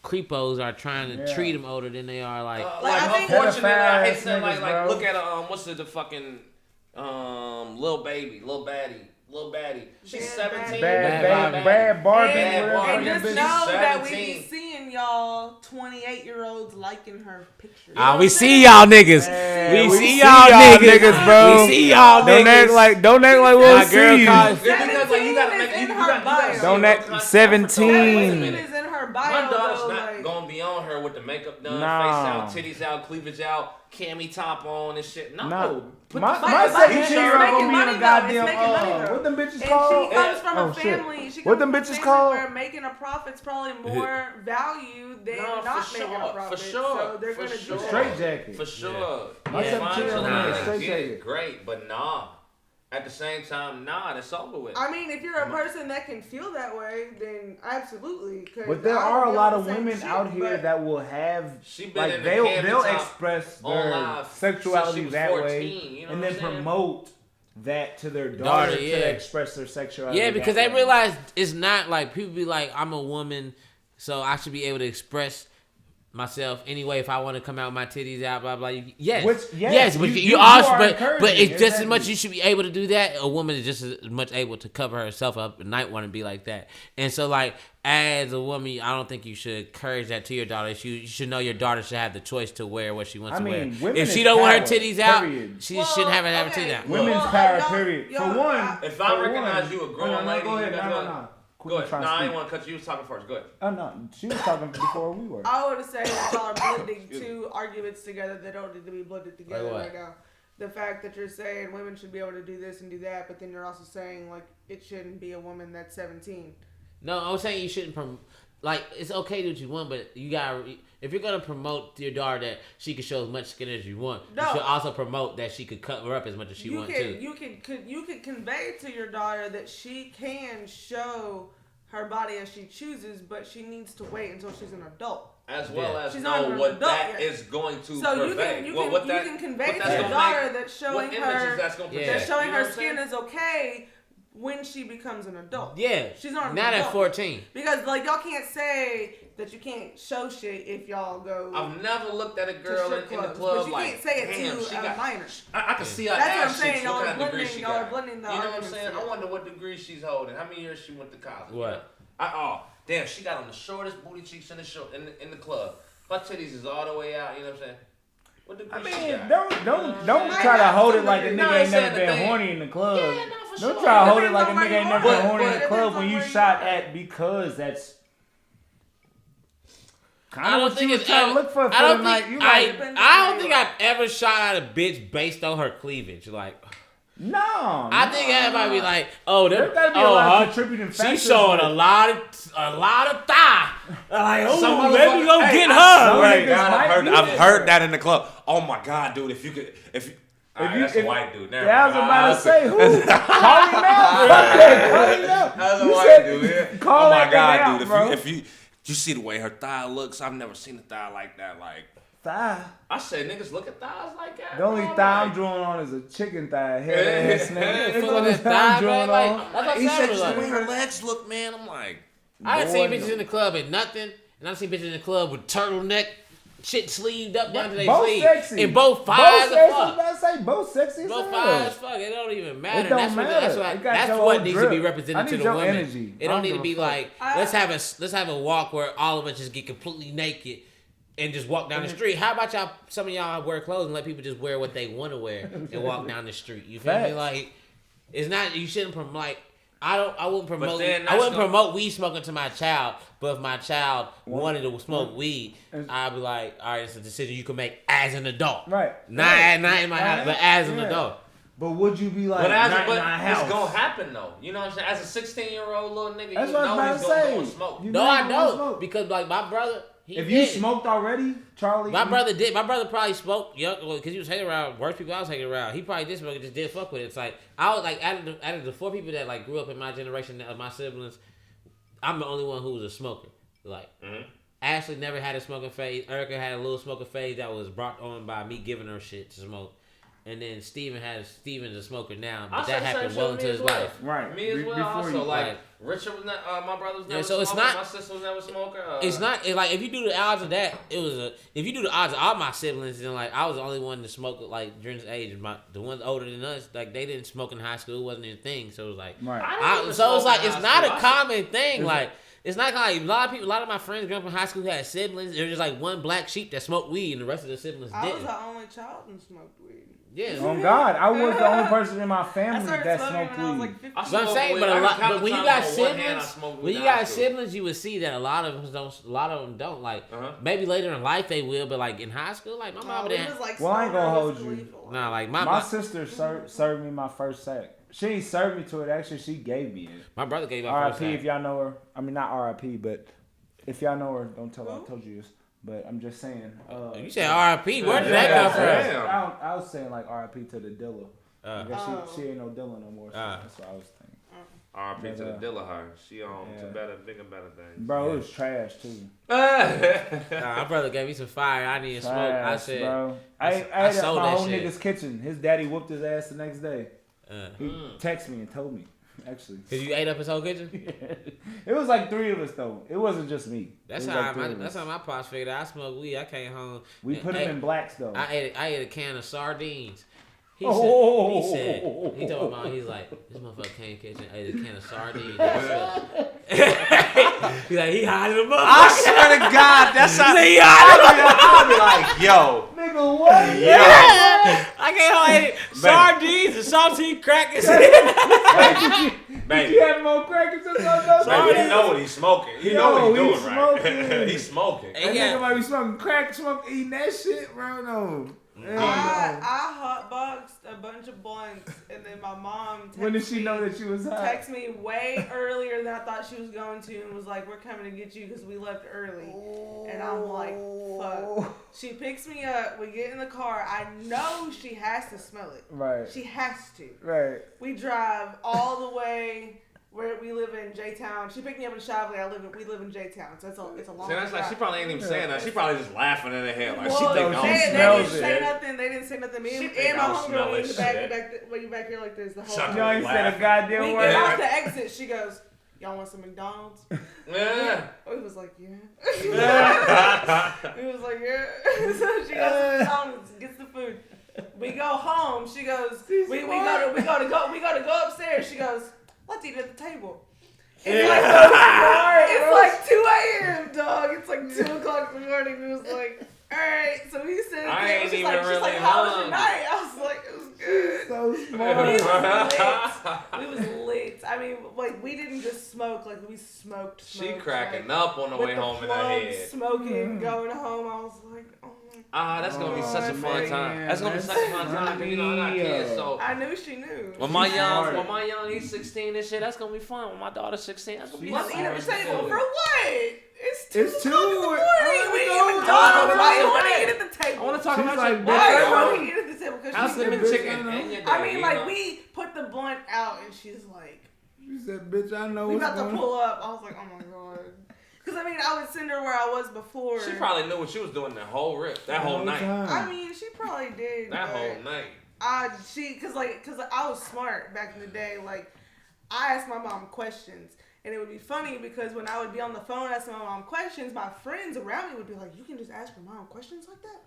creepos are trying to treat them older than they are. Like unfortunately, I hate saying niggas, like bro. look at what's the fucking little baddie. She's 17. Bad Barbie. And just She's know that we 17. be seeing y'all 28-year-olds liking her pictures. we see y'all niggas. Man, we see y'all niggas, bro. We see y'all niggas. Don't act like we'll see you. Because like you gotta make in her bio. Don't act 17. Is in her bio. My daughter's though, not like, gonna be on her with the makeup done, Nah. face out, titties out, cleavage out, cami top on and shit. No. Nah. Put My the- 17-year-old making gonna be in money, a though. goddamn It's making money, though. what them bitches And called? she comes from a shit. family. She What comes them from a bitches family called? where making a profit's probably more value than not for making sure, a profit. for sure, So they're for gonna sure. do that. Straight jacket. For sure. My Yeah, 17-year-old fine, is I straight get jacket. it, great, but nah. At the same time, nah, that's over with. I mean, if you're a person that can feel that way, then absolutely. But there are a lot of women out here that will have, She been like, in the they'll cami top express on their live sexuality since she was that 14, way, you know and what then I'm saying? promote that to their daughter yeah. to express their sexuality. Yeah, because that they way. realize it's not like people be like, I'm a woman, so I should be able to express myself anyway if I want to come out with my titties out, blah blah. Yes, but you also, but it's just as much you should be able to do that. A woman is just as much able to cover herself up at night, want to be like that. And so, like, as a woman, I don't think you should encourage that to your daughter. You should know your daughter should have the choice to wear what she wants to wear. If she don't want her titties out, she shouldn't have her titties out. Women's power, period. For one, if I recognize you a grown lady, go ahead. you No. Go ahead. No, I didn't want to cut you. You was talking first. Go ahead. Oh no, she was talking before we were. I would say that y'all are blending two arguments together that don't need to be blended together right now. The fact that you're saying women should be able to do this and do that, but then you're also saying like it shouldn't be a woman that's 17. No, I'm saying you shouldn't like, it's okay to do what you want, but you gotta, if you're gonna promote to your daughter that she can show as much skin as you want, you should also promote that she could cover up as much as she wants to. You can convey to your daughter that she can show her body as she chooses, but she needs to wait until she's an adult. As well as she's know what that is going to purvey. You can convey to your daughter that showing her skin is okay when she becomes an adult. Yeah. She's not at 14. Because like y'all can't say that you can't show shit if y'all go. I've never looked at a girl in the club but you like, can't say it damn, to she a got minor. I can see her That's what I'm ass saying. cheeks. Y'all What are kind of degree blending. she Y'all are got? blending the You know what I'm arguments saying? I together. wonder what degree she's holding. How many years she went to college? What? Damn, she got on the shortest booty cheeks in the club. Her titties is all the way out. You know what I'm saying? What degree I she mean, got? don't try to hold it like a No, nigga ain't saying never the been thing. horny in the club. Yeah, no, for Don't sure. try to hold it Depends like a on where nigga ain't you never are. been horny in the Depends club on when you where you shot are. at because that's. I don't think it's trying to look for the night. I don't think I've ever shot at a bitch based on her cleavage. Like, no. I think everybody be like, oh, there gotta be a lot of contributing factors. She's showing a lot of thigh. Like, oh, maybe we gonna get her. I've heard that in the club. Oh my god, dude! That's a white dude. Never I was about to say who? Call him out. That's a white dude. Yeah. Oh my god, dude! If you see the way her thigh looks, I've never seen a thigh like that. Like thigh. I say niggas look at thighs like that. The only thigh I'm drawing on is a chicken thigh. Head ass nigga. Full of that thigh, man. Like, he said just the way her legs look, man. I'm like, I done seen bitches in the club and nothing, and I've seen bitches in the club with turtleneck. Shit sleeved up down to their sleeve. Sexy. And both fire as fuck. I was about to say both sexy as both hell. fire as fuck. It don't even matter. It don't matter. That's what needs to be represented to the women. Energy. It don't need to be like let's have a walk where all of us just get completely naked and just walk down the street. How about y'all? Some of y'all wear clothes and let people just wear what they want to wear and walk down the street. You feel me? Like it's not. You shouldn't promote. I wouldn't promote weed smoking to my child. But if my child wanted to smoke weed, I'd be like, all right, it's a decision you can make as an adult. Right. Not in my house, but as an adult. But would you be like, it's gonna happen though. You know what I'm saying? As a 16-year-old little nigga, that's you know he's gonna go and smoke. No, I don't. Because like my brother, you smoked already, Charlie? My brother did. My brother probably smoked, because he was hanging around worse people I was hanging around. He probably did smoke and just didn't fuck with it. It's like, I was like, out of the 4 people that like grew up in my generation of my siblings, I'm the only one who was a smoker. Like, Ashley never had a smoking phase. Erica had a little smoking phase that was brought on by me giving her shit to smoke. And then Steven's a smoker now, but that happened well into his life. Right. Me as well. Also, like Richard was not. My brother was never so smoker. It's not, my sister was never a smoker. It's not like if you do the odds of that, if you do the odds of all my siblings, then like I was the only one to smoke like during this age. The ones older than us, like they didn't smoke in high school. It wasn't a thing. So it was like, so it's like it's not a common thing. Like. It's not like a lot of my friends growing up in high school had siblings. There was just like one black sheep that smoked weed, and the rest of the siblings didn't. I was the only child who smoked weed. Yeah. Oh God, I was the only person in my family that smoked weed. Like but I'm saying, but when you got siblings, you would see that a lot of them don't. Like maybe later in life they will, but like in high school, like my mom didn't. Well, I ain't gonna hold you. Nah, like my sister served me my first sack. She ain't served me to it. Actually, she gave me it. My brother gave me R.I.P. if y'all know her. I mean, not R.I.P. but if y'all know her, don't tell her I told you this. But I'm just saying. You said R.I.P. Where did that come from? I was saying like R.I.P. to the dealer. I guess she ain't no dealer no more. So that's what I was thinking. R.I.P. to the dealer her. She on to bigger things. Bro, it was trash too. My brother gave me some fire. I need to smoke. I said, bro. I had my whole nigga's kitchen. His daddy whooped his ass the next day. He texted me and told me, actually. Cause you ate up his whole kitchen? It was like 3 of us though. It wasn't just me. That's how my pops figured out. I smoked weed. I came home. We put him in blacks though. I ate a can of sardines. He told my mom, he's like, this motherfucker came kitchen, ate a can of sardines. He's like, he hiding them up. I swear to God, that's how he I'll be like, yo. Nigga, what? Yo. I came home and ate sardines and saltine crackers. Baby. You had more crackers than those. Baby, you know what he's smoking. You know what he's doing, right? He's smoking. That nigga might be smoking crack, eating that shit, bro. No. I hotboxed a bunch of blunts, and then my mom when did she know that she was hot? Texted me way earlier than I thought she was going to, and was like, "We're coming to get you because we left early." And I'm like, "Fuck." She picks me up. We get in the car. I know she has to smell it. Right. She has to. Right. We drive all the way. Where we live in J-Town. She picked me up in Shively. We live in J-Town, so it's a long. See, that's like she probably ain't even saying that. She probably just laughing in her head like well, she think they didn't say nothing. They didn't say nothing. Me and my homegirl in the back here like this the whole time. You ain't said a goddamn word. We get off the exit. She goes, "Y'all want some McDonald's?" Yeah. We was like, "Yeah." We was like, "Yeah." So she goes to McDonald's, gets the food. We go home. She goes, we go to go upstairs. She goes, "Let's eat at the table." It's like 2 a.m., dog. It's like 2 o'clock in the morning. We was like, all right. So we sit there. She's like, how was your night? I was like, it was good. So smart. We was lit. I mean, like, we didn't just smoke, like, we smoked. She cracking up on the way home in her head. Smoking, going home, I was like, oh my that's gonna be such a fun time. That's gonna be such a fun time. You know, I got kids, so I knew she knew. When my young, he's 16 and shit, that's gonna be fun. When my daughter's 16, that's gonna be fun. For what? It's 2 in the morning. We even talking. Why you want to eat at the table? I want to talk about like, why you want to eat at the table? How's the chicken? I mean, like, we put the blunt out and she's like, she said, bitch, I know we what's about to pull up. I was like, oh my god. Because, I mean, I would send her where I was before. She probably knew what she was doing that whole rip, that whole night. I mean, she probably did. That whole night. Because I was smart back in the day. Like, I asked my mom questions. And it would be funny because when I would be on the phone asking my mom questions, my friends around me would be like, you can just ask your mom questions like that?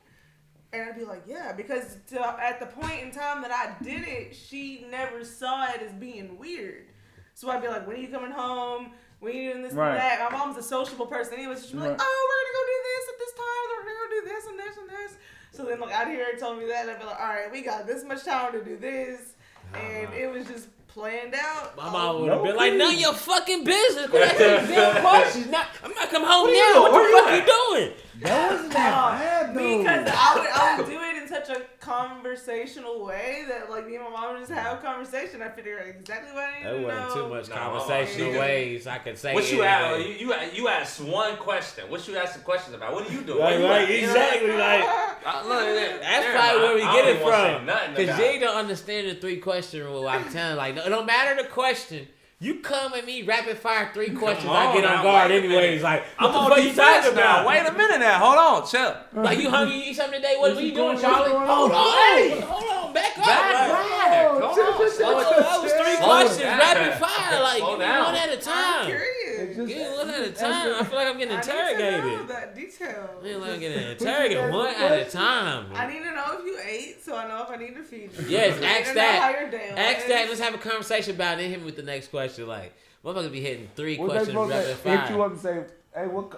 And I'd be like, yeah, because at the point in time that I did it, she never saw it as being weird. So I'd be like, when are you coming home? When are you doing this and that? My mom's a sociable person anyway, so she'd be like, oh, we're going to go do this at this time, then we're going to go do this and this and this. So then, like, I'd hear her tell me that, and I'd be like, all right, we got this much time to do this. And it was just planned out. My mom would have been like, none of your fucking business. I'm not coming home now. What the fuck you doing? That wasn't that bad, though. Because I would do it in such a conversational way that, like, me and my mom would just have a conversation. I figure out exactly what I need to know. That wasn't too much conversational ways I could say. What you ask? You asked one question. What you ask some questions about? What are you doing? Right, exactly. Like, that's probably where we get it from. Because Jay don't understand the 3-question rule. I'm telling, like, it don't matter the question. You come at me rapid fire 3 questions, I get on guard anyways. Like, what the fuck you talking about? Wait a minute now. Hold on, chill. Like, you hungry? You eat something today? What are you doing, Charlie? Hold on, back up. Hold on. That was 3 questions, rapid fire. Like, slow down. One at a time. I'm curious. One at a time. I feel like I'm getting interrogated. I need to know that detail. I feel like I'm getting interrogated one at a time. I need to know if you ate, so I know if I need to feed you. Yes, ask that. Ask that. Let's have a conversation about it. Hit me with the next question. Like, motherfuckers be hitting 3 questions rapid fire. Hit you up and say, hey, what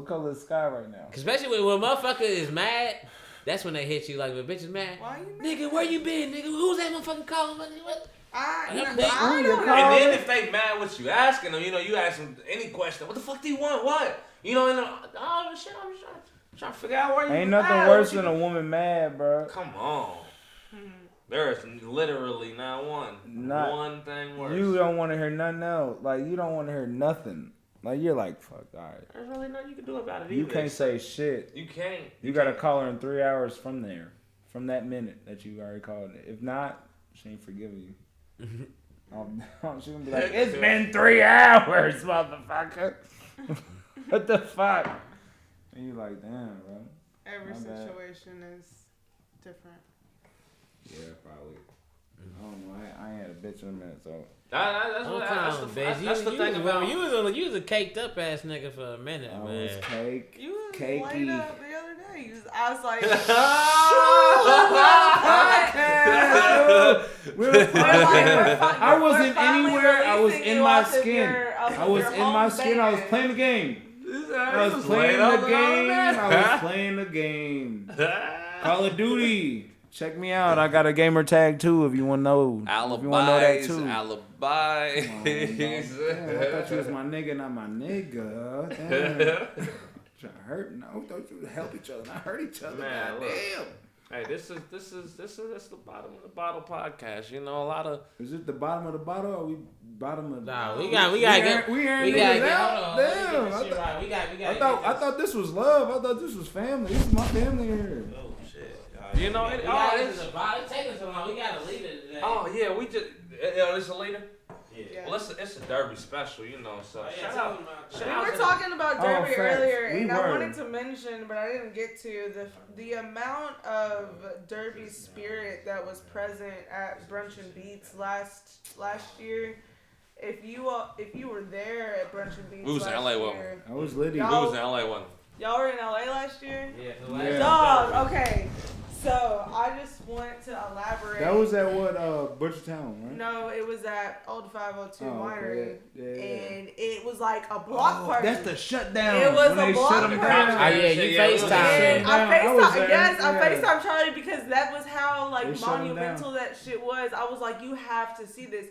color is the sky right now? Especially when motherfucker is mad, that's when they hit you. Like, when a bitch is mad. Why you mad? Nigga, where you been, nigga? Who's that motherfucking calling? What? I don't know. And then if they mad what you asking them, you ask them any question. What the fuck do you want? What? Shit, I'm just trying to figure out where you Ain't nothing worse than a woman mad, bro. Come on. There is literally not one thing worse. You don't want to hear nothing else. Like, you don't want to hear nothing. Like, you're like, fuck, all right. There's really nothing you can do about it You either. can't say shit. You can't. You got to call her in 3 hours from there. From that minute that you already called it. If not, she ain't forgiving you. She gonna be like, it's been 3 hours, motherfucker. What the fuck? And you like, damn, bro. Every situation is different. Yeah, probably. I don't know. I ain't had a bitch in a minute, so. That's the thing about you was a caked up ass nigga for a minute, man. I was cake. You was cakey. laid up the other day. I was like, I wasn't anywhere. I was in my skin. I was in my skin. I was playing the game. I was playing the game. Call of Duty. Check me out. I got a gamer tag too. If you want to know. Alibis. If you want to know that too. Alibis. Damn, I thought you was my nigga, not my nigga. Damn. Trying to hurt? No, don't you help each other, not hurt each other. Man, damn. Hey, this is the bottom of the bottle podcast. You know, a lot of. Is it the bottom of the bottle or we bottom of? Nah, we gotta get. Damn. I thought this was love. I thought this was family. This is my family here. Oh shit. You know, Take us along. We gotta leave it today. Oh yeah, we just. This is a later. Yeah. Well, it's a Derby special, you know. So shout out. We were talking about Derby earlier, and I were. wanted to mention, but I didn't get to the amount of Derby spirit that was present at Brunch and Beats last year. If you were there at Brunch and Beats, we was in LA one. I was Liddy. We was in LA one. Y'all were in LA last year. Yeah. Dog. Okay. So I just want to elaborate. That was at what Butchertown, right? No, it was at Old 502 Winery, yeah. And it was like a block party. That's the shutdown. It was when a they block shut them party. down. You FaceTime. I FaceTime Charlie because that was how like They shut 'em monumental that shit was. I was like, you have to see this.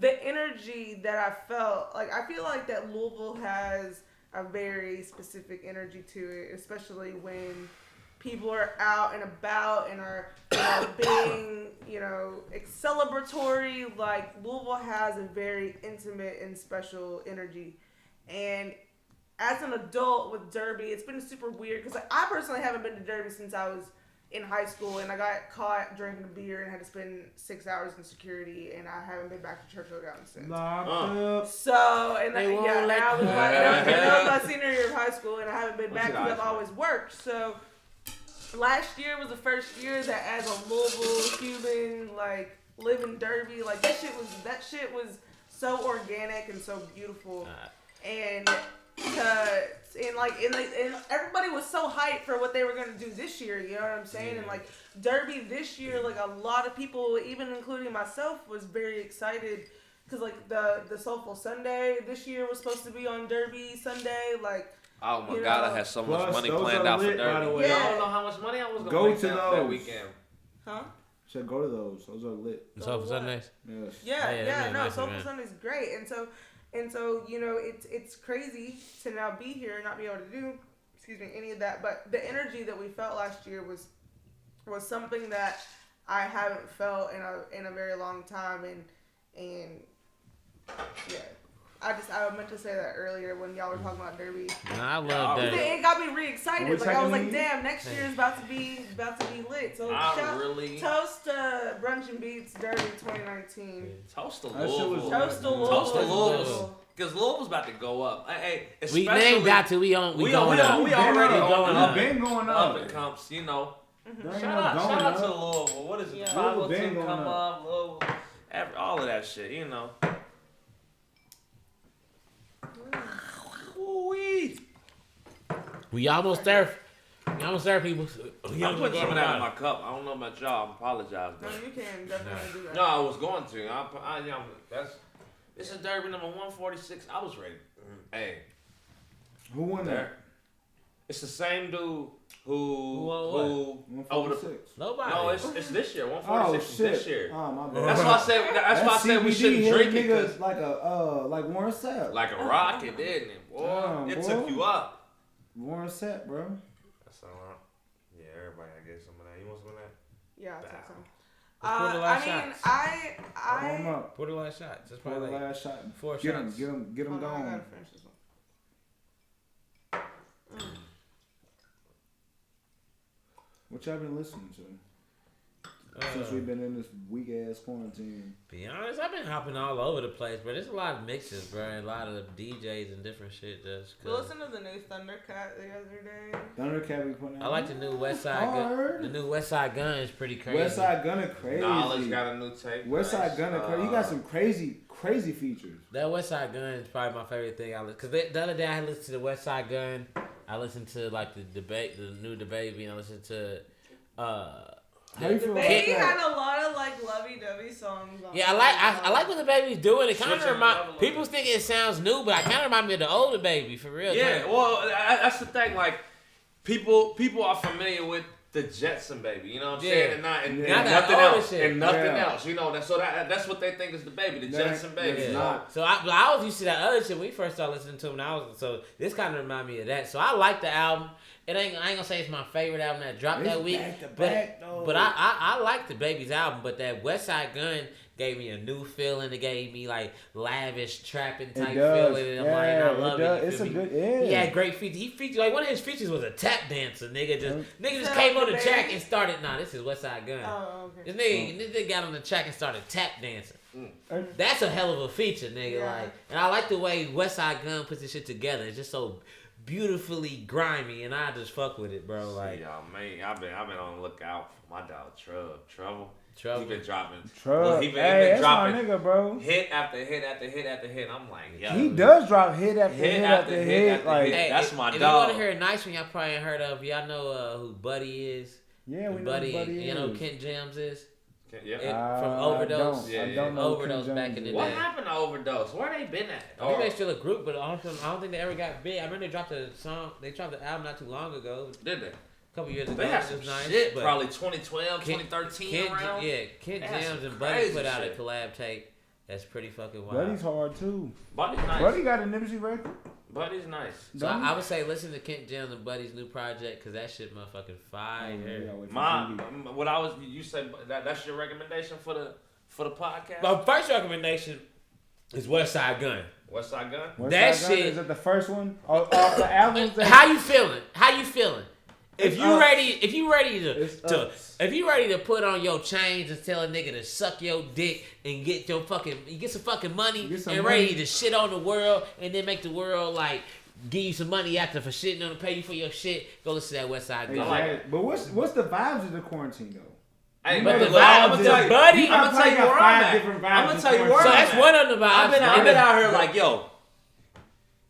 the energy that I felt, like, I feel like that Louisville has a very specific energy to it, especially when people are out and about and are, being, celebratory. Like, Louisville has a very intimate and special energy. And as an adult with Derby, it's been super weird because I personally haven't been to Derby since I was in high school, and I got caught drinking a beer and had to spend 6 hours in security, and I haven't been back to Churchill Downs since. So, and that was my senior year of high school, and I haven't been back because I've always worked. So, last year was the first year that as a Louisville Cuban, like, living Derby, like, that shit was so organic and so beautiful. And everybody was so hyped for what they were gonna do this year, you know what I'm saying? And like Derby this year, like a lot of people, even including myself, was very excited because like the Soulful Sunday this year was supposed to be on Derby Sunday, like. Oh my God! I had so much money planned out for Derby. Yeah. I don't know how much money I was gonna go make to that weekend. Huh? Should go to those. Those are lit. Soulful Sundays. Yes. Yeah. No, Soulful Sunday's great, and so it's crazy to now be here and not be able to do, any of that. But the energy that we felt last year was something that I haven't felt in a very long time, and yeah. I meant to say that earlier when y'all were talking about Derby. I love Derby. It got me re-excited. Like I was like, damn, next year is about to be lit. So toast to Brunch and Beats Derby 2019. Toast to Louisville. Toast to Louisville. Because Louisville's about to go up. Hey, we ain't got to. We going up. We already going up. Been going up. Up it comes. Mm-hmm. Shout out to Louisville. What is it? Yeah. 502 come up. Louisville. All of that shit. We almost there. People. I'm putting some of that in my cup. I don't know about y'all. I apologize. No, you can definitely do that. No, I was going to. This is Derby number 146. I was ready. Hey. Who won that? It's the same dude who over the nobody. No, it's this year. 146 is this year. Oh my bad. That's why I said we shouldn't drink it. Niggas like Warren Sapp. Like a rocket, didn't it? Boy, it took you up. Warren Sapp, bro. That's all right. Yeah, everybody I get some of that. You want some of that? Yeah, I'll take some. Pour the last shots. I Pour the last shots. Just pour the last shot. 4 get shots. Get them I going. gotta finish this one. What y'all been listening to? Since we've been in this weak ass quarantine. Be honest, I've been hopping all over the place, but there's a lot of mixes, bro. And a lot of DJs and different shit. Listen to the new Thundercat the other day. Thundercat we putting out. I like the new West Side Gun. The new West Side Gun is pretty crazy. West Side Gun is crazy. Knowledge got a new tape. West Side Gun is crazy. You got some crazy features. That West Side Gun is probably my favorite thing. Because the other day I listened to the West Side Gun. I listened to like the new debate, and I listened to. How you feel about Baby that? had a lot of like lovey-dovey songs on. Yeah, I like what the baby's doing. It kind of remind people think it sounds new, but I kind of remind me of the older baby for real. Yeah, well, that's the thing. Like people are familiar with the Jetson baby. You know what I'm saying? And nothing else. Shit. And nothing else. You know that's what they think is the baby, the Jetson baby. Yeah. Not. So I was used to that other shit when we first started listening to him. So this kind of remind me of that. So I like the album. I ain't gonna say it's my favorite album that dropped that week, but I like the baby's album. But that West Side Gun gave me a new feeling. It gave me like lavish trapping type feeling. And I'm like, I love it. It's a good. Yeah. He had great features. He featured like one of his features was a tap dancer. Nigga just came on the track and started. Nah, this is West Side Gun. Oh, okay. This nigga got on the track and started tap dancing. That's a hell of a feature, nigga. Yeah. Like, and I like the way West Side Gun puts this shit together. It's just so beautifully grimy, and I just fuck with it, bro. Like, y'all, man, I've been on the lookout for my dog Trouble. Trouble. He been dropping. Trouble. He been That's dropping my nigga, bro. hit after hit after hit after hit. I'm like, yeah. He does drop hit after hit after hit. Like, hey, that's my dog. If you want to hear a nice one, y'all probably ain't heard of. Y'all know who Buddy is. Yeah, we know Buddy. Buddy You is. know who Kent Jams is. Yeah. From Overdose. I don't know Overdose back in the day. What happened to Overdose? Where they been at? I think they still a group, but I don't think they ever got big. I remember they dropped a song. They dropped the album not too long ago. Did they? A couple years ago. They had some nice, shit. Probably 2012, 2013 around. Kent They had Jams some and Buddy crazy put out a shit. collab tape. That's pretty fucking wild. Buddy's hard too. Buddy's nice. Buddy got a Nipsey record. Buddy's nice. So I would say listen to Kent Jams and Buddy's new project because that shit motherfucking fire. You said that's your recommendation for the podcast? My first recommendation is West Side Gun. West Side Gun? That Gun, shit. Is it the first one? The album? How you feeling? If you ready to put on your chains and tell a nigga to suck your dick and get some fucking money and ready to shit on the world and then make the world like give you some money after for shitting on to pay you for your shit, go listen to that West Side Gun. Exactly. But what's the vibes of the quarantine though? Hey, but the vibe of the Buddy, I'm gonna tell you where I'm at. I'm gonna tell you where I'm at. So that's one of the vibes. I've been out here like, yo,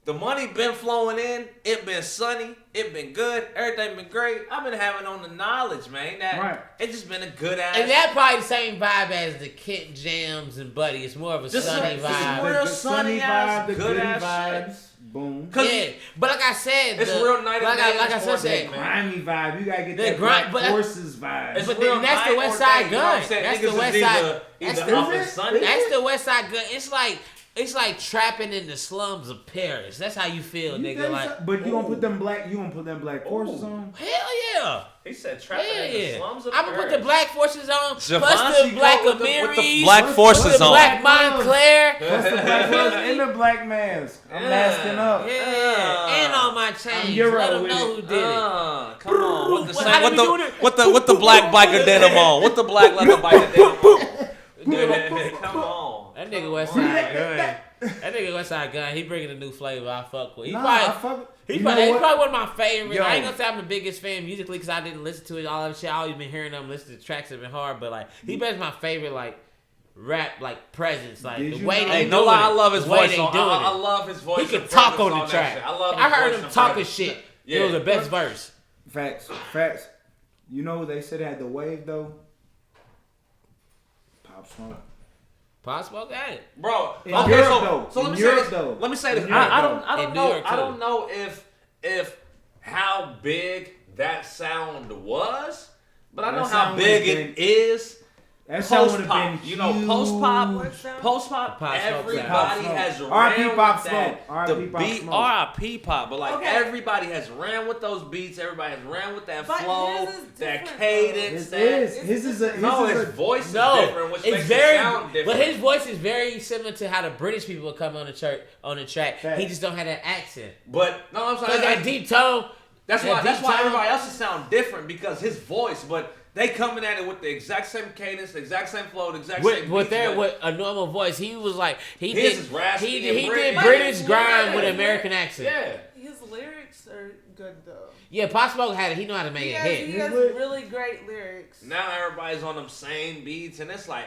the money been flowing in. It been sunny. It been good. Everything been great. I've been having on the knowledge, man. That it just been a good ass. And that probably the same vibe as the Kent Jams and Buddy. It's more of a sunny vibe. It's real sunny ass, the good ass vibes. Boom. Yeah, but like I said, it's real night and day. Like I said, grimy vibe. You gotta get that Black Forces vibe. But that's the West Side Gun. That's the West Side. That's the West Side Gun. It's like trapping in the slums of Paris. That's how you feel, nigga. Like, but you gonna put them black forces on? Hell yeah. He said trapping in the slums of Paris. I'm gonna put the black forces on. Javon, plus the black Amiris. With the black forces on. The black Montclair. Plus the black forces and the black mans. I'm masking up. Yeah. And on my chain. Let them know who did it. Come on. With the black biker denim on. With the black leather biker denim on. Come on. That nigga West Side Gun. That nigga West Side Gun. He bringing a new flavor. I fuck with. He's probably one of my favorites. I ain't gonna say I'm the biggest fan musically because I didn't listen to it all that shit. I always been hearing them. Listen to the tracks have been hard, but like he been my favorite like rap like presence. Like the way they do it. I love his voice. I love his voice. He can talk on the track. I heard him talking shit. It was the best verse. Facts. You know they said they had the wave though. Pop Smoke. Pop Smoke got it, bro. So let me say this. Let me say this. I don't know if how big that sound was, but I know how big it is. That sound would have been huge. Post pop. Everybody has ran with that. The beat, R.I.P. Pop. But like everybody has ran with those beats. Everybody has ran with that flow, that cadence. His voice is different, which makes it sound different. But his voice is very similar to how the British people would come on the track. Fact. He just don't have that accent. But no, I'm sorry. That deep tone. That's why everybody else's sound different because his voice, but. They coming at it with the exact same cadence, the exact same flow, the exact same with a normal voice. He was like he did British British grime with an American accent. Yeah, his lyrics are good though. Yeah, Pop Smoke had it. He know how to make it hit. He has really great lyrics. Now everybody's on them same beats, and it's like,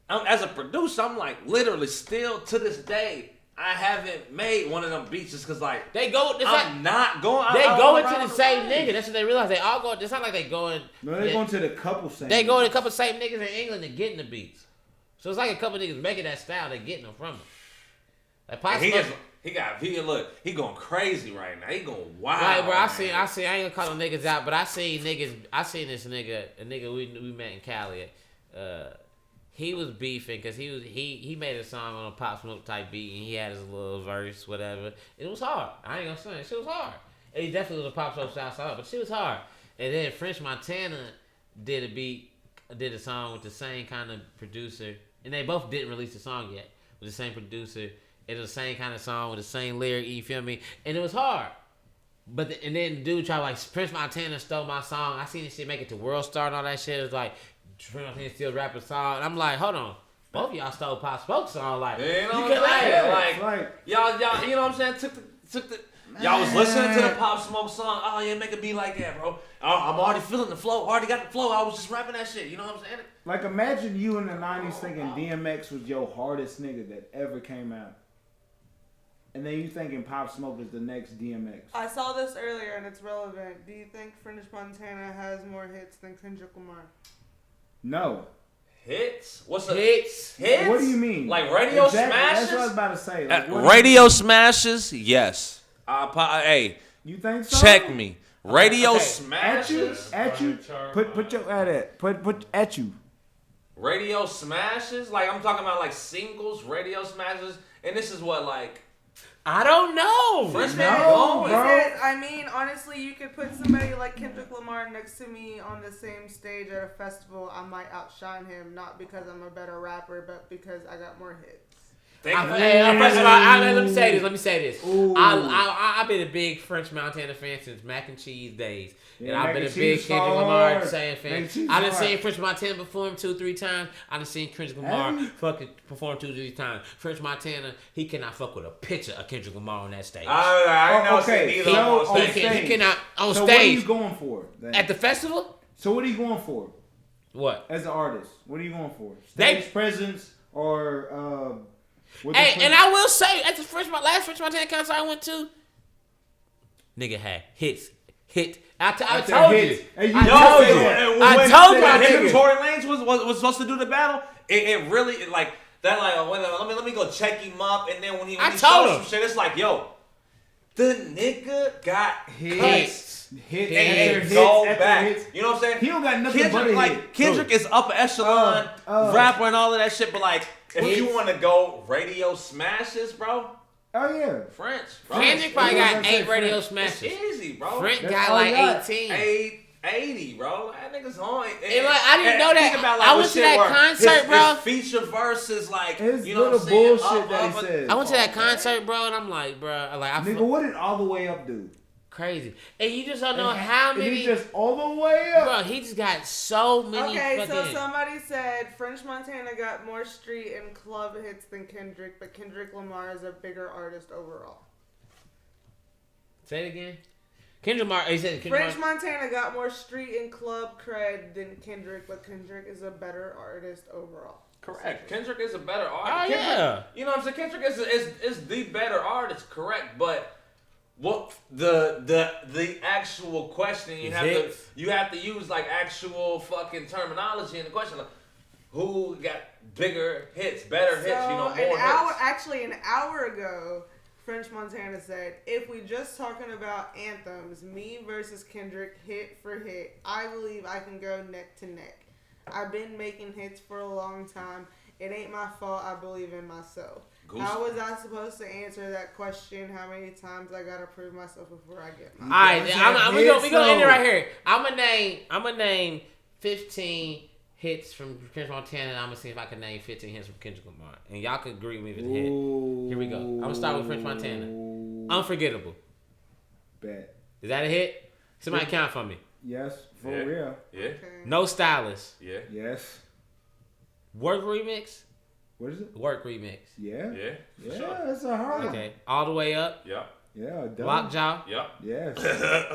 as a producer, I'm like literally still to this day. I haven't made one of them beats just because, like, they go. I'm not going. They go into the same nigga. That's what they realize. They all go. It's not like they going. No, they going to the couple same. They go to a couple same niggas in England and getting the beats. So it's like a couple niggas making that style. They getting them from them. Like Pop Smoke. He going crazy right now. He going wild. Right, bro. I ain't gonna call them niggas out, but I seen this nigga, a nigga we met in Cali. He was beefing because he made a song on a Pop Smoke type beat and he had his little verse, whatever. It was hard. I ain't gonna say it. Shit was hard. And he definitely was a Pop Smoke style, but shit was hard. And then French Montana did a song with the same kind of producer, and they both didn't release the song yet. With the same producer, it was the same kind of song with the same lyric. You feel me? And it was hard. And then the dude tried like Prince Montana stole my song. I seen this shit make it to World Star and all that shit. It was like. He still rapping song. And I'm like, hold on. Both of y'all stole Pop Smoke song. Like, you know what I'm saying? Like, y'all, you know what I'm saying? Took the. Y'all was listening to the Pop Smoke song. Oh yeah, make a beat like that, bro. I'm already feeling the flow. Already got the flow. I was just rapping that shit. You know what I'm saying? Like, imagine you in the '90s thinking DMX was your hardest nigga that ever came out. And then you thinking Pop Smoke is the next DMX. I saw this earlier and it's relevant. Do you think French Montana has more hits than Kendrick Lamar? No. Hits? What's hits? Hits? What do you mean? Like radio smashes? That's what I was about to say. Like, radio smashes? Yes. Hey. You think so? Check me. Radio smashes? At you. Put your at it. Put at you. radio smashes. Like I'm talking about like singles, radio smashes, and this is what like. I don't know. I mean, honestly, you could put somebody like Kendrick Lamar next to me on the same stage at a festival. I might outshine him, not because I'm a better rapper, but because I got more hits. First of all, let me say this. I've been a big French Montana fan since Mac and Cheese days. And I've been a big Kendrick Lamar fan. I done seen French Montana perform 2-3 times. I done seen Kendrick Lamar fucking perform 2-3 times. French Montana, he cannot fuck with a picture of Kendrick Lamar on that stage. I know neither on stage. He cannot on stage. So what are you going for then? At the festival? So what are you going for? What? As an artist, what are you going for? Stage presence or Hey, and I will say, at my last French Montana concert I went to, nigga had hits. I told you. I told you. When Tory Lanez was supposed to do the battle, it really like that. Like let me go check him up, and then when he showed some shit, it's like yo, the nigga got hits. And go back. You know what I'm saying? He don't got nothing but a hit. Kendrick is upper echelon rapper and all of that shit, but like if you want to go radio smashes, bro. Oh yeah, French. Bro. Kendrick probably got 8 radio smashes. It's easy, bro. Frank got like 18. 80, bro. That nigga's on. And like I didn't know that. About, like, I went to that concert, bro. His feature verses, like his you know little what I'm saying? bullshit that he said. I went to that concert, bro, and I'm like, bro, nigga, what did All the Way Up do? Crazy. And you just don't know how many. He just all the way up. Bro, he just got so many. Okay, so somebody said French Montana got more street and club hits than Kendrick, but Kendrick Lamar is a bigger artist overall. Say it again. Kendrick Lamar. He said French Montana got more street and club cred than Kendrick, but Kendrick is a better artist overall. Correct. Kendrick is a better artist. Oh yeah. You know what I'm saying? Kendrick is the better artist. Correct, but. What the actual question you have to use like actual fucking terminology in the question, like who got bigger hits, better hits, you know, more hits. Actually, an hour ago, French Montana said, if we just talking about anthems, me versus Kendrick hit for hit, I believe I can go neck to neck. I've been making hits for a long time. It ain't my fault. I believe in myself. How was I supposed to answer that question? How many times I gotta prove myself before I get my? Alright, we gonna end it right here. I'm gonna name 15 hits from French Montana. And I'm gonna see if I can name 15 hits from Kendrick Lamar, and y'all can agree with me if it's a hit. Here we go. I'm gonna start with French Montana. Unforgettable. Bet. Is that a hit? Somebody count for me. Yes, for real. Yeah. Okay. No Stylist. Yeah. Yes. Work remix. What is it? Work remix. Yeah. Yeah. Yeah, Sure. that's a hard one. Okay. All the way up. Yep. Yeah. Lockjaw. Yep. Yes.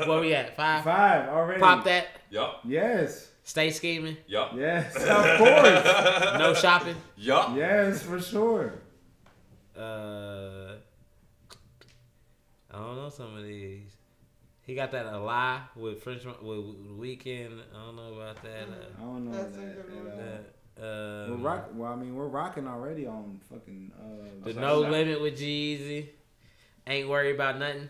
Where we at? 5? 5 already. Pop that. Yep. Yes. Stay scheming. Yep. Yes. Of course. No shopping. Yep. Yes, for sure. I don't know some of these. He got that a lie with French with Weekend. I don't know about that. I don't know That's that. a good one. We're rocking already on fucking. The No Limit with Jeezy. Ain't worried about nothing.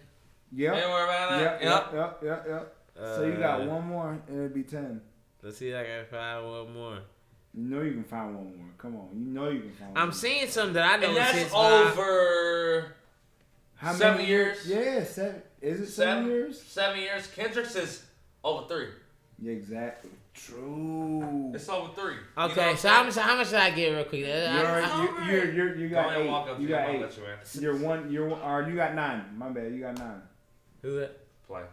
Yep. Ain't worried about that. Yep. So you got one more, and it'll be 10. Let's see if I can find one more. You know you can find one more. Come on, you know you can find. I'm seeing something that I know And is that's his over. How 7 many years? Yeah, 7. Is it 7 years? 7 years. Kendrick's is over 3. Yeah, exactly. True. It's over 3. Okay, you know so how much did I get real quick? You got 8. You got 8. You're one. Or you got 9. My bad. You got 9. Who that? Play.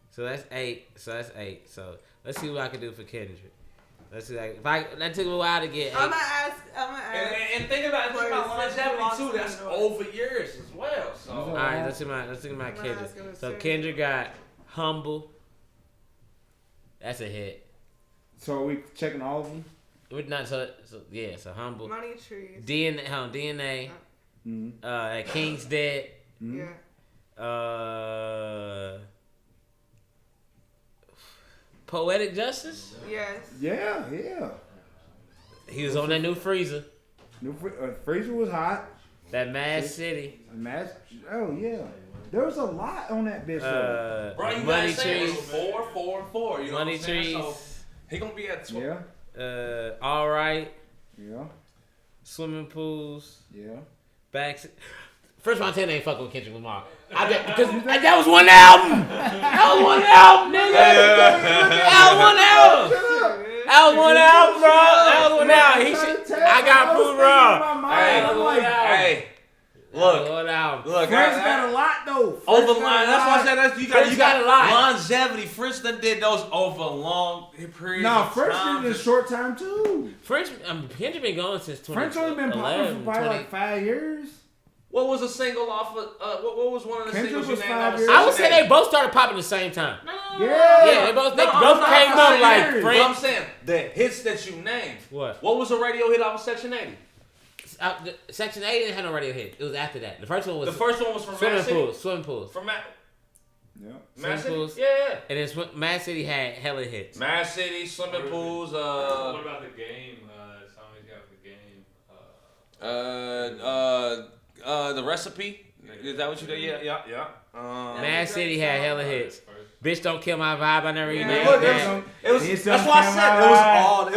So that's 8. So let's see what I can do for Kendrick. Let's see. That took a while to get 8. I'm gonna ask. And think about longevity too. That's over years as well. So all right, let's see my Kendrick. So Kendrick got Humble. That's a hit. So are we checking all of them? We're not so Humble. Money Trees. DNA. Mm-hmm. King's Dead. Mm-hmm. Yeah. Poetic Justice. Yes. Yeah. He was on that new Freezer. Freezer was hot. That Mad City. Oh yeah. There was a lot on that bitch. Bro, you Money gotta say Trees. 4, 4, 4. You know Money what I'm saying? Trees. So he gonna be at 12. Yeah. All Right. Yeah. Swimming Pools. Yeah. Back. French Montana ain't fucking with Kendrick Lamar. Because that was one album. That was one album, nigga. That was one album. That was one album, bro. That was one album. He should. I got proved wrong. Hey, look. One album. Look, French got a lot though. Over line. That's why I said you got a lot. longevity. French done did those over long periods. No, of French time. did a short time too. Kendrick been going since 20. French only been popular for probably like 5 years. What was a single off of? What was one of the Kendrick singles you was named? 5 off of years. I would Section say 80? they both started popping at the same time. Yeah. They both I'm not came up saying like that. French. I'm saying the hits that you named. What? What was a radio hit off of Section 80? Section 8 didn't have no radio hit. It was after that. The first one was from Swimming Mad City. Pools. Swimming Pools. From Mad. Yeah. Mad City. Pools. Yeah. And then Mad City had hella hits. Mad City, Swimming Pools. What about the game? Song he's got for the game. The Recipe. Is that what you did? Yeah. Mad City had hella hits. Bitch, don't kill my vibe. I never even Yeah. named Look, that. it was. That's why I said it was all.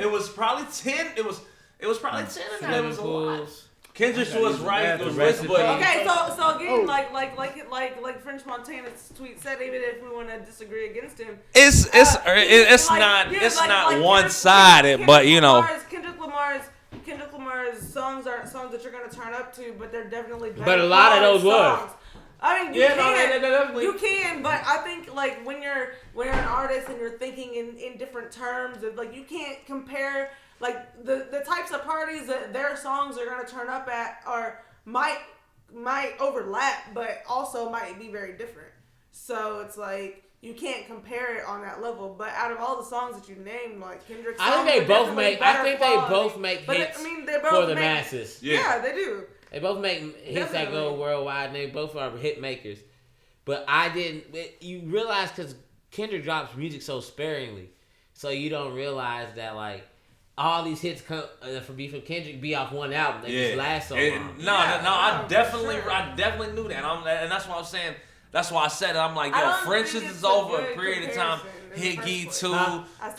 It was probably 10. It was probably 10 of them. It was a lot. Kendrick was right. It was Recipe. but Okay, so again, like French Montana's tweet said, even if we want to disagree against him, it's not one sided, but you know. Kendrick Lamar's songs aren't songs that you're gonna turn up to, but they're definitely better But a lot of those songs. was. I mean, definitely. you can, but I think like when you're an artist and you're thinking in different terms, like you can't compare like the types of parties that their songs are gonna turn up at might overlap, but also might be very different. So it's like you can't compare it on that level. But out of all the songs that you named, like Kendrick's songs, I think they both make hits for the masses. Yeah, they do. They both make hits that go worldwide, and they both are hit makers. But I didn't. You realize because Kendrick drops music so sparingly, so you don't realize that like all these hits come from Kendrick be off one album. They just last so long. I definitely knew that, and that's what I'm saying. That's why I said it. I'm like, yo, French's is over a period of time. Higgy to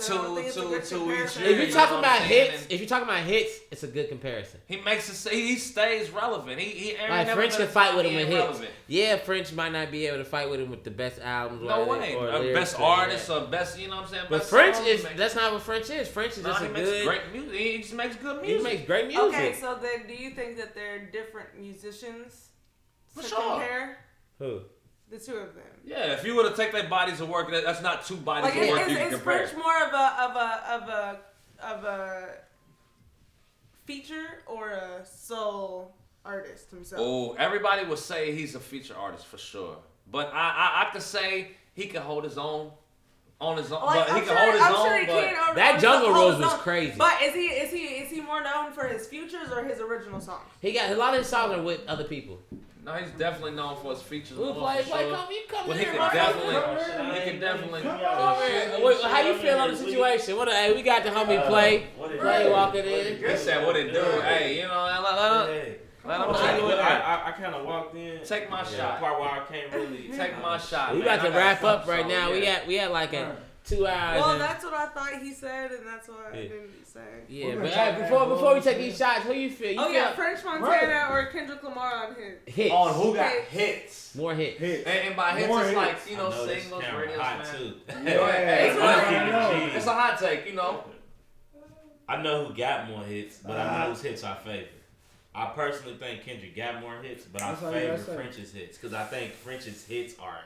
each year. If you're talking about hits, it's a good comparison. He makes it. He stays relevant. He like French can fight with him with hits. Yeah, French might not be able to fight with him with the best albums. No way. Or best artist or best. You know what I'm saying? But French that's not what French is. French is just makes great music. He just makes good music. He makes great music. Okay, so then do you think that they're different musicians For to sure. compare? Who? The two of them. Yeah, if you were to take their bodies of work, that's not two bodies of work you can compare. Is French more of a feature or a soul artist himself? Oh, everybody would say he's a feature artist for sure, but I could say he can hold his own on his own. Like, but he can hold his own. But that Jungle Rose was crazy. But is he more known for his features or his original songs? He got a lot of his songs are with other people. No, he's definitely known for his features. Play, come Well, he here, can Mark. definitely. Wait, how you feel on the situation? Hey, we got the homie Play walking in. He said, "What it do?" Hey, you know, let him take it. I kind of walked in. Take my shot. Part where I can't really take my shot. We about to wrap up right now. We had like a 2 hours. Well, that's what I thought he said, and that's what I didn't say. Yeah, but before we take these shots, who you feel? French Montana or Kendrick Lamar on hits. On who got hits? More hits. And by hits, it's like, you know, singles, radio hot smash. too. It's a hot take, you know. I know who got more hits, but I know whose hits I favor. I personally think Kendrick got more hits, but I favor French's hits because I think French's hits are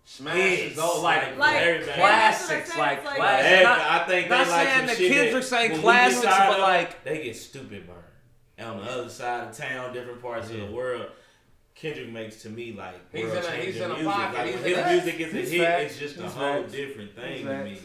smashes, like everybody. Classics, like classics. I think not they like saying some the shit Kendrick saying when classics, we get but like they get stupid burned. And on the other side of town, different parts of the world, Kendrick makes to me like he's in a music. pocket. Like, his music is a hit. It's just a whole different thing to me.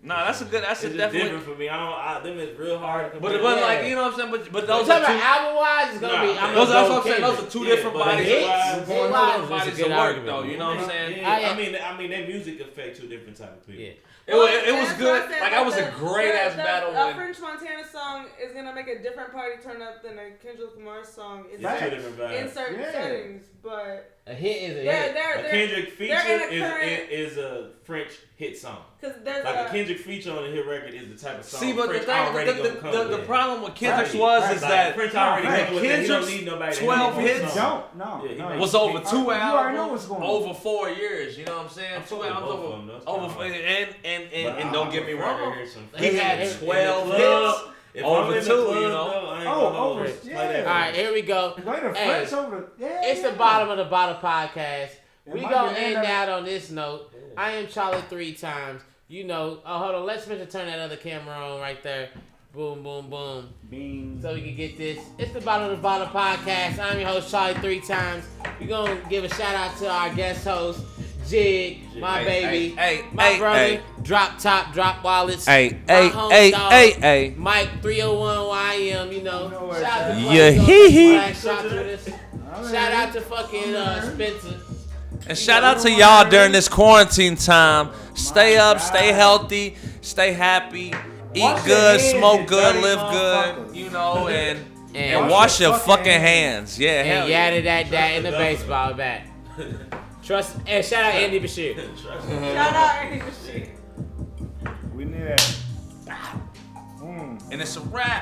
Nah, that's it's definitely different for me. Them is real hard. But like, you know what I'm saying. But those are two album wise, it's gonna be. That's what I'm saying. Those are two different bodies. Hits of work, though. You know what I'm saying? Yeah. I mean, their music affect two different type of people. Yeah. It was good. Like that was a great ass battle. A French Montana song is gonna make a different party turn up than a Kendrick Lamar song. It's two different vibes. In certain settings, but a hit is a hit. A Kendrick feature is a French hit song. Because there's like a Kendrick Kendrick feature on a hit record is the type of song. See, but French the problem with Kendrick's was that French already come with that. He don't need Kendrick's nobody. 12 hits was over 2 You already know albums, what's going on. over 4 years. You know what I'm saying? 2 albums over, and don't get me wrong, he had 12 hits. Over 2, you know. Yeah. All right, here we go. Hey, it's the bottom of the bottle podcast. We gonna end out on this note. I am Charlie 3 times. You know. Oh, hold on. Let's turn that other camera on right there. Boom, boom, boom. Bing. So we can get this. It's the bottom of the bottle podcast. I'm your host Charlie 3 times. We gonna give a shout out to our guest host. Jigg, my baby, my brother, Drop Top, Drop Wallets, Mike 301 YM, you know. Shout out to shout out to fucking Spencer. And shout out to y'all during this quarantine time. Stay up, stay healthy, stay happy, eat good, smoke good, live good, you know, and wash your fucking hands. Yeah, and yada that in the baseball bat. Trust, and shout out Andy Bashir. Shout out Andy Bashir. We need that. And it's a wrap.